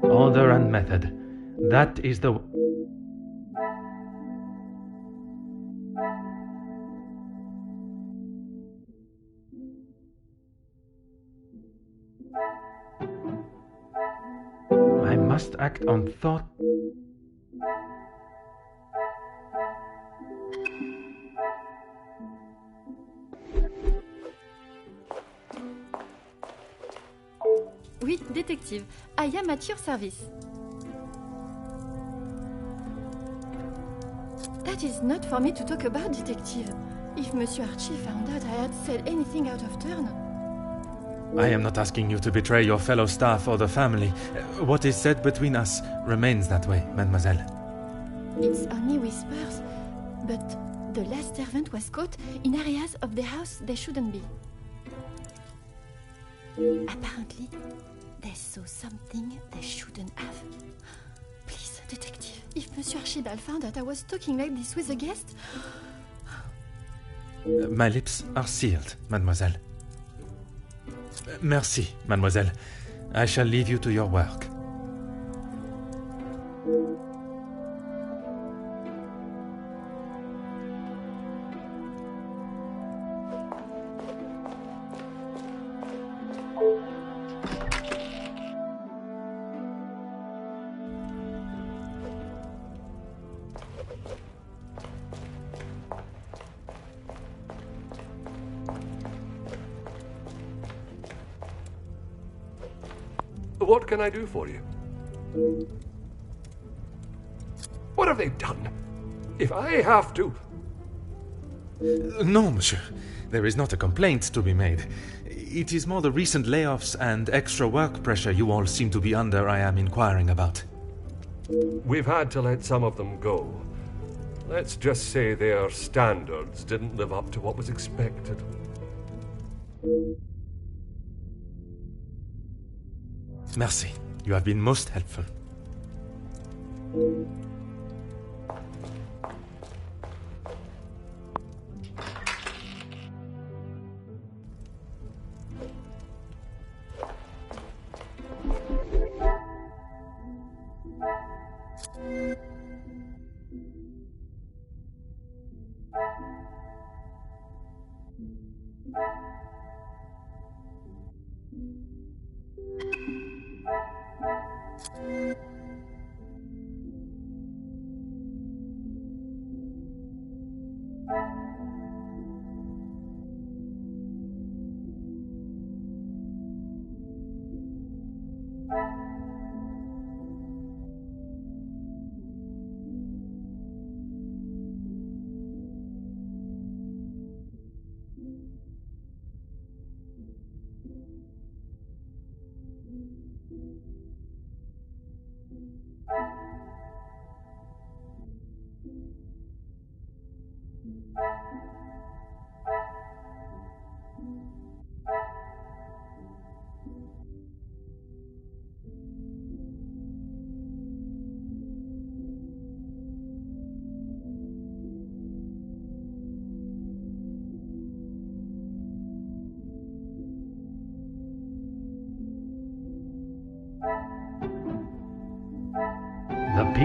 S2: Order and method. That is the... I must act on thought.
S4: Oui, détective. I am at your service. That is not for me to talk about, detective. If Monsieur Archie found out I had said anything out of turn...
S2: I am not asking you to betray your fellow staff or the family. What is said between us remains that way, mademoiselle.
S4: It's only whispers, but the last servant was caught in areas of the house they shouldn't be. Apparently, they saw something they shouldn't have. Please, detective, if Monsieur Archibald found out I was talking like this with a guest...
S2: My lips are sealed, mademoiselle. Merci, mademoiselle. I shall leave you to your work.
S6: What can I do for you? What have they done? If I have to...
S2: No, monsieur. There is not a complaint to be made. It is more the recent layoffs and extra work pressure you all seem to be under I am inquiring about.
S6: We've had to let some of them go. Let's just say their standards didn't live up to what was expected.
S2: Merci. You have been most helpful.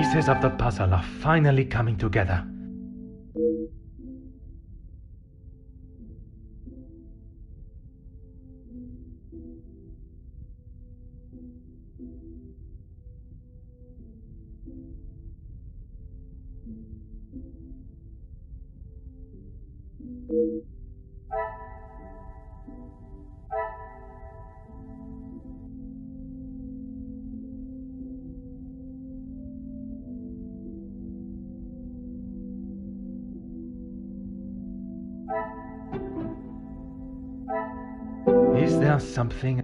S2: pieces of the puzzle are finally coming together. Is there something...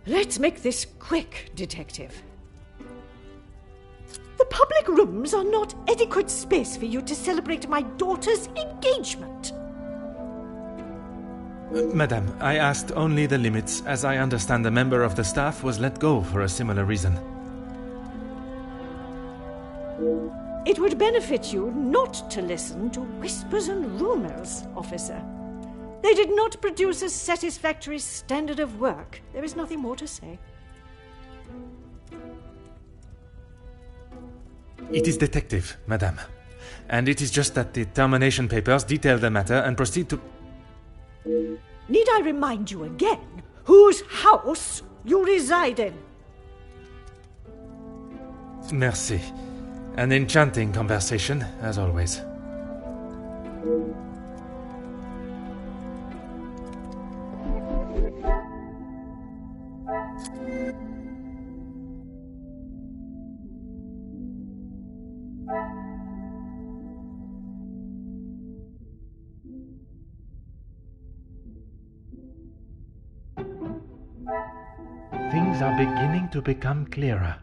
S5: Let's make this quick, Detective. The public rooms are not adequate space for you to celebrate my daughter's engagement.
S2: Madame, I asked only the limits, as I understand a member of the staff was let go for a similar reason.
S5: It would benefit you not to listen to whispers and rumors, officer. They did not produce a satisfactory standard of work. There is nothing more to say.
S2: It is detective, madame. And it is just that the termination papers detail the matter and proceed to...
S5: Need I remind you again whose house you reside in?
S2: Merci. An enchanting conversation, as always. Things are beginning to become clearer.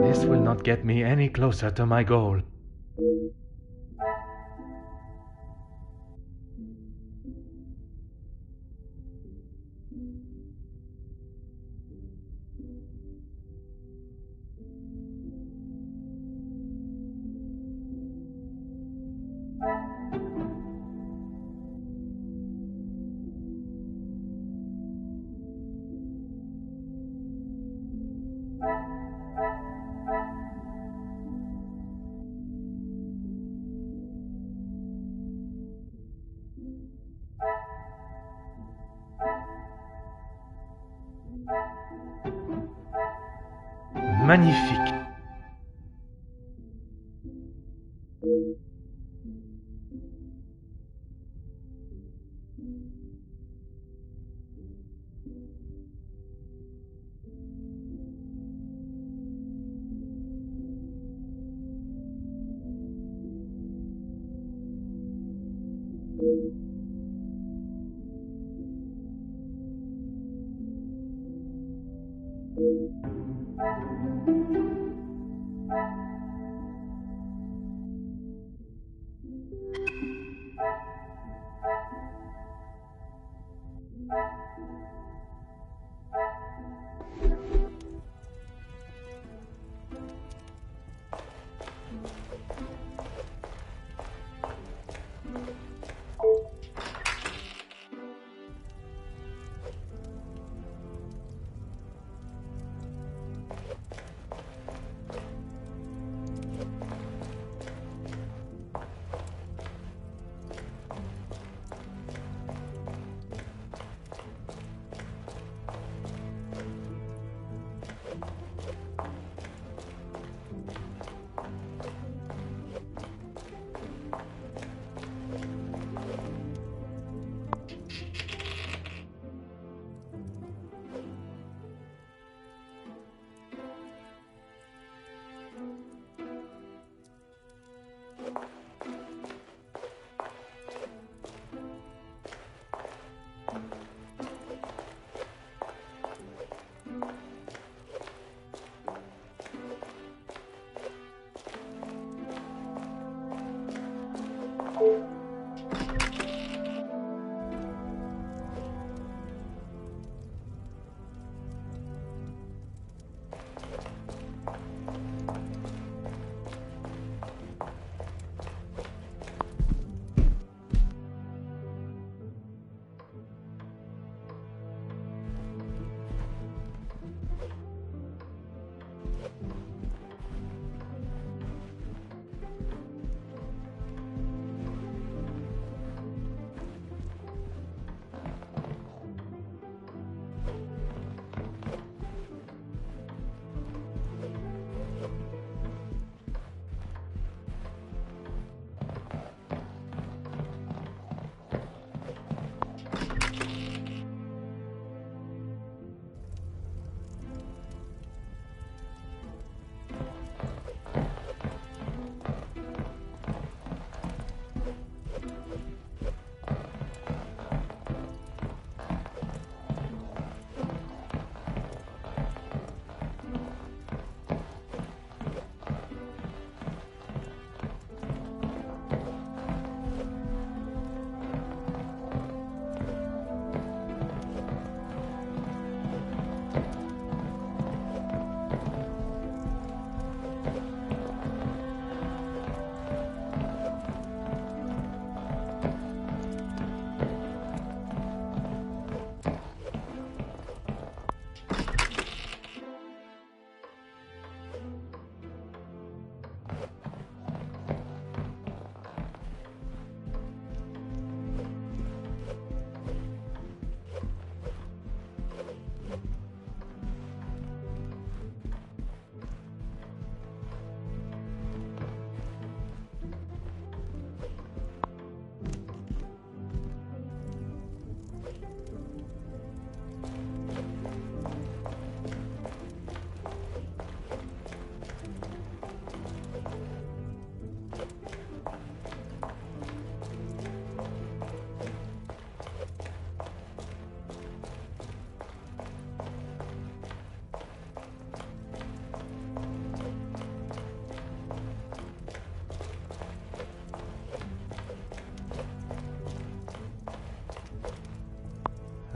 S2: This will not get me any closer to my goal. Magnifique.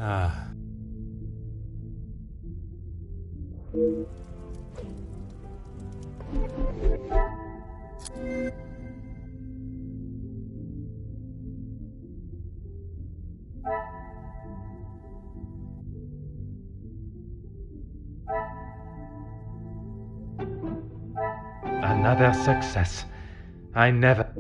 S2: Ah. Another success. I never...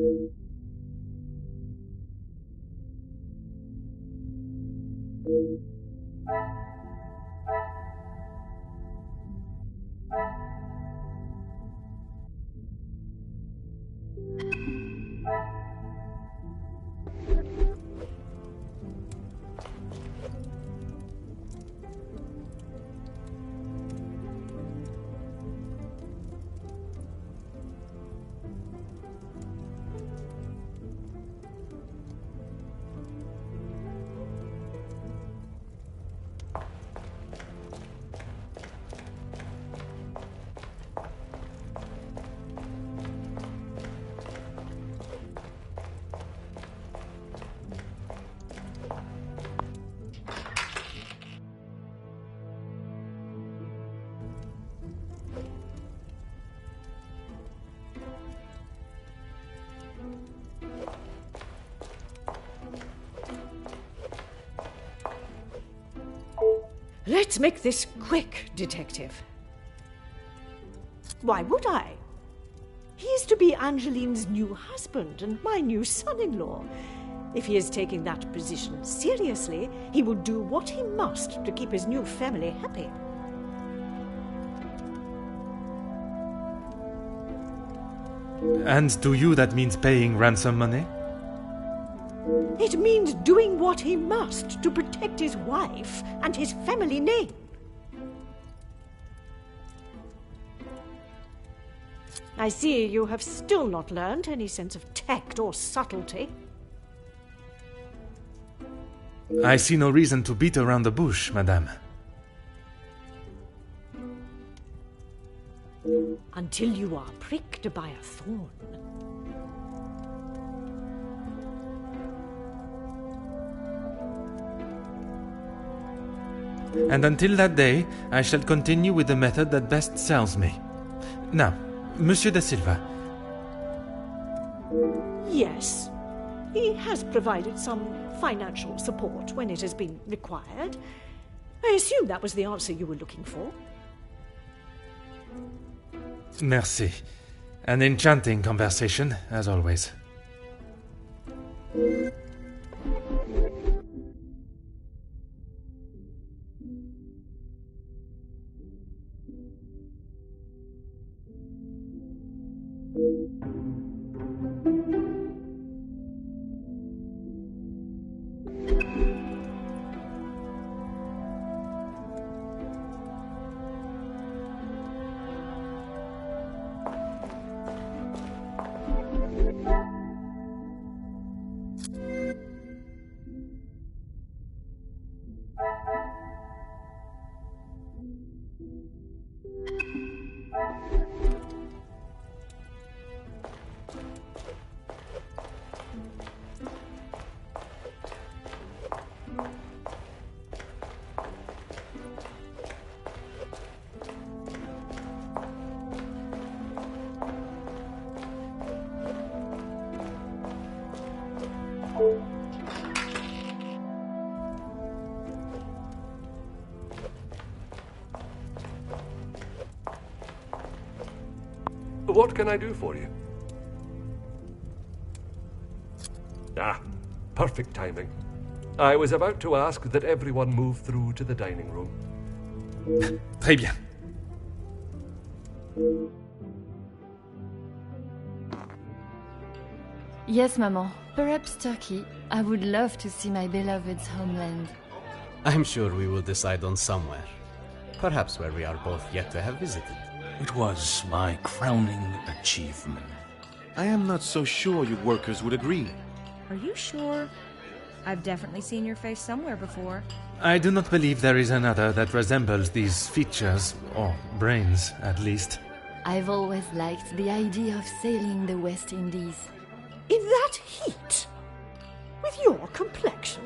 S5: Let's make this quick, Detective. Why would I? He is to be Angeline's new husband and my new son-in-law. If he is taking that position seriously, he will do what he must to keep his new family happy.
S2: And to you that means paying ransom money?
S5: It means doing what he must to protect his wife and his family name. I see you have still not learned any sense of tact or subtlety.
S2: I see no reason to beat around the bush, madame.
S5: Until you are pricked by a thorn.
S2: And until that day, I shall continue with the method that best serves me. Now, Monsieur da Silva.
S5: Yes, he has provided some financial support when it has been required. I assume that was the answer you were looking for.
S2: Merci. An enchanting conversation, as always.
S6: What can I do for you? Ah, perfect timing. I was about to ask that everyone move through to the dining room.
S2: Très bien.
S4: Yes, Maman. Perhaps Turkey. I would love to see my beloved's homeland.
S8: I'm sure we will decide on somewhere. Perhaps where we are both yet to have visited.
S11: It was my crowning achievement.
S10: I am not so sure you workers would agree.
S9: Are you sure? I've definitely seen your face somewhere before.
S2: I do not believe there is another that resembles these features, or brains, at least.
S4: I've always liked the idea of sailing the West Indies.
S5: In that heat? With your complexion.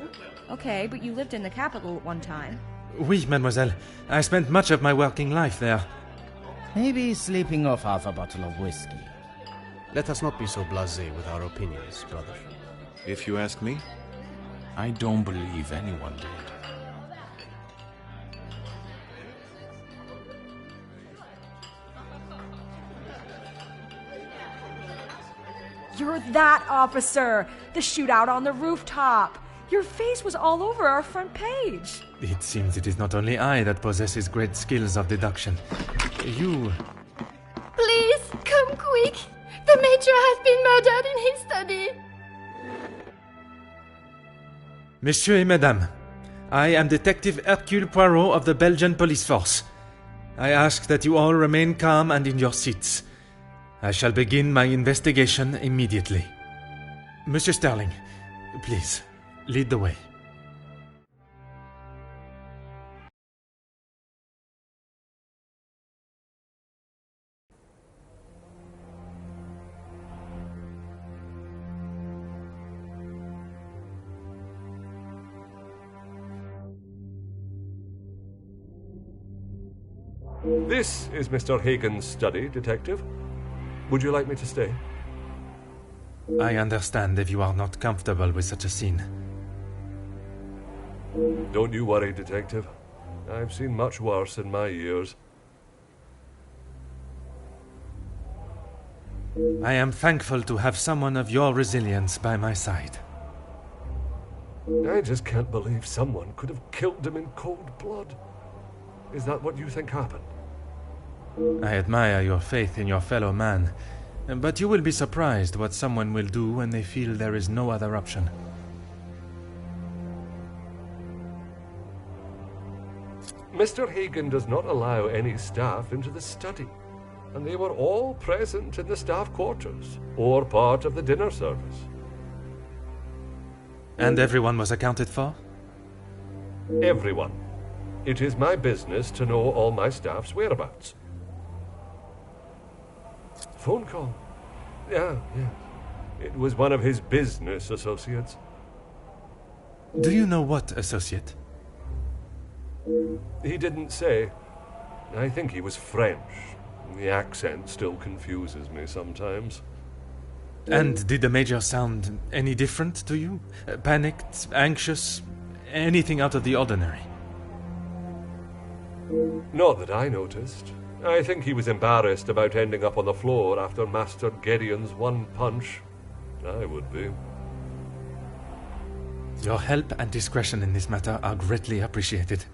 S9: Okay, but you lived in the capital at one time.
S2: Oui, mademoiselle. I spent much of my working life there.
S7: Maybe sleeping off half a bottle of whiskey.
S8: Let us not be so blasé with our opinions, brother.
S10: If you ask me,
S11: I don't believe anyone did.
S9: You're that officer! The shootout on the rooftop! Your face was all over our front page!
S2: It seems it is not only I that possesses great skills of deduction. You...
S4: Please, come quick! The Major has been murdered in his study!
S2: Messieurs et Mesdames, I am Detective Hercule Poirot of the Belgian Police Force. I ask that you all remain calm and in your seats. I shall begin my investigation immediately. Monsieur Sterling, please, lead the way.
S6: This is Mr. Hagen's study, Detective. Would you like me to stay?
S2: I understand if you are not comfortable with such a scene.
S6: Don't you worry, Detective. I've seen much worse in my years.
S2: I am thankful to have someone of your resilience by my side.
S6: I just can't believe someone could have killed him in cold blood. Is that what you think happened?
S2: I admire your faith in your fellow man, but you will be surprised what someone will do when they feel there is no other option.
S6: Mr. Hagen does not allow any staff into the study, and they were all present in the staff quarters, or part of the dinner service.
S2: And everyone was accounted for?
S6: Everyone. It is my business to know all my staff's whereabouts. Phone call? Yeah. It was one of his business associates.
S2: Do you know what associate?
S6: He didn't say. I think he was French. The accent still confuses me sometimes.
S2: And did the Major sound any different to you? Panicked, anxious, anything out of the ordinary?
S6: Not that I noticed. I think he was embarrassed about ending up on the floor after Master Gideon's one punch. I would be.
S2: Your help and discretion in this matter are greatly appreciated.